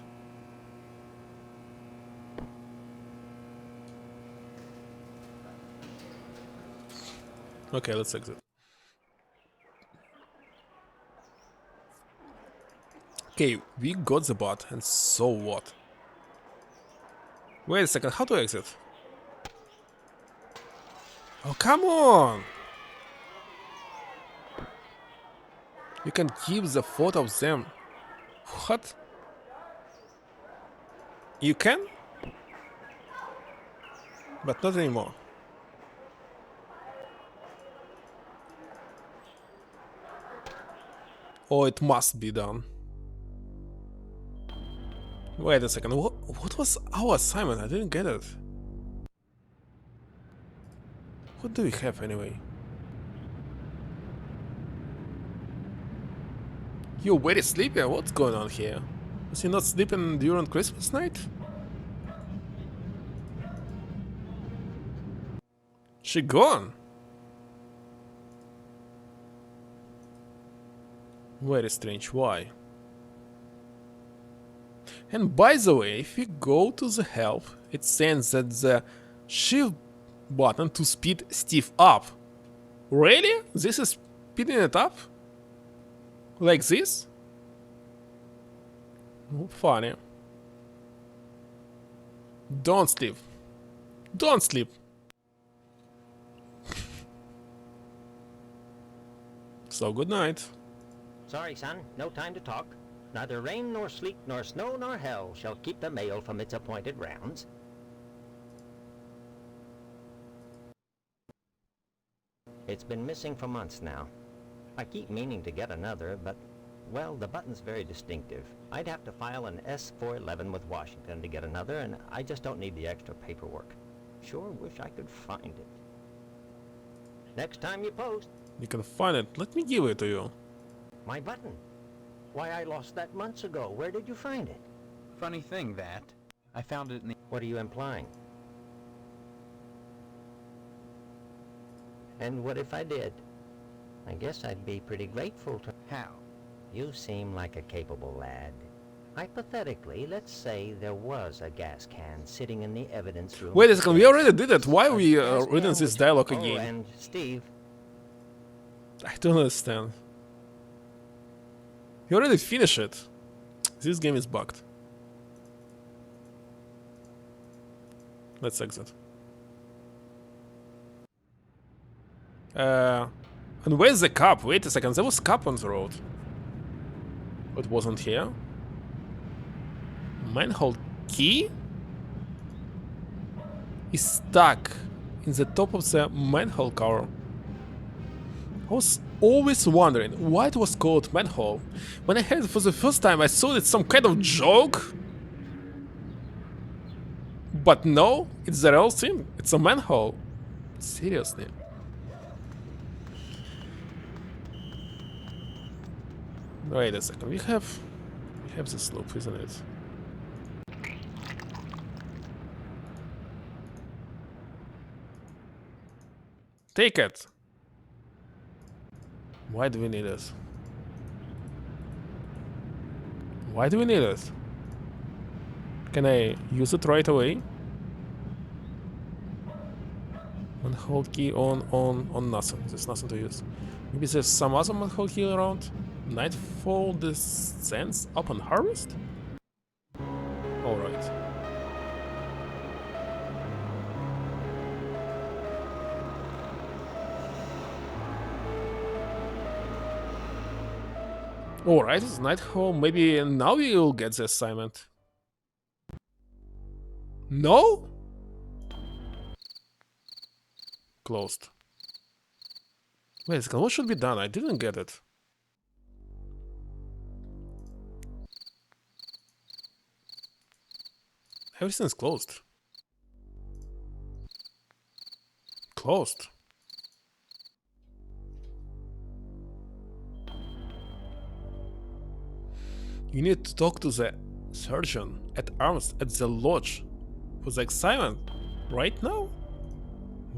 Okay, let's exit. Okay, we got the bot, and so what? Wait a second, how to exit? Oh, come on! You can keep the photo of them. What? You can? But not anymore. Oh, it must be done. Wait a second, what was our assignment? I didn't get it. What do we have anyway? You're very sleepy, what's going on here? Was he not sleeping during Christmas night? She gone? Very strange, why? And by the way, if we go to the help, it says that the shift button to speed Steve up. Really? This is speeding it up? Like this? Oh, funny. Don't sleep. Don't sleep. So good night. Sorry, son, no time to talk. Neither rain nor sleet nor snow nor hell shall keep the mail from its appointed rounds. It's been missing for months now. I keep meaning to get another, but, well, the button's very distinctive. I'd have to file an S-411 with Washington to get another, and I just don't need the extra paperwork. Sure wish I could find it. Next time you post. You can find it. Let me give it to you. My button. Why, I lost that months ago. Where did you find it? Funny thing, that. I found it in the... What are you implying? And what if I did? I guess I'd be pretty grateful to... How? You seem like a capable lad. Hypothetically, let's say there was a gas can sitting in the evidence room... Wait a second, we already did it. Why are we reading this dialogue Oh, again? and Steve... I don't understand. You already finished it. This game is bugged. Let's exit. And where's the cup? Wait a second, there was cup on the road. It wasn't here. Manhole key? is stuck in the top of the manhole cover. I was always wondering why it was called manhole. When I heard it for the first time, I thought it's some kind of joke. But no, it's the real thing. It's a manhole. Seriously. Wait a second. We have this loop, isn't it? Take it. Why do we need it? Why do we need it? Can I use it right away? Manhole key on nothing. There's nothing to use. Maybe there's some other manhole key around? Nightfall descends upon harvest? Alright. Alright, it's Nightfall. Maybe now we will get the assignment. No? Closed. Wait a second, what should be done? I didn't get it. Everything's closed. Closed. You need to talk to the surgeon at arms at the lodge for the assignment right now?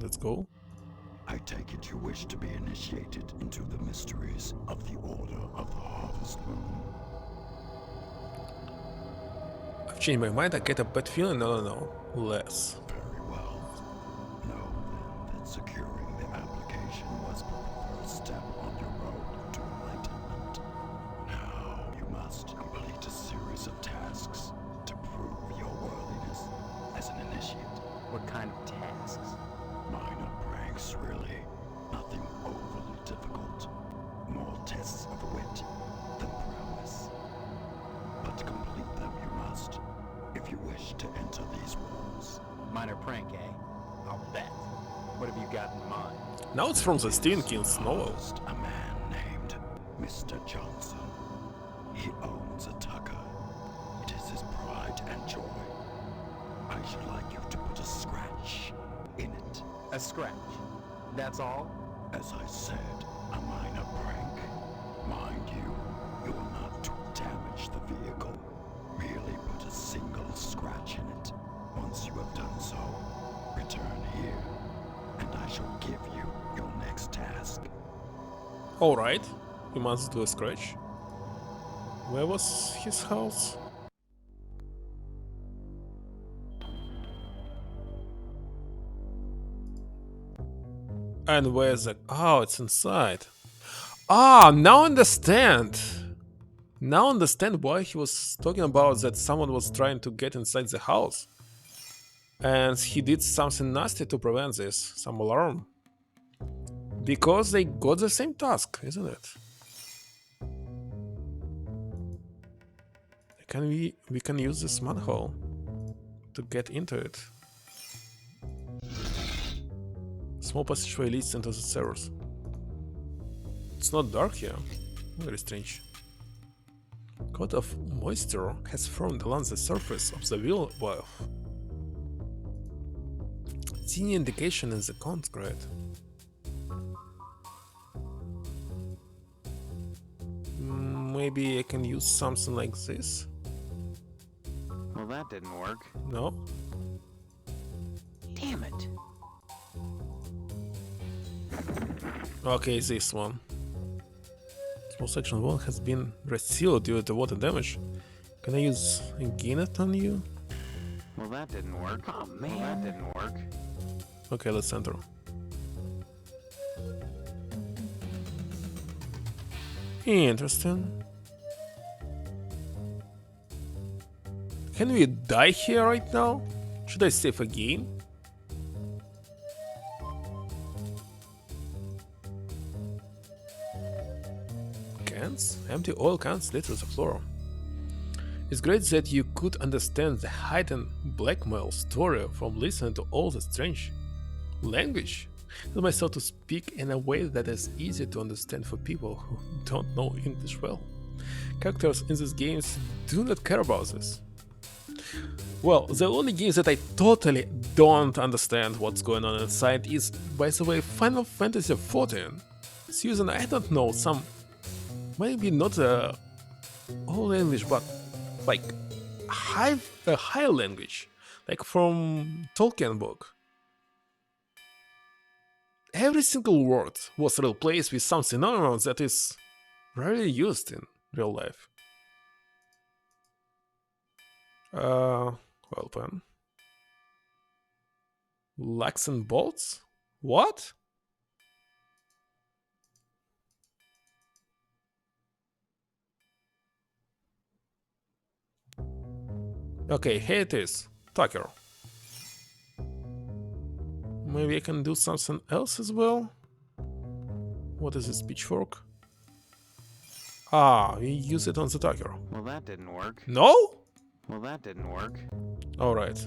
Let's go. I take it you wish to be initiated into the mysteries of the Order of the Harvest Moon. I've changed my mind. I get a bad feeling. No. Less. Very well. Know then that securing the application was but the first step on your road to enlightenment. Now you must complete a series of tasks to prove your worthiness as an initiate. What kind of tasks? Minor pranks, really. Nothing overly difficult. More tests of wit than prowess. But to complete them you must, if you wish to enter these walls. Minor prank, eh? I'll bet. What have you got in mind? Now it's from the Stephen King's novel. A man named Mr. Johnson. He owns a tucker. It is his pride and joy. I should like you to put a scratch in it. A scratch? That's all? As I said, a minor prank. Mind you, you're not to damage the vehicle. Merely put a single scratch in it. Once you have done so, return here, and I shall give you your next task. Alright, we must do a scratch. Where was his house? And where's the... Oh, it's inside. Ah, now understand. Now understand why he was talking about that someone was trying to get inside the house. And he did something nasty to prevent this. Some alarm. Because they got the same task, isn't it? We can use this manhole to get into it. Small passageway leads into the cellars. It's not dark here. Very strange. Coat of moisture has formed along the surface of the wheel valve. Tiny indication in the concrete. Maybe I can use something like this? Well, that didn't work. No? Damn it. Okay, this one. Small section wall has been resealed due to water damage. Can I use again it on you? Well, that didn't work. Oh, man. Well, that didn't work. Okay, let's enter. Interesting. Can we die here right now? Should I save again? Cans? Empty oil cans litter the floor. It's great that you could understand the hidden blackmail story from listening to all the strange language. Tell myself to speak in a way that is easy to understand for people who don't know English well. Characters in these games do not care about this. Well, the only games that I totally don't understand what's going on inside is, by the way, Final Fantasy XIV. It's using, I don't know, some, maybe not all English, but like a high language, like from Tolkien book. Every single word was replaced with some synonym that is rarely used in real life. Well then. Locks and bolts? What? Okay, here it is. Tucker. Maybe I can do something else as well? What is this pitchfork? Ah, we use it on the Tucker. Well, that didn't work. No? Well, that didn't work. Alright.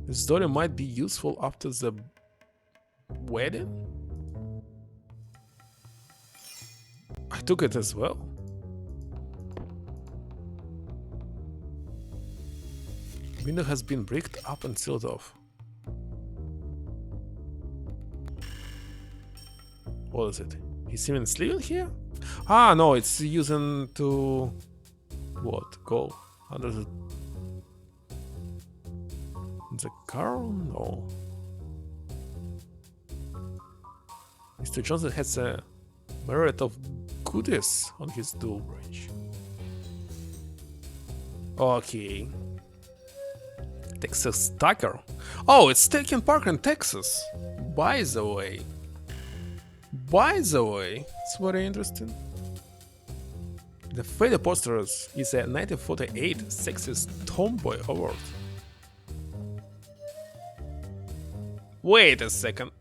The story might be useful after the wedding? I took it as well. Window has been bricked up and sealed off. What is it? Is even sleeping here? Ah, no, it's using to... What? Go under the car? No. Mr. Johnson has a myriad of goodies on his dual branch. Okay. Texas Tucker. Oh, it's taking part in Texas. By the way. It's very interesting. The Fade Posters is a 1948 Sexist Tomboy Award. Wait a second.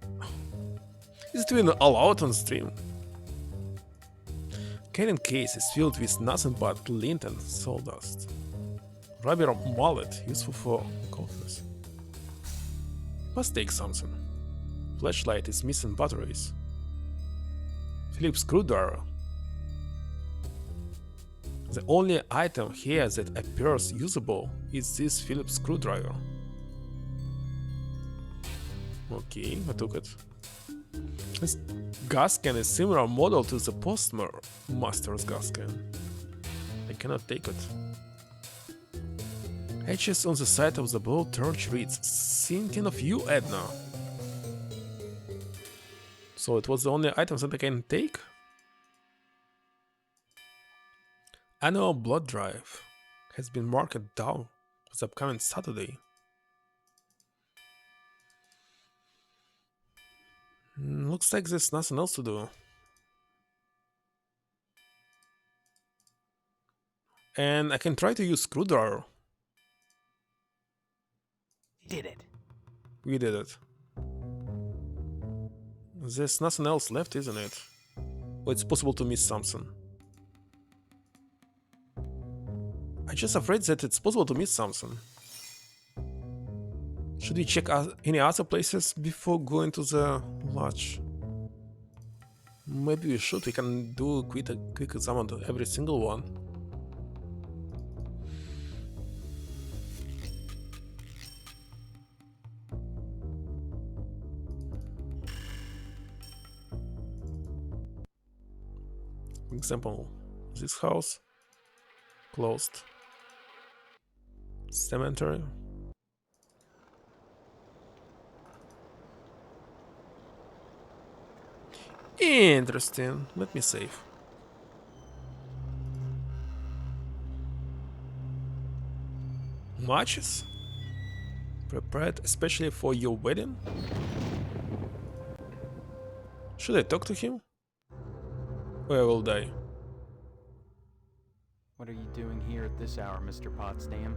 Is it even allowed on stream? Carrying case is filled with nothing but lint and sawdust. Rubber mallet useful for coffers. Must take something. Flashlight is missing batteries. Phillips screwdriver. The only item here that appears usable is this Phillips screwdriver. Okay, I took it. This gas can is similar model to the Postmaster's gas can. I cannot take it. Etches on the side of the blue torch reads, "Thinking of you, Edna." So it was the only item that I can take? Annual blood drive has been marked down for the upcoming Saturday. Looks like there's nothing else to do. And I can try to use screwdriver. Did it. We did it. There's nothing else left, isn't it? Or it's possible to miss something. I'm just afraid that it's possible to miss something. Should we check any other places before going to the lodge? Maybe we should. We can do a quick exam on every single one. For example, this house closed. Cemetery. Interesting. Let me save. Matches? Prepared especially for your wedding? Should I talk to him? Or I will die. What are you doing here at this hour, Mr. Potsdam?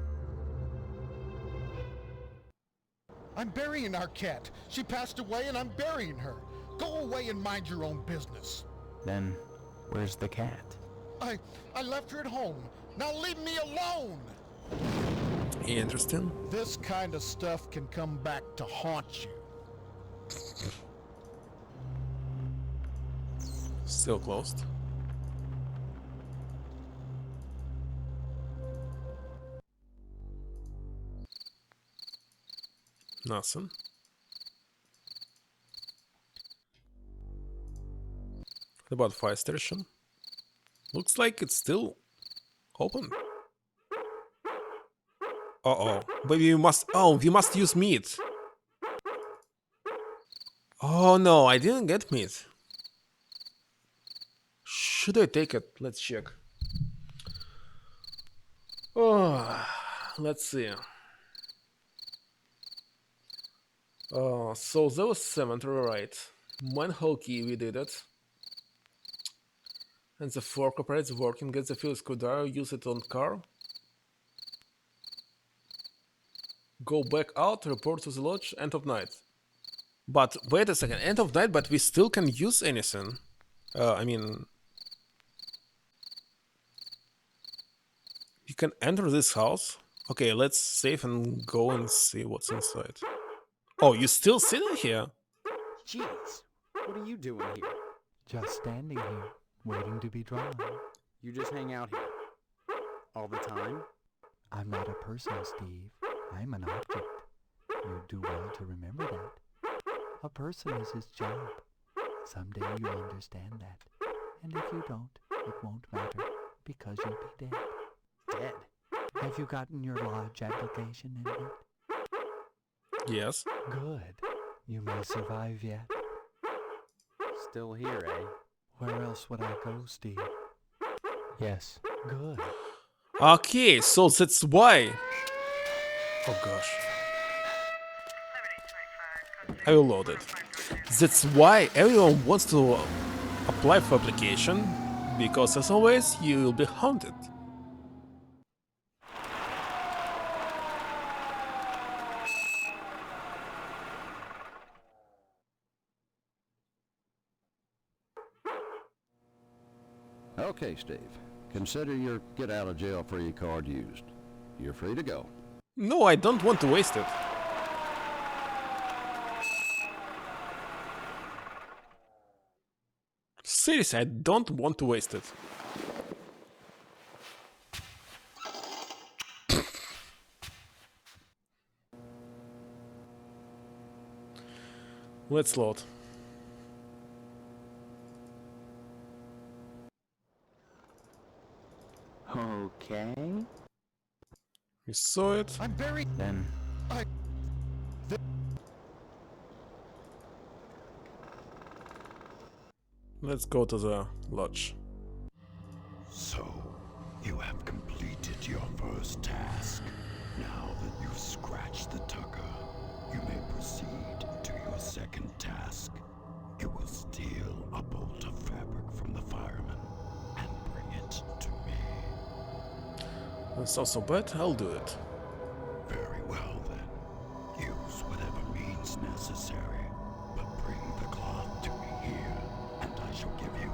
I'm burying our cat. She passed away and I'm burying her. Go away and mind your own business. Then, where's the cat? I left her at home. Now leave me alone! Interesting. This kind of stuff can come back to haunt you. Still closed. Nothing. What about fire station? Looks like it's still open. Uh-oh. Maybe you must... Oh, we must use meat. Oh no, I didn't get meat. Should I take it? Let's check. Oh, let's see. So there was cemetery, right? Manhole key, we did it. And the fork operates working. Get the fuel screwdriver, use it on car. Go back out, report to the lodge, end of night. But wait a second, end of night, but we still can use anything. I mean... You can enter this house? Okay, let's save and go and see what's inside. Oh, you still sitting here? Jeez, what are you doing here? Just standing here, waiting to be drawn. You just hang out here? All the time? I'm not a person, Steve. I'm an object. You do well to remember that. A person is his job. Someday you'll understand that. And if you don't, it won't matter, because you'll be dead. Dead? Have you gotten your lodge application in yet? Yes. Good. You may survive yet. Still here, eh? Where else would I go, Steve? Yes. Good. Okay, so that's why. Oh gosh. I will load it. That's why everyone wants to apply for application, because as always, you will be haunted. Okay, Steve. Consider your get-out-of-jail-free card used. You're free to go. No, I don't want to waste it. Seriously, I don't want to waste it. Let's load. Okay. You saw it. I'm very... Then... Let's go to the lodge. So, you have completed your first task. Now that you've scratched the tucker, you may proceed to your second task. You will steal a bolt of fabric from the fireman and bring it to me. That's not so bad, I'll do it. Very well then. Use whatever means necessary, but bring the cloth to me here, and I shall give you...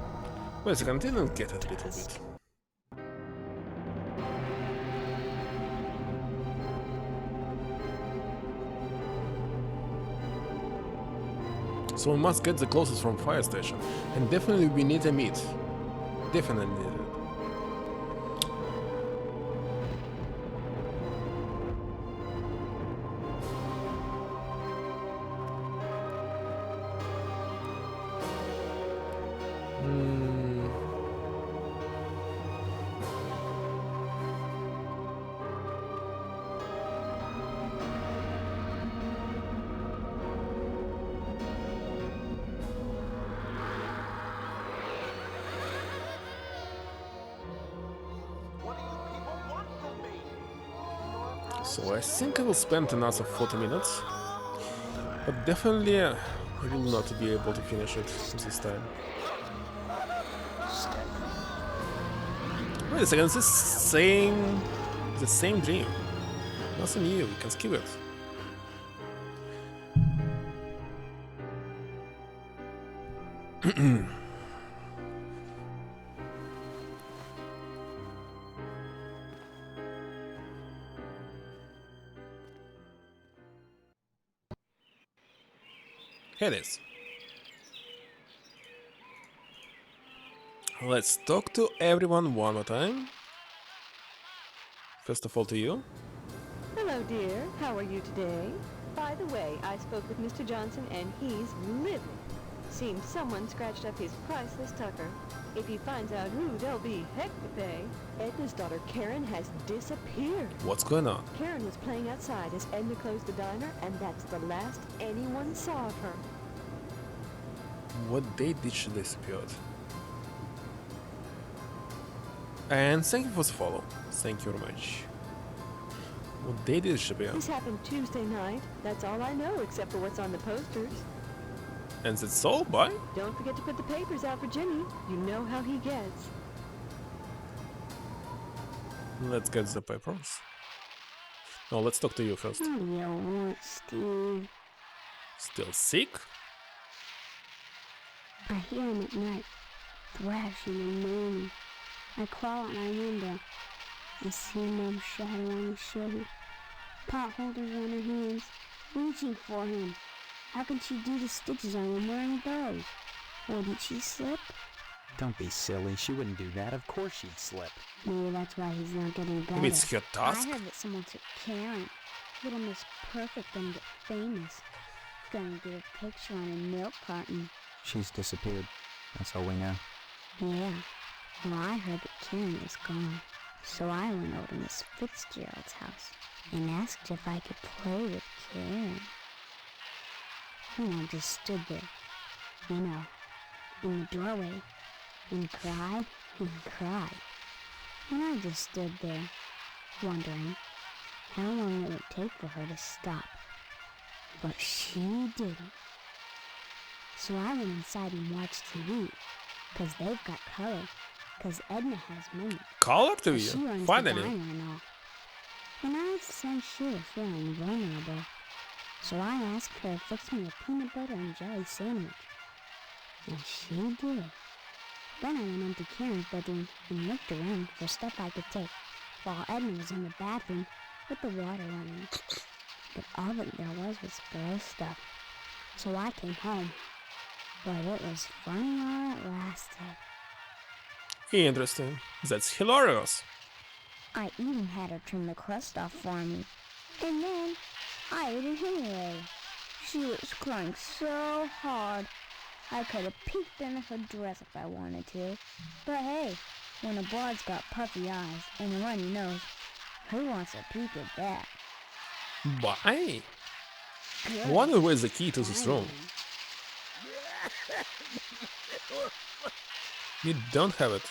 Wait a second, I didn't get it a little bit. So we must get the closest from fire station. And definitely we need a meat. Definitely need it. So I think I will spend another 40 minutes, but definitely I will not be able to finish it this time. Wait a second, it's the same dream. Nothing new, we can skip it. Here it is. Let's talk to everyone one more time. First of all to you. Hello, dear. How are you today? By the way, I spoke with Mr. Johnson and he's livid. Seems someone scratched up his priceless Tucker. If he finds out who, there'll be heck to pay. Edna's daughter Karen has disappeared. What's going on? Karen was playing outside as Edna closed the diner, and that's the last anyone saw of her. What date did she disappear? And thank you for the follow. Thank you very much. What date did she disappear? This happened Tuesday night. That's all I know except for what's on the posters. And that's all, bye? Don't forget to put the papers out for Jimmy. You know how he gets. Let's get the papers. No, let's talk to you first. What do you want, Steve? Still sick? I hear him at night, thrashing and moaning. I crawl out my window. I see Mom's shadow on the chevy, pot holders on her hands, reaching for him. How can she do the stitches on him wearing those? Wouldn't she slip? Don't be silly. She wouldn't do that. Of course she'd slip. Maybe that's why he's not getting better. Maybe it's her task. I heard that someone took Karen, little Miss Perfect, gonna get famous. Gonna get a picture on a milk carton. She's disappeared. That's all we know. Yeah. Well, I heard that Karen was gone. So I went over to Miss Fitzgerald's house and asked if I could play with Karen. And I just stood there, you know, in the doorway, and cried and cried. And I just stood there, wondering how long it would take for her to stop. But she didn't. So I went inside and watched TV, 'cause they've got color, 'cause Edna has money. Color to She you, runs the finally. diner and all. And I sensed she was feeling vulnerable. So I asked her to fix me a peanut butter and jelly sandwich. And she did. Then I went into Karen's bedroom and looked around for stuff I could take, while Edna was in the bathroom with the water running. But all that there was girl stuff. So I came home. But it was funny while it lasted. Interesting. That's hilarious. I even had her trim the crust off for me. And then I ate it anyway. She was crying so hard, I could have peeked into her dress if I wanted to. But hey, when a broad's got puffy eyes and a runny nose, who wants a peek at that? Why? Good. I wonder where's the key to this room. You don't have it.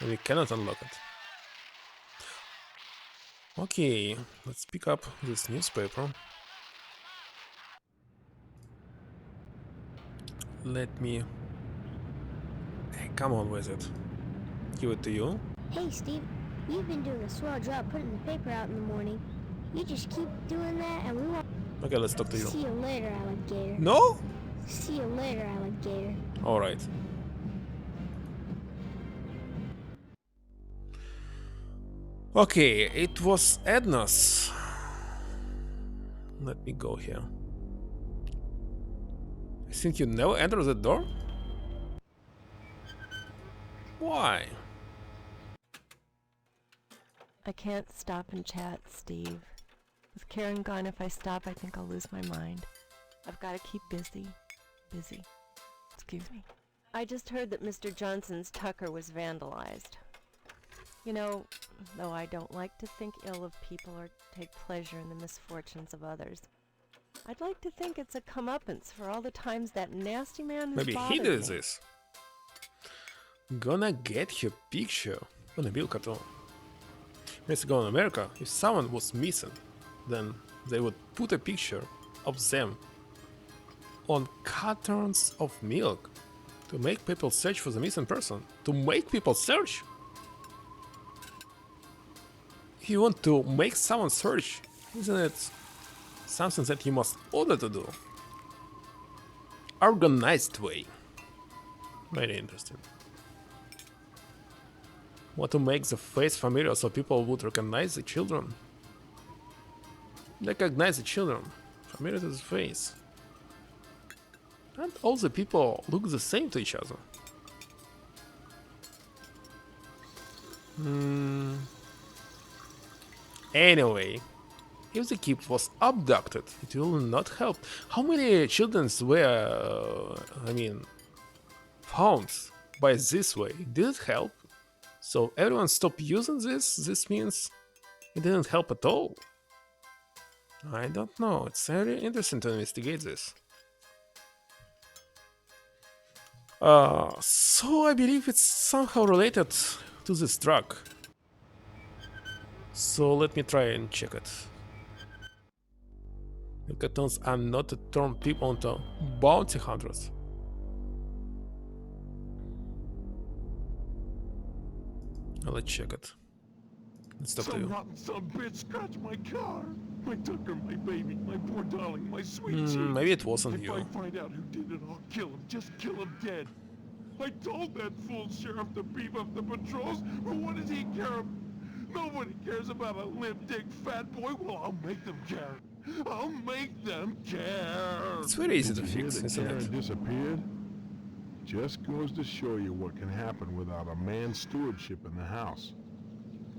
And you cannot unlock it. Okay, let's pick up this newspaper. Let me... Hey, come on with it. Give it to you. Hey Steve, you've been doing a swell job putting the paper out in the morning. You just keep doing that and we won't... Okay, let's talk to you. See you later, alligator. No? See you later, alligator. Alright. Okay, it was Edna's. Let me go here. I think you never enter the door? Why? I can't stop and chat, Steve. With Karen gone, if I stop, I think I'll lose my mind. I've got to keep busy. Busy. Excuse me. I just heard that Mr. Johnson's Tucker was vandalized. You know, though I don't like to think ill of people or take pleasure in the misfortunes of others, I'd like to think it's a comeuppance for all the times that nasty man has Maybe bothered he did me. this. Gonna get your picture on a bill carton. Years ago in America, if someone was missing, then they would put a picture of them on cartons of milk to make people search for the missing person. To make people search? If you want to make someone search, isn't it something that you must order to do? Organized way. Very interesting. Want to make the face familiar so people would recognize the children? Recognize the children. Familiar to the face. And all the people look the same to each other. Anyway, if the kid was abducted, it will not help. How many children were, found by this way? Did it help? So everyone stopped using this? This means it didn't help at all. I don't know. It's very interesting to investigate this. So I believe it's somehow related to this drug. So let me try and check it. Hackathons are not to turn people into bounty hunters. Let's check it. It's up to you. Some rotten son bitch scratched my car. My Tucker, my baby, my poor darling, my sweet cheeks. Maybe it wasn't if you. I find out who did it, I'll kill him. Just kill him dead. I told that fool sheriff to beef up the patrols, but what does he care? Nobody cares about a limp dick fat boy. Well, I'll make them care. I'll make them care. It's very easy to Did you hear fix, that isn't Karen it? disappeared? Just goes to show you what can happen without a man's stewardship in the house.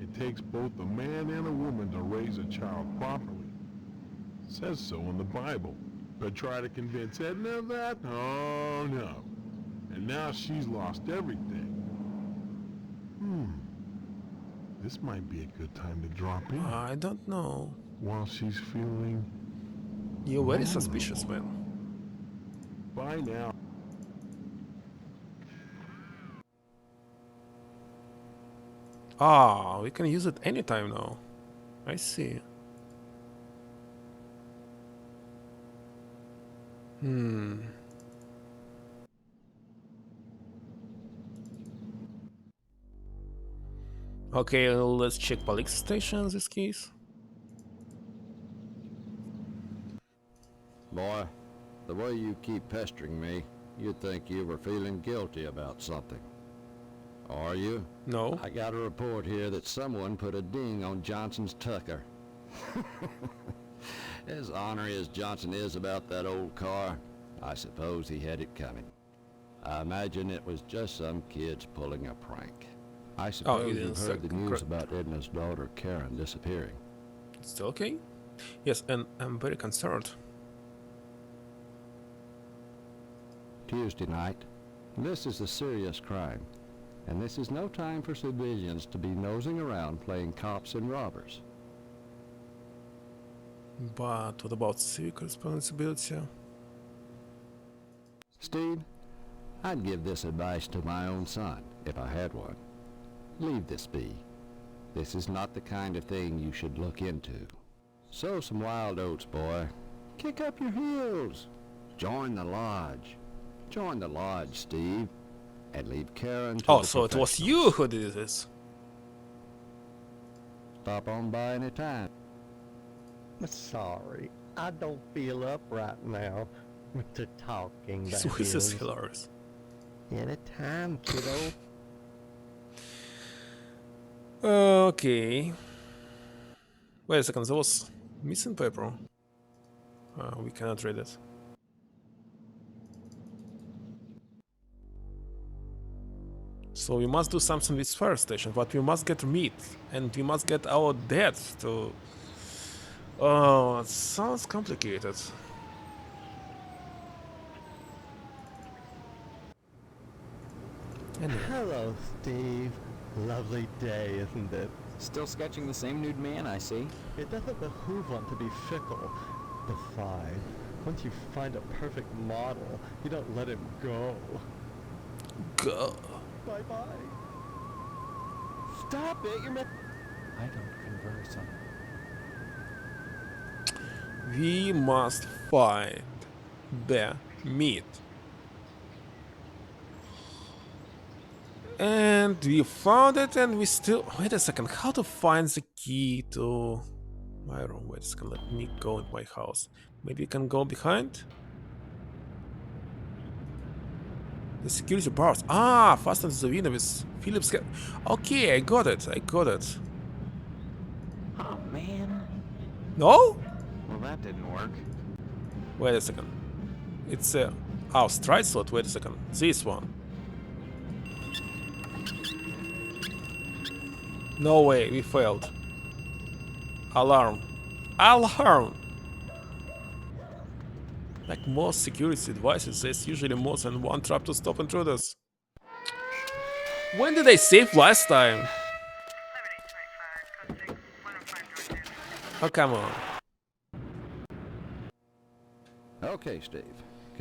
It takes both a man and a woman to raise a child properly. It says so in the Bible. But try to convince Edna of that? Oh no. And now she's lost everything. This might be a good time to drop in. I don't know. While she's feeling... You're very suspicious, man. Bye now. Ah, we can use it anytime now. I see. Okay, let's check police station in this case. Boy, the way you keep pestering me, you'd think you were feeling guilty about something. Are you? No. I got a report here that someone put a ding on Johnson's Tucker. As ornery as Johnson is about that old car, I suppose he had it coming. I imagine it was just some kids pulling a prank. I suppose you've heard the news about Edna's daughter Karen disappearing. Still okay? Yes, and I'm very concerned. Tuesday night. This is a serious crime, and this is no time for civilians to be nosing around playing cops and robbers. But what about civic responsibility? Steve, I'd give this advice to my own son, if I had one. Leave this be. This is not the kind of thing you should look into. Sow some wild oats, boy. Kick up your heels. Join the lodge. Join the lodge, Steve. And leave Karen to Oh, the so it was you who did this. Stop on by any time. I'm sorry. I don't feel up right now with the talking. His that voice is is. hilarious. Anytime, kiddo. Okay. Wait a second, there was missing paper. We cannot read it. So we must do something with fire station, but we must get meat, and we must get our dead to... Oh, it sounds complicated. Anyway. Hello, Steve. Lovely day, isn't it? Still sketching the same nude man, I see. It doesn't behoove one to be fickle. Besides, once you find a perfect model, you don't let him go. Go. Bye-bye. Stop it, you're I don't converse on We must find the meat. And we found it, and we still... Wait a second, how to find the key to my room? Wait a second, let me go in my house. Maybe you can go behind? The security bars. Ah, fasten the window with Phillips head. Okay, I got it, Oh, man. No? Well, that didn't work. Wait a second. It's Oh, stride slot, wait a second. This one. No way, we failed. Alarm. Alarm! Like most security devices, there's usually more than one trap to stop intruders. When did they save last time? Oh, come on. Okay, Steve.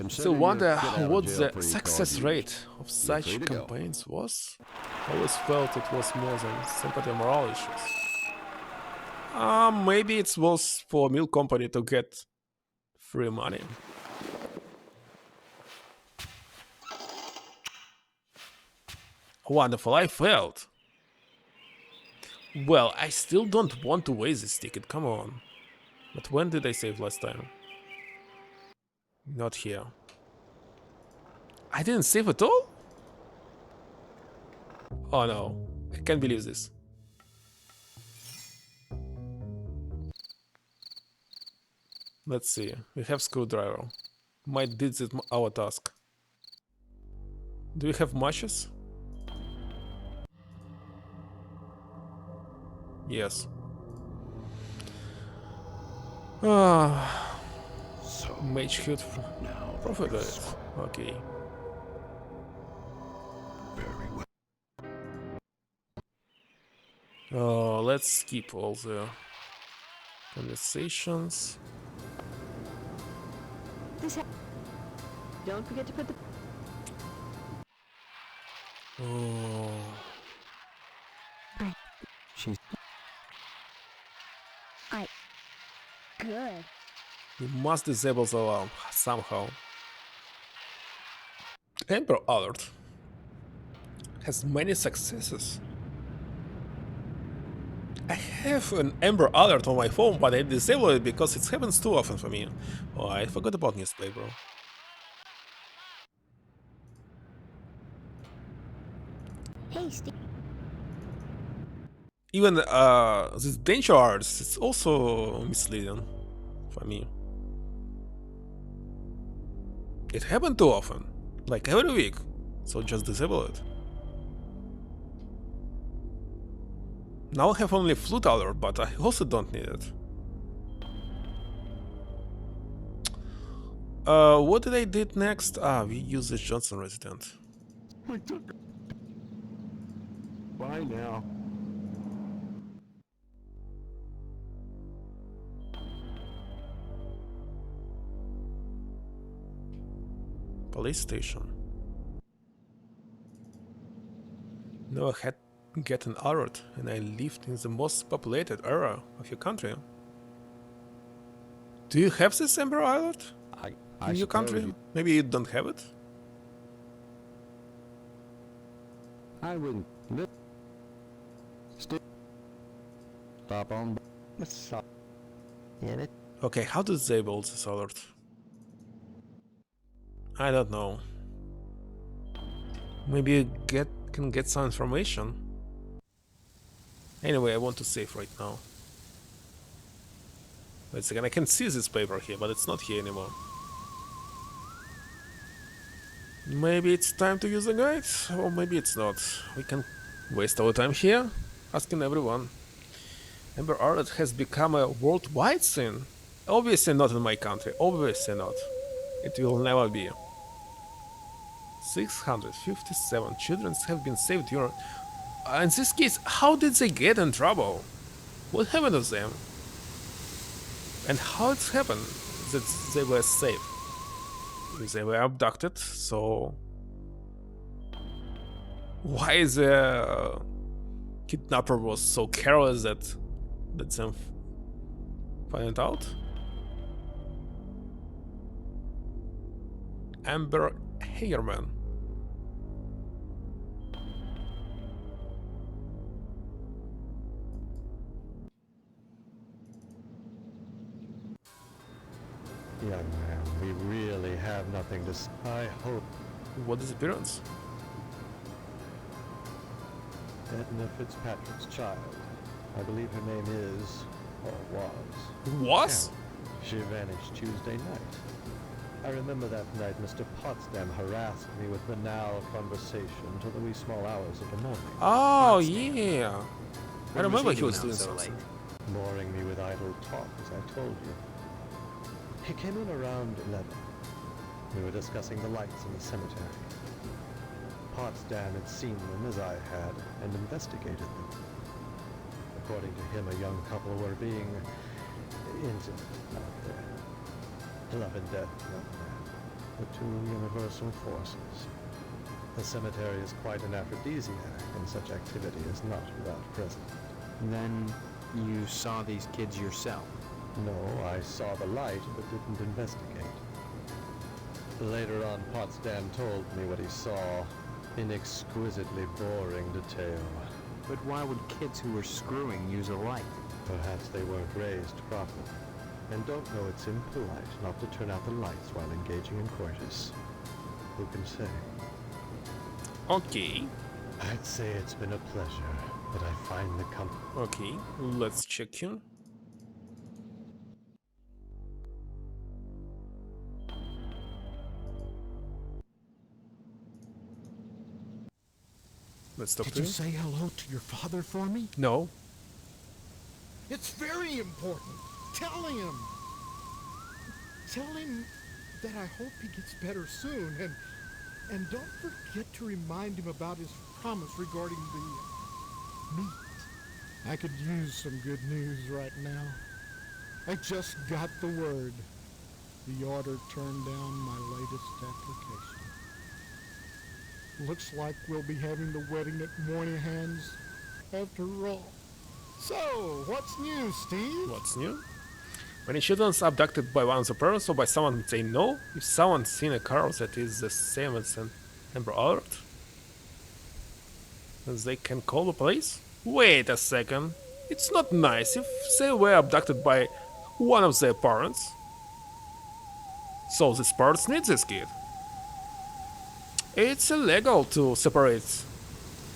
Still wonder what the success rate of such campaigns was. Always felt it was more than sympathy and moral issues. Maybe it was for a milk company to get free money. Wonderful, I failed. Well, I still don't want to waste this ticket, come on. But when did I save last time? Not here. I didn't save at all? Oh no, I can't believe this. Let's see, we have screwdriver. Might did it our task. Do we have matches? Yes. Mage hit profit rate. Okay. Very well. Let's skip all the conversations. Don't forget to put the... Oh. She's... Good. We must disable the alarm somehow. Amber Alert has many successes. I have an Amber Alert on my phone, but I disable it because it happens too often for me. Oh, I forgot about newspaper. Hey, Steve. Even this danger alerts, it's also misleading for me. It happened too often, like every week, so just disable it. Now I have only flute alert, but I also don't need it. What did I did next? We use the Johnson resident. Bye now. Police station. No, I had get an alert, and I lived in the most populated area of your country. Do you have this Amber Alert in your country? Maybe you don't have it? I wouldn't. Stop on. Okay, how to disable this alert? I don't know. Maybe you can get some information. Anyway, I want to save right now. Wait a second, I can see this paper here, but it's not here anymore. Maybe it's time to use the guide, or maybe it's not. We can waste our time here, asking everyone. Amber Alert has become a worldwide thing. Obviously not in my country, obviously not. It will never be. 657 children have been saved during... in this case, how did they get in trouble? What happened to them? And how it happened that they were saved? They were abducted, so... why the kidnapper was so careless that let them find it out? Amber Hagerman. Young man, we really have nothing to say. I hope. What is appearance? Edna Fitzpatrick's child. I believe her name is, or was. Was? She vanished Tuesday night. I remember that night Mr. Potsdam harassed me with banal conversation till the wee small hours of the morning. Oh, yeah. I What was remember he he doing was out doing so something. late? Boring me with idle talk, as I told you. He came in around 11. We were discussing the lights in the cemetery. Potsdam had seen them as I had and investigated them. According to him, a young couple were being intimate out there. Love and death, young man. The two universal forces. The cemetery is quite an aphrodisiac, and such activity is not without precedent. Then you saw these kids yourself? No, I saw the light, but didn't investigate. Later on, Potsdam told me what he saw in exquisitely boring detail. But why would kids who were screwing use a light? Perhaps they weren't raised properly, and don't know it's impolite not to turn out the lights while engaging in coitus. Who can say? Okay. I'd say it's been a pleasure, but I find the company... Okay, let's check him. Let's talk Did to you him. say hello to your father for me? No. It's very important. Tell him. Tell him that I hope he gets better soon, and don't forget to remind him about his promise regarding the meat. I could use some good news right now. I just got the word. The order turned down my latest application. Looks like we'll be having the wedding at Moynihan's after all. So, what's new, Steve? What's new? When a children is abducted by one of the parents or by someone they know, if someone's seen a car that is the same as an Amber Alert, they can call the police? Wait a second. It's not nice if they were abducted by one of their parents. So this parents need this kid. It's illegal to separate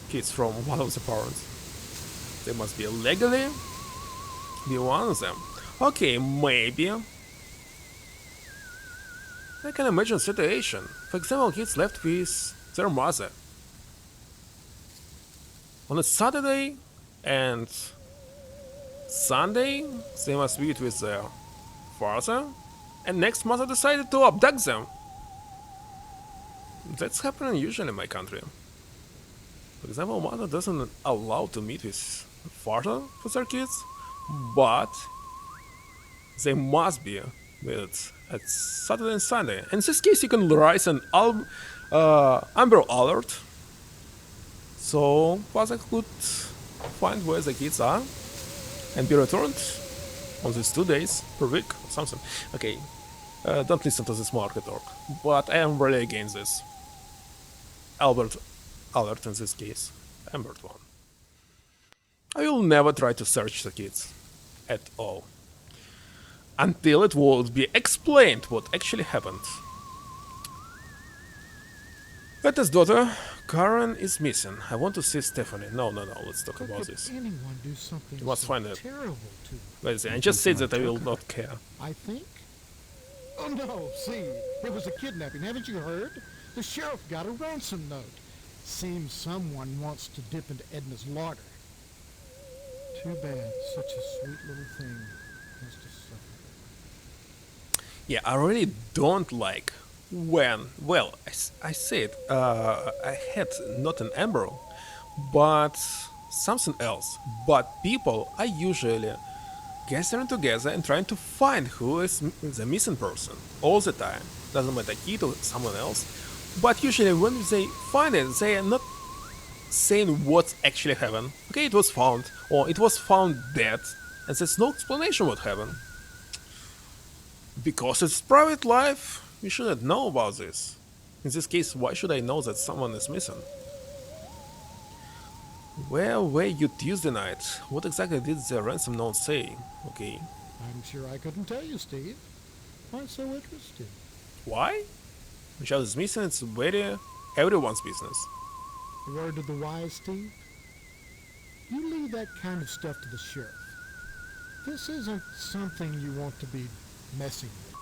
kids from one of the parents. They must be legally be one of them. Okay, maybe. I can imagine a situation. For example, kids left with their mother on a Saturday and Sunday they must be with their father, and next mother decided to abduct them. That's happening usually in my country. For example, mother doesn't allow to meet with father for their kids, but they must be with at Saturday and Sunday. In this case, you can raise an Amber Alert, so father could find where the kids are and be returned on these 2 days per week or something. Okay, don't listen to this market talk, but I am really against this. Albert Alert in this case, Amber one. I will never try to search the kids at all until it would be explained what actually happened. Peter's daughter, Karen, is missing. I want to see Stephanie. No, let's talk about this. Anyone do something You must so find it. terrible to Wait a second, I just said that I will not care. I think? Oh no, see, it was a kidnapping. Haven't you heard? The sheriff got a ransom note. Seems someone wants to dip into Edna's larder. Too bad, such a sweet little thing has to suffer. Yeah, I really don't like when, well, I said, I had not an Amber, but something else. But people are usually gathering together and trying to find who is the missing person all the time. Doesn't matter, kid or someone else. But usually when they find it, they are not saying what actually happened. Okay, it was found, or it was found dead, and there's no explanation what happened. Because it's private life, you shouldn't know about this. In this case, why should I know that someone is missing? Where were you Tuesday night? What exactly did the ransom note say? Okay. I'm sure I couldn't tell you, Steve. Why so interested? Why? Michelle is missing, it's very everyone's business. Word of the wise, Steve? You leave that kind of stuff to the sheriff. This isn't something you want to be messing with.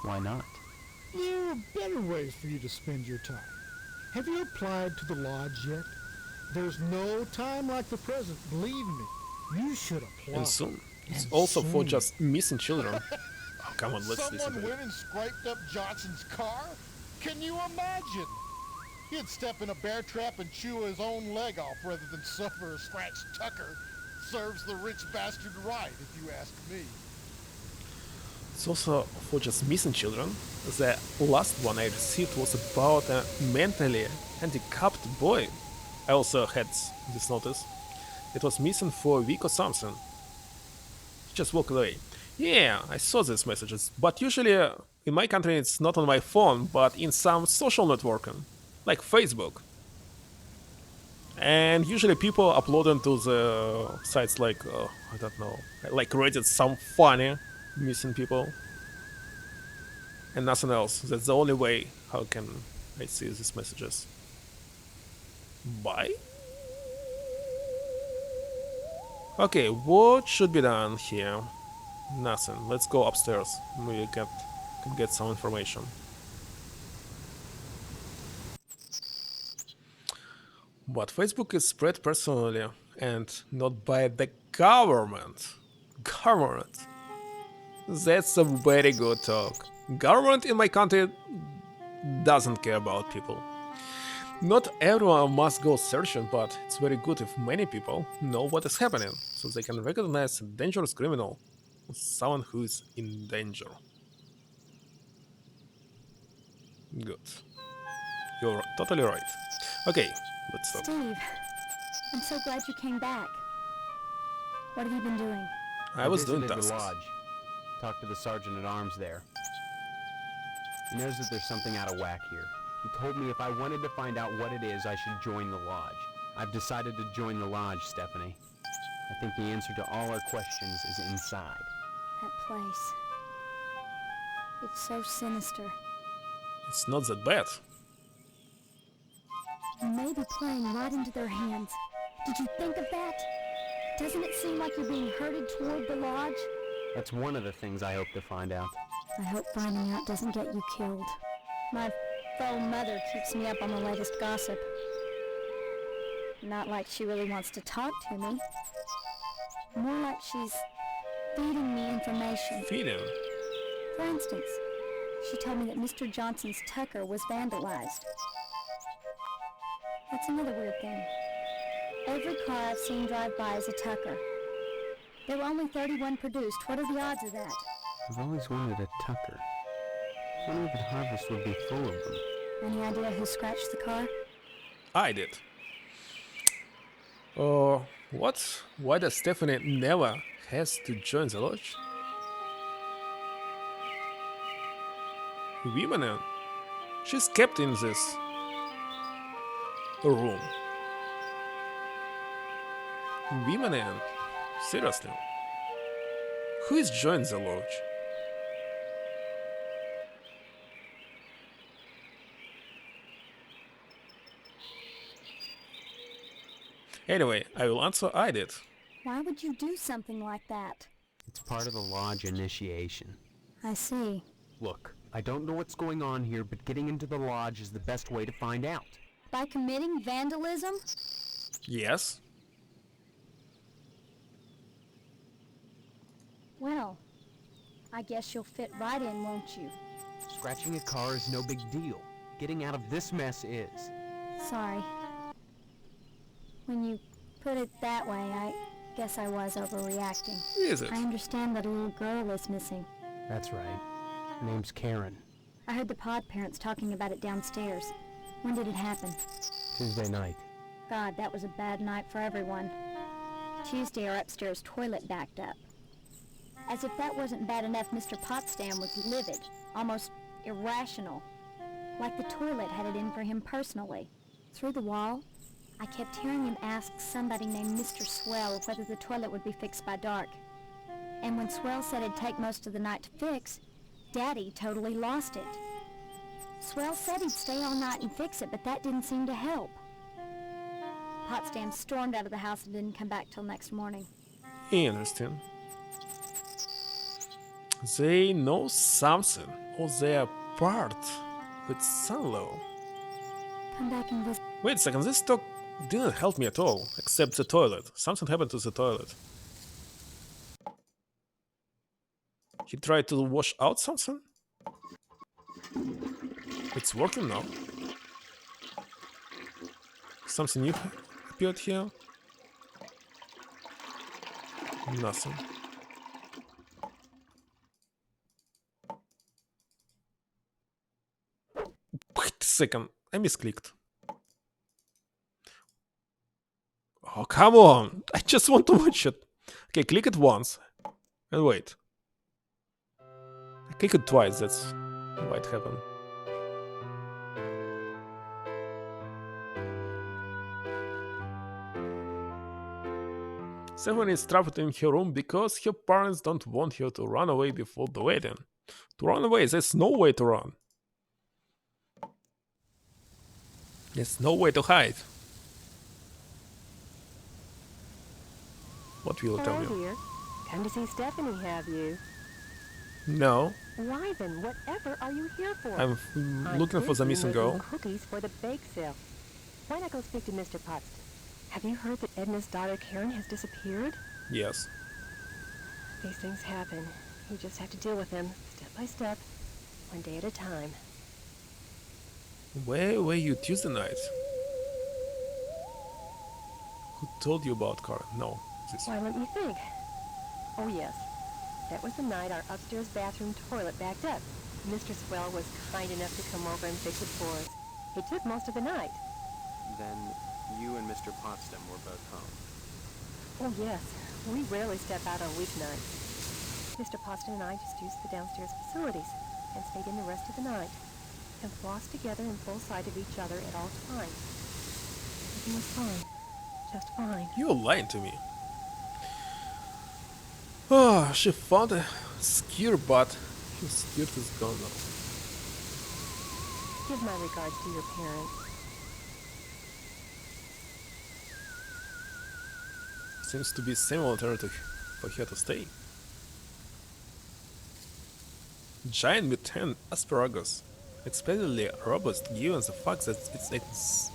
Why not? There are better ways for you to spend your time. Have you applied to the lodge yet? There's no time like the present, believe me. You should apply. And soon. It's And also for soon. just missing children. Oh, come on, let's listen Someone to it. went and scraped up Johnson's car? Can you imagine? He'd step in a bear trap and chew his own leg off rather than suffer a scratched tucker. Serves the rich bastard right, if you ask me. It's also for just missing children. The last one I received was about a mentally handicapped boy. I also had this notice. It was missing for a week or something. Just walk away. Yeah, I saw these messages, but usually in my country it's not on my phone, but in some social networking, like Facebook. And usually people upload them to the sites like, I don't know, like Reddit, some funny missing people. And nothing else. That's the only way how can I see these messages. Bye? Okay, what should be done here? Nothing. Let's go upstairs. We can get some information. But Facebook is spread personally and not by the government. Government. That's a very good talk. Government in my country doesn't care about people. Not everyone must go searching, but it's very good if many people know what is happening, so they can recognize a dangerous criminal, someone who is in danger. Good. You're totally right. Okay, let's stop. Steve, I'm so glad you came back. What have you been doing? I was doing visited tasks. the lodge. Talked to the sergeant at arms there. He knows that there's something out of whack here. He told me if I wanted to find out what it is, I should join the lodge. I've decided to join the lodge, Stephanie. I think the answer to all our questions is inside. That place. It's so sinister. It's not that bad. You may be playing right into their hands. Did you think of that? Doesn't it seem like you're being herded toward the lodge? That's one of the things I hope to find out. I hope finding out doesn't get you killed. My faux mother keeps me up on the latest gossip. Not like she really wants to talk to me. More like she's feeding me information. Feeding? For instance, she told me that Mr. Johnson's Tucker was vandalized. That's another weird thing. Every car I've seen drive by is a Tucker. There were only 31 produced. What are the odds of that? I've always wanted a Tucker. I wonder if Harvest would be full of them. Any idea who scratched the car? I did. Oh, what? Why does Stephanie never has to join the lodge? Women, she's kept in this room. Women, seriously, who is joined the lodge? Anyway, I will answer I did. Why would you do something like that? It's part of the lodge initiation. I see. Look, I don't know what's going on here, but getting into the lodge is the best way to find out. By committing vandalism? Yes. Well, I guess you'll fit right in, won't you? Scratching a car is no big deal. Getting out of this mess is. Sorry. When you put it that way, I guess I was overreacting. Is it? I understand that a little girl is missing. That's right. Her name's Karen. I heard the pod parents talking about it downstairs. When did it happen? Tuesday night. God, that was a bad night for everyone. Tuesday, our upstairs toilet backed up. As if that wasn't bad enough, Mr. Potsdam was livid, almost irrational. Like the toilet had it in for him personally. Through the wall, I kept hearing him ask somebody named Mr. Swell whether the toilet would be fixed by dark. And when Swell said it'd take most of the night to fix, Daddy totally lost it. Swell said he'd stay all night and fix it, but that didn't seem to help. Potsdam stormed out of the house and didn't come back till next morning. Interesting. They know something, or they are part with Sunlow. Come back and visit. Wait a second, this talk didn't help me at all, except the toilet. Something happened to the toilet. He tried to wash out something? It's working now. Something new appeared here? Nothing. Wait a second, I misclicked. Oh, come on! I just want to watch it. Okay, click it once. And wait. I click it twice, that's why it happened. Someone is trapped in her room because her parents don't want her to run away before the wedding. To run away, there's no way to run. There's no way to hide. What will you tell me? Hello, dear. Come to see Stephanie, have you? No. Why then, whatever are you here for? I'm looking for the missing girl. Cookies for the bake sale. Why not go speak to Mr. Potts? Have you heard that Edna's daughter Karen has disappeared? Yes. These things happen. You just have to deal with them, step by step, one day at a time. Where were you Tuesday night? Who told you about Karen? No. Why, let me think. Oh, yes. That was the night our upstairs bathroom toilet backed up. Mr. Swell was kind enough to come over and fix it for us. He took most of the night. Then you and Mr. Potsdam were both home. Oh, yes. We rarely step out on weeknights. Mr. Potsdam and I just used the downstairs facilities and stayed in the rest of the night and flossed together in full sight of each other at all times. Everything was fine. Just fine. You're lying to me. Oh, she found a skirt, but her skirt is gone now. Give my regards to your parents. Seems to be same alternative for her to stay. Giant mutant asparagus. Expectedly robust given the fact that it's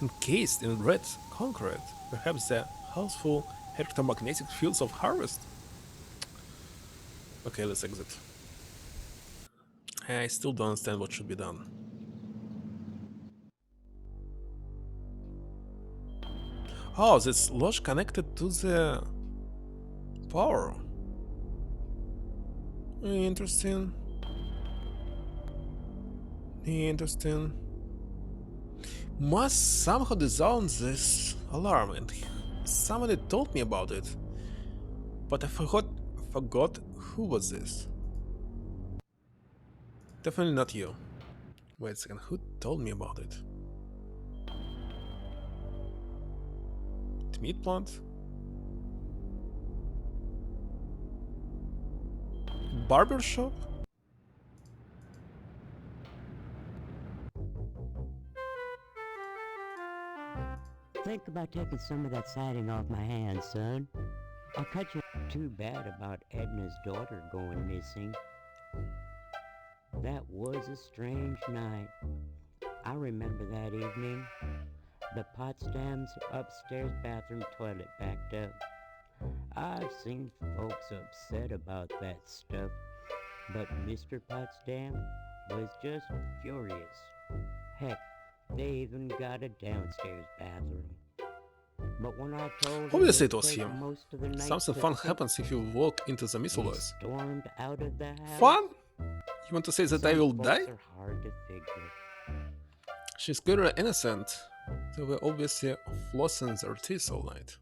encased in red concrete. Perhaps the houseful electromagnetic fields of harvest. Okay, let's exit. I still don't understand what should be done. Oh, this lodge connected to the power. Interesting. Interesting. Must somehow disarm this alarm, and somebody told me about it. But I forgot who was this. Definitely not you. Wait a second, who told me about it? Meat plant? Barber shop? Think about taking some of that siding off my hands, son. I'll cut you. Too bad about Edna's daughter going missing. That was a strange night. I remember that evening. The Potsdam's upstairs bathroom toilet backed up. I've seen folks upset about that stuff, but Mr. Potsdam was just furious. Heck, they even got a downstairs bathroom. But when I told him obviously it'd it was take him. most of the night Something to fun fix, happens if you walk into the he missiles. stormed out of the house. Fun? You want to say that I Some will folks die? are hard to figure. She's clearly innocent. They were obviously flossing their teeth all night.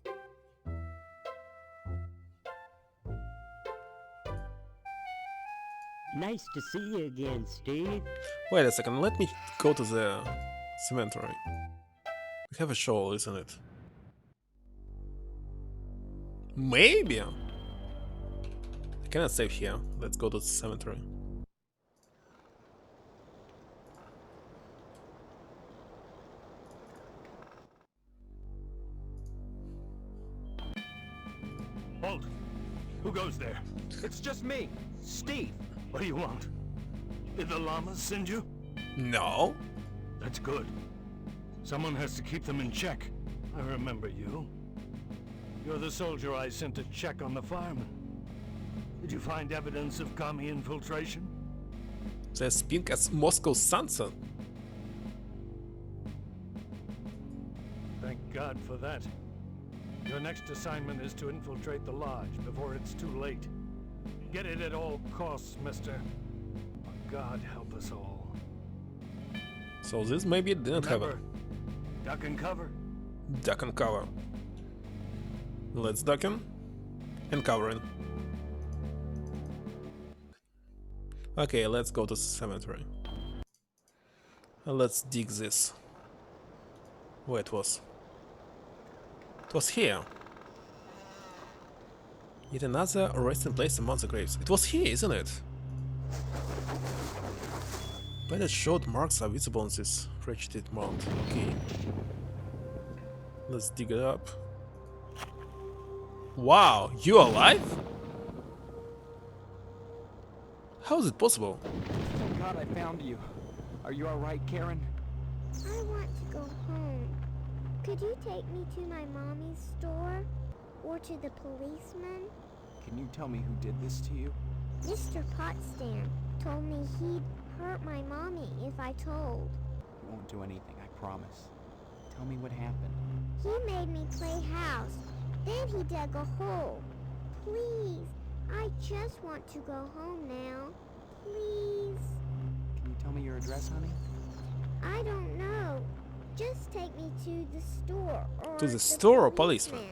Nice to see you again, Steve. Wait a second, let me go to the cemetery. We have a show, isn't it? Maybe. I cannot save here. Let's go to the cemetery. Halt! Who goes there? It's just me, Steve. What do you want? Did the llamas send you? No. That's good. Someone has to keep them in check. I remember you. You're the soldier I sent to check on the firemen. Did you find evidence of commie infiltration? It's as pink as Moscow's sunset. Thank God for that. Your next assignment is to infiltrate the lodge before it's too late. Get it at all costs, mister. God help us all. So this maybe didn't have a... Duck and cover. Duck and cover. Let's duck in and cover in. Okay, let's go to the cemetery. And let's dig this. Where it was? It was here. Yet another resting place among the graves. It was here, isn't it? But it showed marks are visible on this wretched mound. Okay. Let's dig it up. Wow, you alive? How is it possible? Thank God I found you. Are you alright, Karen? I want to go home. Could you take me to my mommy's store? Or to the policeman? Can you tell me who did this to you? Mr. Potsdam told me he'd hurt my mommy if I told. You won't do anything, I promise. Tell me what happened. He made me play house. Then he dug a hole. Please, I just want to go home now. Please. Can you tell me your address, honey? I don't know. Just take me to the store or to the store or policeman?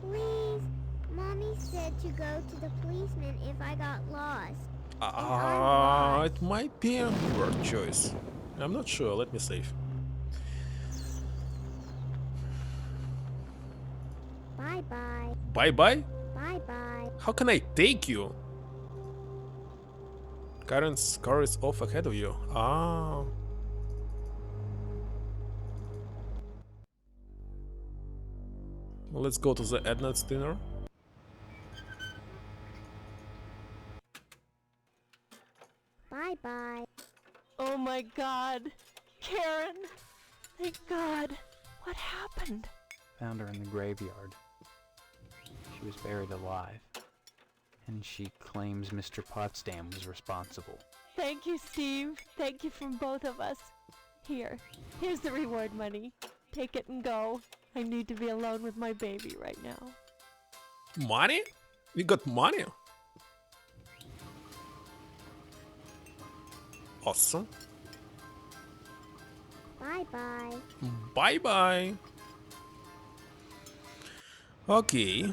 Please. Mommy said to go to the policeman if I got lost. It might be a word choice. I'm not sure. Let me save. Bye-bye. Bye-bye? Bye-bye. How can I take you? Karen's car is off ahead of you. Ah. Let's go to the Edna's dinner. Bye-bye. Oh my God. Karen. Thank God. What happened? Found her in the graveyard. She was buried alive. And she claims Mr. Potsdam was responsible. Thank you, Steve. Thank you from both of us. Here's the reward money. Take it and go. I need to be alone with my baby right now. Money? We got money? Awesome. Bye-bye. Bye-bye. Okay.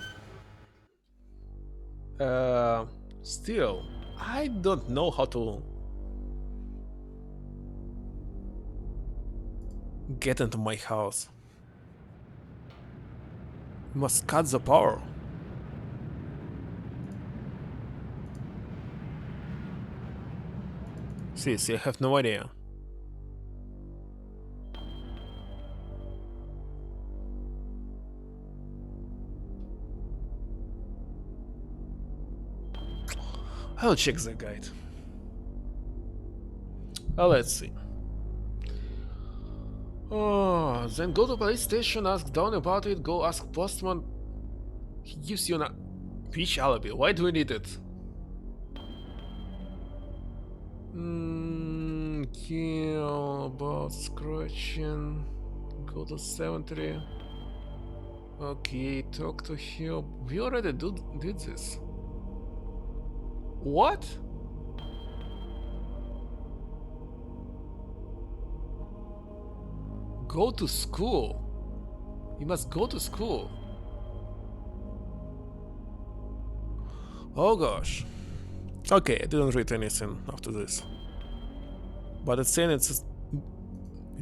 Still, I don't know how to get into my house. Must cut the power. See, I have no idea. I'll check the guide. Let's see. Oh, then go to police station, ask Don about it, go ask postman. He gives you a which alibi? Why do we need it? Kill about scratching. Go to cemetery. Okay, talk to him. We already did this. What? Go to school. You must go to school. Oh gosh. Okay, I didn't read anything after this. But it's saying it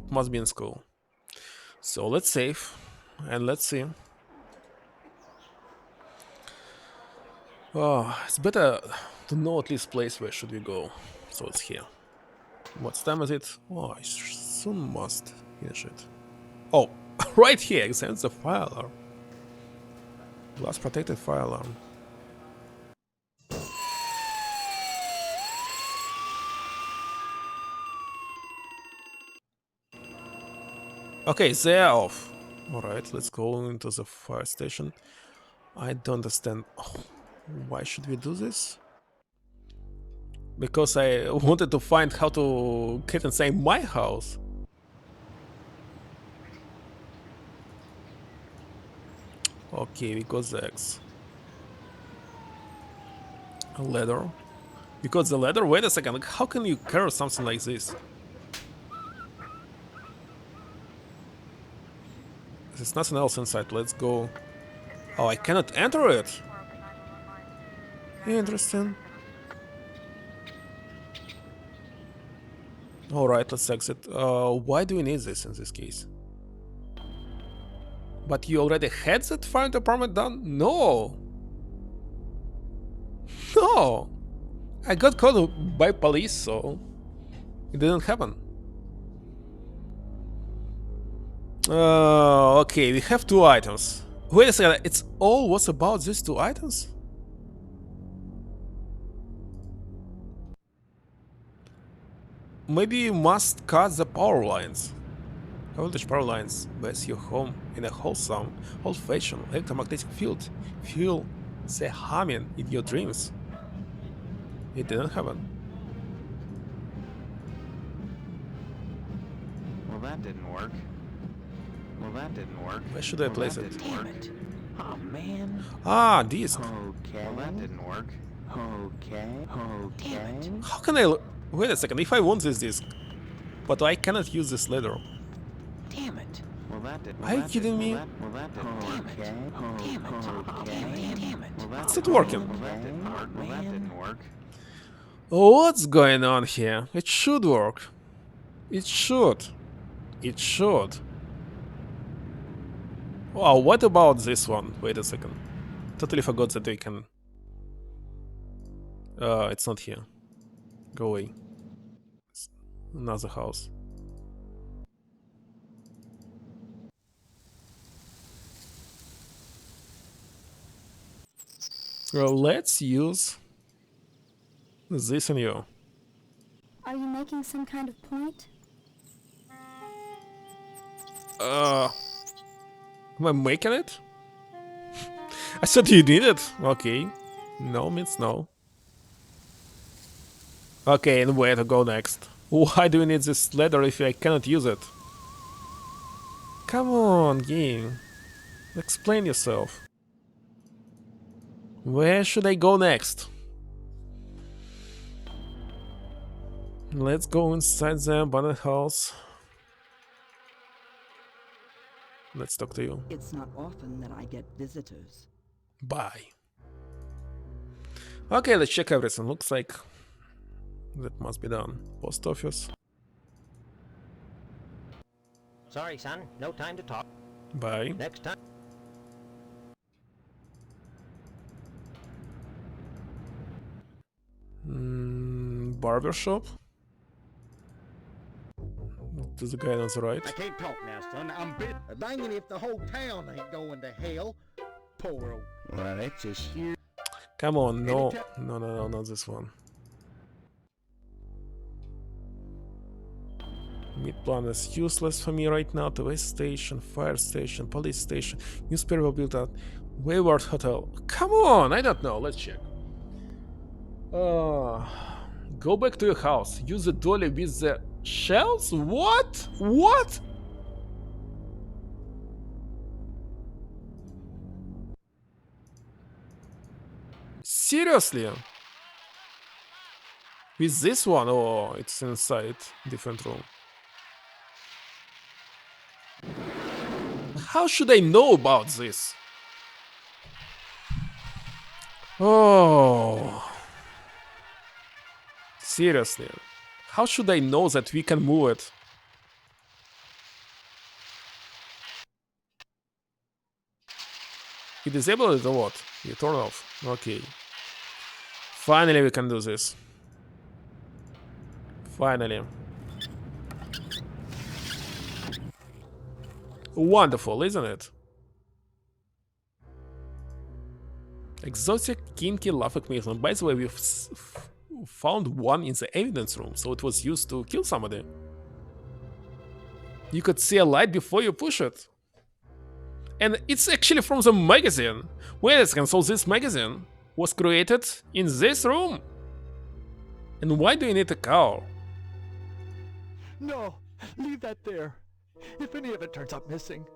must be in school. So let's save and let's see. Oh, it's better to know at least place where should we go. So it's here. What time is it? Oh, I soon must finish it. Oh, right here, examine the fire alarm. Glass protected fire alarm. Okay, they're off. Alright, let's go into the fire station. I don't understand. Oh, why should we do this? Because I wanted to find how to get inside my house. Okay, we got the X. A ladder. Because the ladder, wait a second, like, how can you carry something like this? There's nothing else inside, let's go. Oh, I cannot enter it! Interesting. Alright, let's exit. Why do we need this in this case? But you already had that fire department done? No! No! I got caught by police, so it didn't happen. Okay, we have 2 items. Wait a second, it's all what's about these 2 items? Maybe you must cut the power lines. Voltage power lines base your home in a wholesome, old-fashioned electromagnetic field. Feel the humming in your dreams. It didn't happen. Well, that didn't work. Well, that didn't work. Where should I place it? Damn it. Oh, man. Ah, disc. Okay. Well, that didn't work. Okay. Okay. How can I... Wait a second, if I want this disc, but I cannot use this ladder. Damn it. Well, that didn't. Are you kidding me? Well, that didn't work. Damn it. Damn it. It's not working. Well, that didn't work. Well, that didn't work. What's going on here? It should work. It should. It should. Wow, what about this one? Wait a second. Totally forgot that we can... it's not here. Go away. It's another house. Well, let's use this on you. Are you making some kind of point? Am I making it? I thought you did it. Okay. No means no. Okay, and where to go next? Why do you need this ladder if I cannot use it? Come on, game. Explain yourself. Where should I go next? Let's go inside the abandoned house. Let's talk to you. It's not often that I get visitors. Bye. Okay, let's check everything. Looks like that must be done. Post office. Sorry, son. No time to talk. Bye. Next time. Barber shop. There's a guy on the right. I can't talk now, son. I'm bit. Dangin' if the whole town ain't going to hell. Poor old. Well, that's just huge. Come on, no, not this one. Meat plan is useless for me right now. The waste station, fire station, police station, newspaper built out, Wayward Hotel. Come on, I don't know. Let's check. Go back to your house. Use the dolly with the shells? What? What? Seriously? With this one? Oh, it's inside different room. How should I know about this? Oh. Seriously. How should I know that we can move it? You disable it or what? You turn off. Okay. Finally we can do this. Finally. Wonderful, isn't it? Exotic kinky love mechanism. By the way, we've found one in the evidence room, so it was used to kill somebody. You could see a light before you push it. And it's actually from the magazine. Wait a second, so this magazine was created in this room? And why do you need a car? No, leave that there. If any of it turns up missing.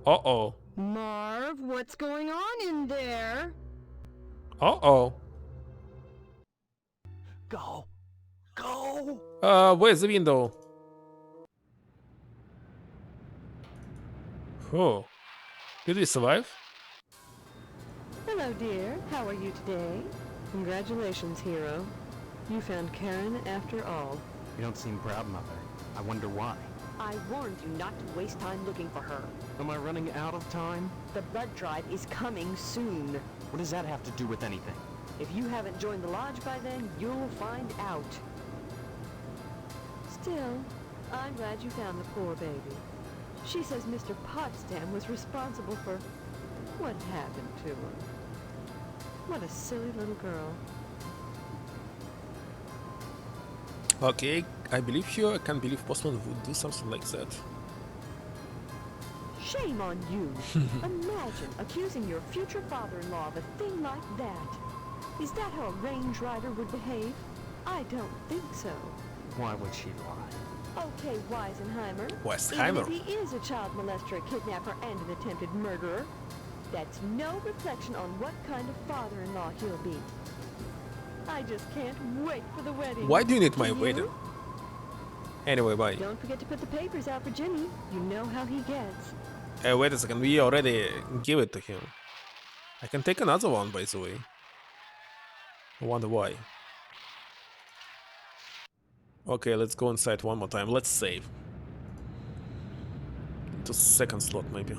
Uh-oh. Marv, what's going on in there? Uh-oh. Go. Go! Where's the window? Oh. Did we survive? Hello, dear. How are you today? Congratulations, hero. You found Karen after all. You don't seem proud, Mother. I wonder why. I warned you not to waste time looking for her. Am I running out of time? The blood drive is coming soon. What does that have to do with anything? If you haven't joined the lodge by then, you'll find out. Still, I'm glad you found the poor baby. She says Mr. Potsdam was responsible for what happened to her. What a silly little girl. Okay, I believe you. I can't believe Postman would do something like that. Shame on you. Imagine accusing your future father-in-law of a thing like that. Is that how a range rider would behave? I don't think so. Why would she lie? Okay, Weisenheimer. Weisenheimer. Even if he is a child molester, kidnapper, and an attempted murderer, that's no reflection on what kind of father-in-law he'll be. I just can't wait for the wedding. Why do you need my Do you? wedding? Anyway, bye. Don't forget to put the papers out for Jimmy. You know how he gets. Wait a second, we already give it to him. I can take another one, by the way. I wonder why. Okay, let's go inside one more time. Let's save. To second slot, maybe.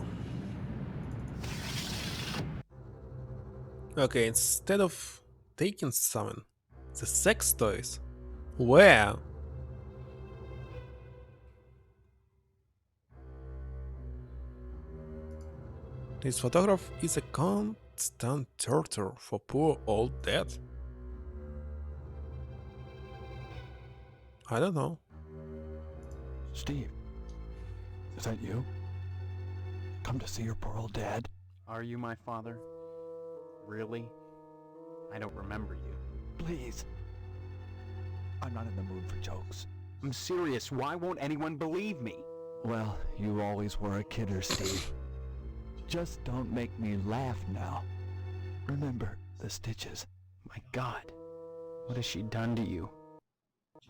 Okay, instead of taking summon the sex toys, where? This photograph is a constant torture for poor old dad. I don't know. Steve, is that you? Come to see your poor old dad? Are you my father? Really? I don't remember you. Please. I'm not in the mood for jokes. I'm serious. Why won't anyone believe me? Well, you always were a kidder, Steve. Just don't make me laugh now. Remember the stitches. My God. What has she done to you?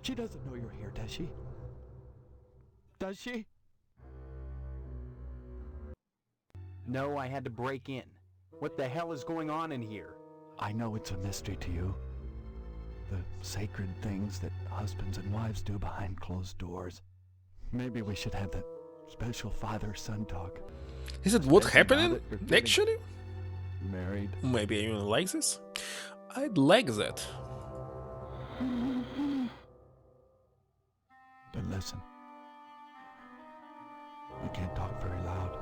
She doesn't know you're here, does she? Does she? No, I had to break in. What the hell is going on in here? I know it's a mystery to you. The sacred things that husbands and wives do behind closed doors. Maybe we should have that special father-son talk. Is it what Especially now happening that you're getting actually? Married. Maybe I even like this. I'd like that. But listen. You can't talk very loud.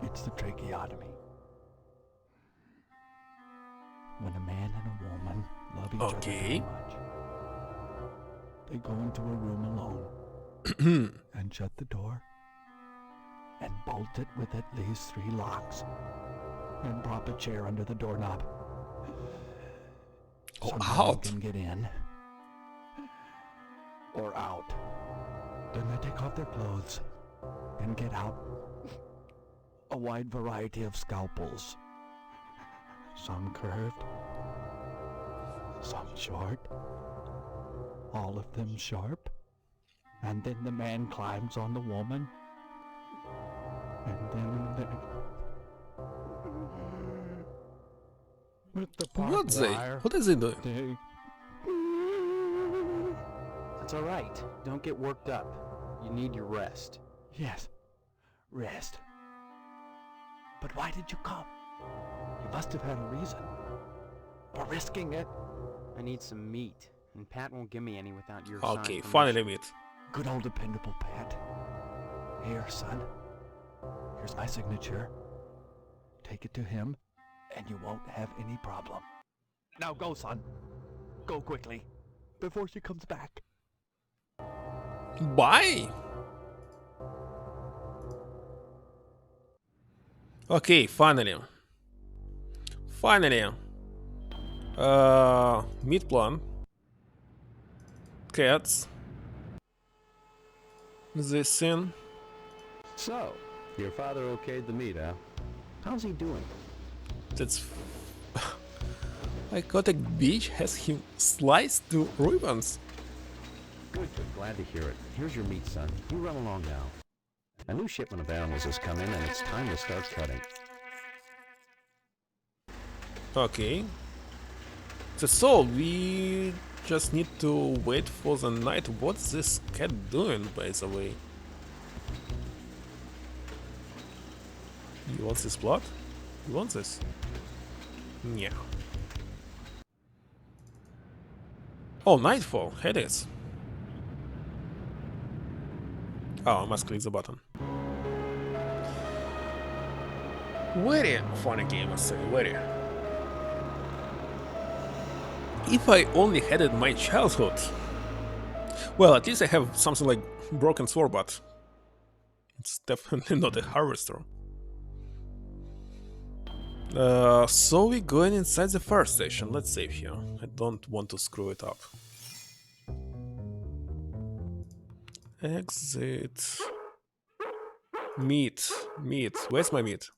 It's the tracheotomy. When a man and a woman love each other very much, they go into a room alone and shut the door and bolt it with at least 3 locks and prop a chair under the doorknob. So no can get in or out. Then they take off their clothes and get out a wide variety of scalpels. Some curved, some short, all of them sharp. And then the man climbs on the woman. And then with the What's they? wire, What is he doing? It's all right. Don't get worked up. You need your rest. Yes, rest. But why did you come? You must have had a reason for risking it. I need some meat, and Pat won't give me any without your Okay, signed finally permission. meet. Good old dependable Pat. Here, son. Here's my signature. Take it to him, and you won't have any problem. Now go, son. Go quickly, before she comes back. Bye! Okay, finally. Finally. Meat plan. Cats. This scene. So, your father okayed the meat, huh? How's he doing? That's... Iconic Beach has him sliced to ribbons. Good, good. Glad to hear it. Here's your meat, son. You run along now. A new shipment of animals has come in, and it's time to start cutting. Okay. So we just need to wait for the night. What's this cat doing, by the way? You want this plot? You want this? Yeah. Oh, nightfall. Here it is. Oh, I must click the button. Very funny game, I say. Very. If I only had it in my childhood. Well, at least I have something like broken sword, but it's definitely not a harvester. So we're going inside the fire station. Let's save here. I don't want to screw it up. Exit. Meat. Meat. Where's my meat?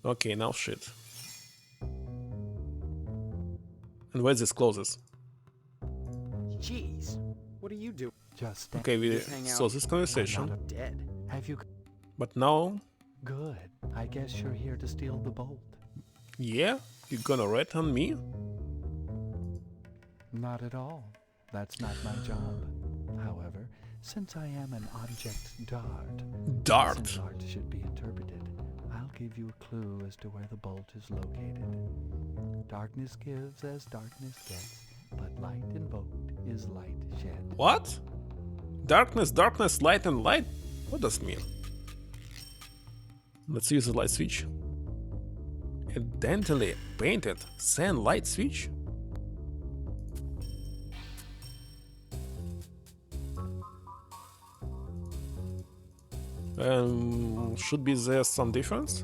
Okay, now shit. And where's this closes? Jeez, what do you do? Just Okay, we hang saw out. this I'm conversation. not dead. Have you? But now, Good. I guess you're here to steal the bolt. yeah, you're gonna rat on me? Not at all. That's not my job. However, since I am an object Dart. since art should be interpreted, I'll give you a clue as to where the bolt is located. Darkness gives as darkness gets, but light invoked is light shed. What? Darkness, darkness, light and light? What does it mean? Let's use the light switch. A dentally painted sand light switch? Should be there some difference?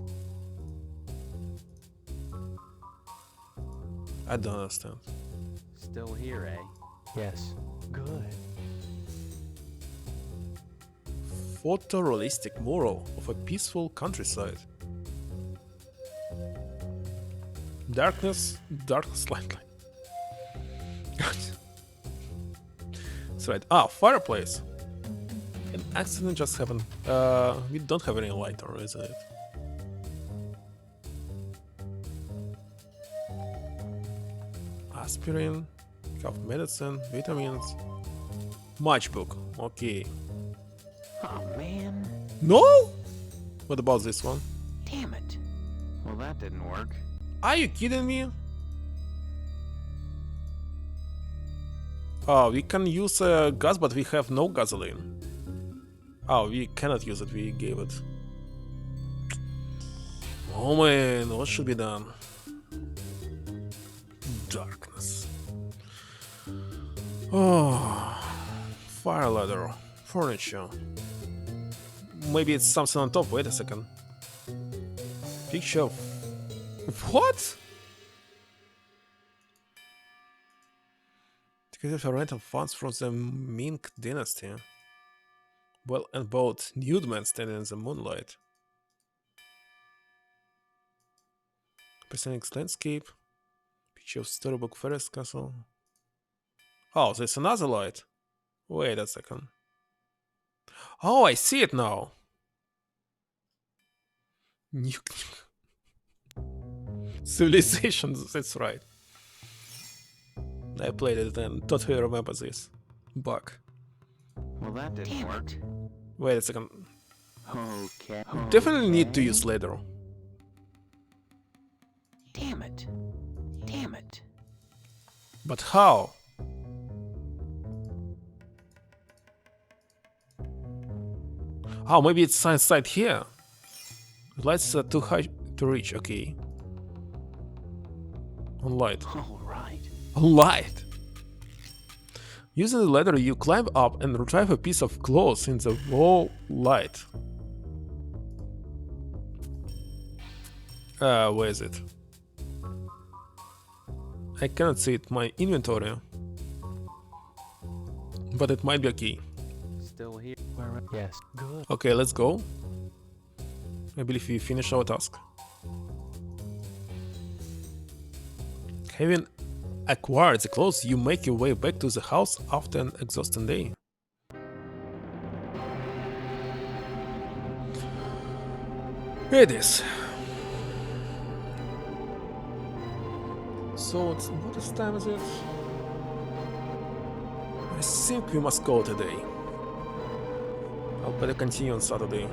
I don't understand. Still here, eh? Yes. Good. Photorealistic mural of a peaceful countryside. Darkness, darkness, light. That's right. Ah, fireplace. An accident just happened. We don't have any lighter, isn't it? Aspirin, cough medicine, vitamins, matchbook. Okay. Oh, man. No? What about this one? Damn it. Well, that didn't work. Are you kidding me? Oh, we can use gas, but we have no gasoline. Oh, we cannot use it, we gave it. Oh man, what should be done? Darkness. Oh, fire ladder, furniture. Maybe it's something on top, wait a second. Picture of... What? Together for rental funds from the Ming dynasty. Well, and both nude men standing in the moonlight. Presenting landscape. Picture of storybook forest castle. Oh, there's another light. Wait a second. Oh, I see it now. Civilization, that's right. I played it and totally remember this bug. Well, that didn't work. Wait a second. Okay. Definitely need to use ladder. Damn it. Damn it. But how? Oh, maybe it's inside here. Lights are too high to reach. Okay. On light. All right. On light. Using the ladder, you climb up and retrieve a piece of cloth in the wall light. Where is it? I cannot see it in my inventory. But it might be a key. Still here? Yes. Good. Okay, let's go. I believe we finish our task. Having acquired the clothes, you make your way back to the house after an exhausting day. Here it is. So, what is time is it? I think we must go today. I'll better continue on Saturday.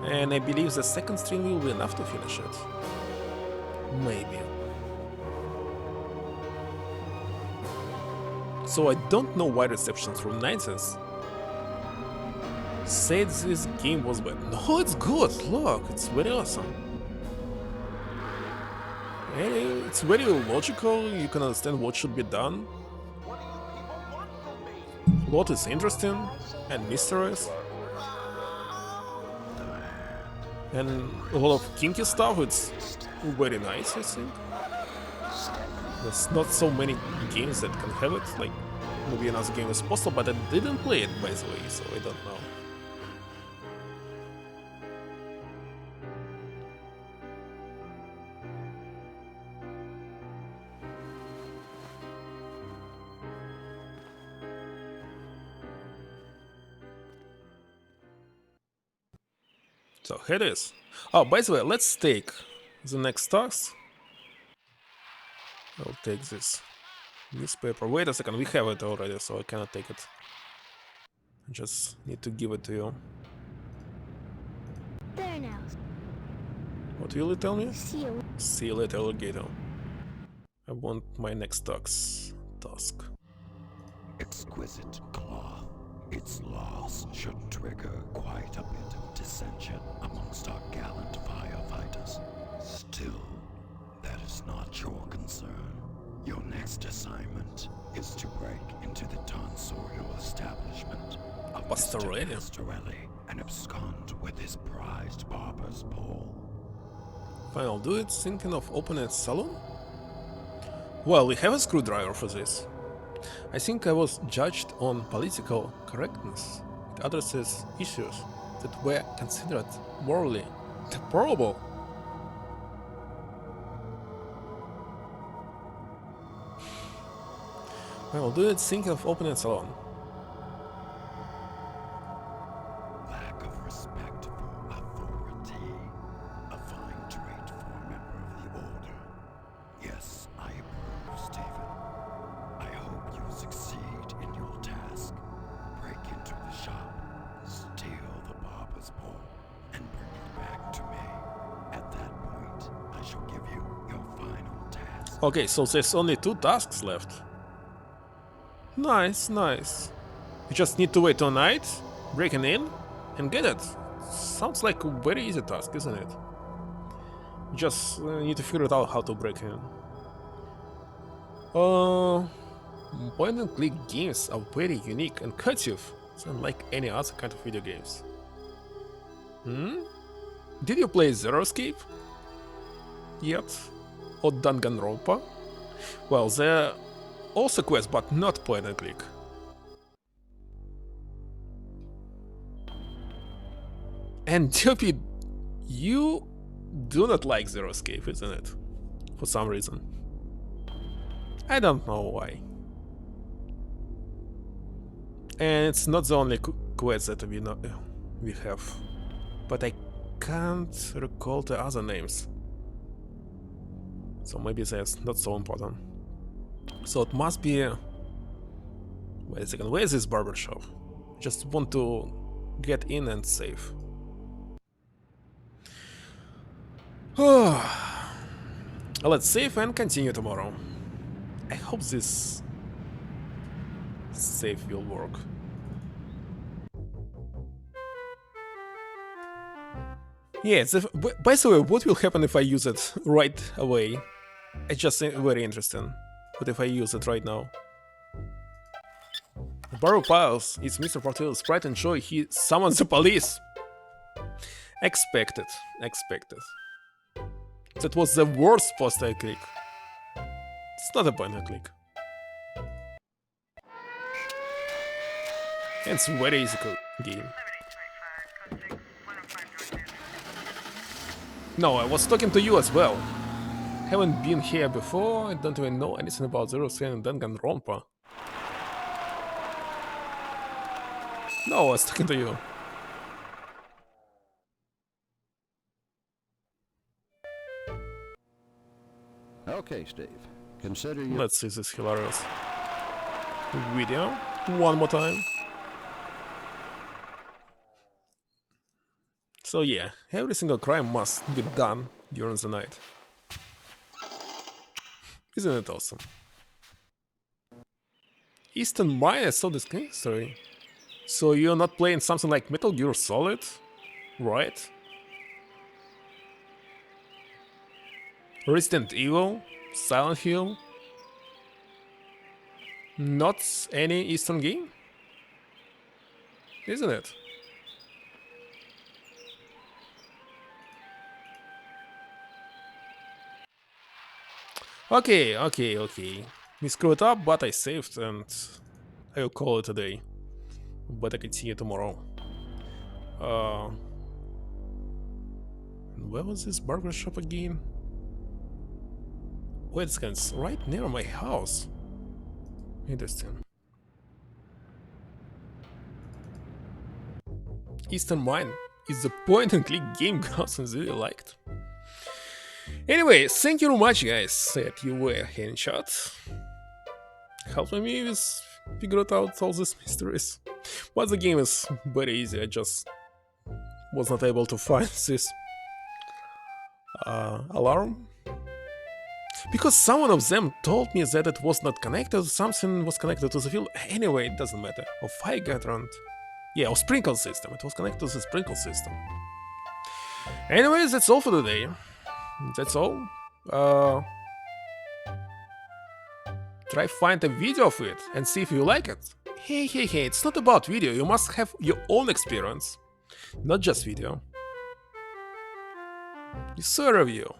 And I believe the second stream will be enough to finish it. Maybe. So I don't know why receptions from 90s said this game was bad. No, it's good. Look, it's very awesome. And it's very logical. You can understand what should be done. A lot is interesting and mysterious. And a lot of kinky stuff. It's very nice, I think. There's not so many games that can have it. Like, maybe another game is possible, but I didn't play it, by the way, so I don't know. So here it is. Oh, by the way, let's take the next task. I'll take this newspaper. Wait a second, we have it already, so I cannot take it. I just need to give it to you. There now. What will you tell me? See you. See you later, alligator. I want my next task. Exquisite cloth. Its loss should trigger quite a bit of dissension amongst our gallant firefighters. Still, that is not your concern. Your next assignment is to break into the tonsorial establishment of Mr. Pastorelli and abscond with his prized barber's pole. Fine, I'll do it. Thinking of opening a salon? Well, we have a screwdriver for this. I think I was judged on political correctness. It addresses issues that were considered morally deplorable. Well, do it thinking of opening a salon. Lack of respect for authority. A fine trait for a member of the Order. Yes, I approve, Stephen. I hope you succeed in your task. Break into the shop, steal the barber's pole, and bring it back to me. At that point, I shall give you your final task. Okay, so there's only 2 tasks left. Nice, nice. You just need to wait all night, breaking in, and get it. Sounds like a very easy task, isn't it? You just need to figure it out how to break in. Point and click games are very unique and creative, unlike any other kind of video games. Did you play Zero Escape yet? Or Danganronpa? Well, they're also quests, but not point and click. And Dopey, you do not like Zero Escape, isn't it? For some reason. I don't know why. And it's not the only quest that we have. But I can't recall the other names. So maybe that's not so important. So it must be... Wait a second, where is this barbershop? Just want to get in and save. Let's save and continue tomorrow. I hope this save will work. Yeah, by the way, what will happen if I use it right away? It's just very interesting. What if I use it right now? Borrow piles. It's Mr. Portillo's pride and joy. He summons the police. Expected. Expected. That was the worst post I click. It's not a point I click. It's a very easy game. No, I was talking to you as well. Haven't been here before, I don't even know anything about Zero Scan and Danganronpa. No, I was talking to you. Okay, Steve. Consider you. Let's see this hilarious video one more time. So yeah, every single crime must be done during the night. Isn't it awesome? Eastern Mine, I saw this story. So you're not playing something like Metal Gear Solid, right? Resident Evil, Silent Hill. Not any Eastern game? Isn't it? Okay. We screwed up, but I saved and I'll call it a day. But I continue tomorrow. Where was this barber shop again? Wait a second, it's right near my house. Interesting. Eastern Mine is the point and click game Gaussens really liked. Anyway, thank you very much guys that you were here in chat. Helping me with figuring out all these mysteries. But the game is very easy, I just was not able to find this alarm. Because someone of them told me that it was not connected, something was connected to the field. Anyway, it doesn't matter. Or fire hydrant. Yeah, or sprinkle system. It was connected to the sprinkle system. Anyways, that's all for today. That's all. Try find a video of it and see if you like it. Hey, it's not about video. You must have your own experience. Not just video. You saw a review.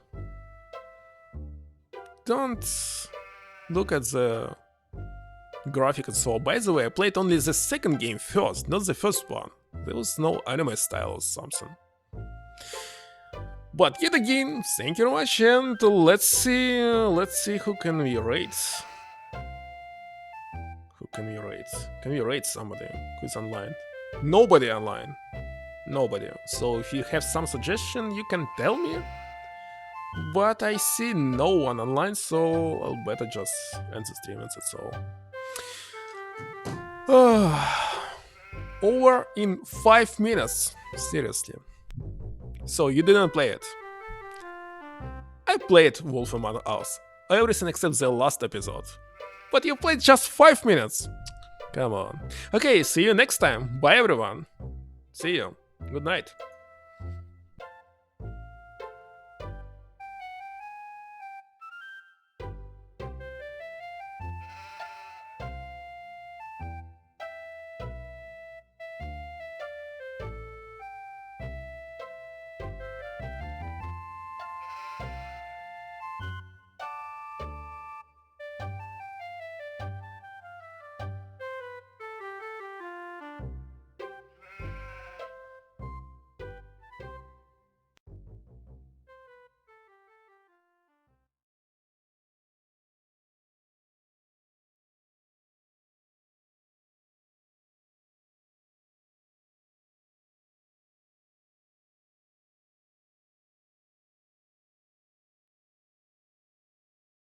Don't look at the graphic and so on. By the way, I played only the second game first, not the first one. There was no anime style or something. But yet again, thank you very much, and let's see who can we rate. Who can we rate? Can we rate somebody who's online? Nobody online. Nobody. So if you have some suggestion, you can tell me. But I see no one online, so I'll better just end the stream and that's all. Over in 5 minutes. Seriously. So you didn't play it. I played Wolf Among Us. Everything except the last episode. But you played just 5 minutes. Come on. Okay, see you next time. Bye everyone. See you. Good night.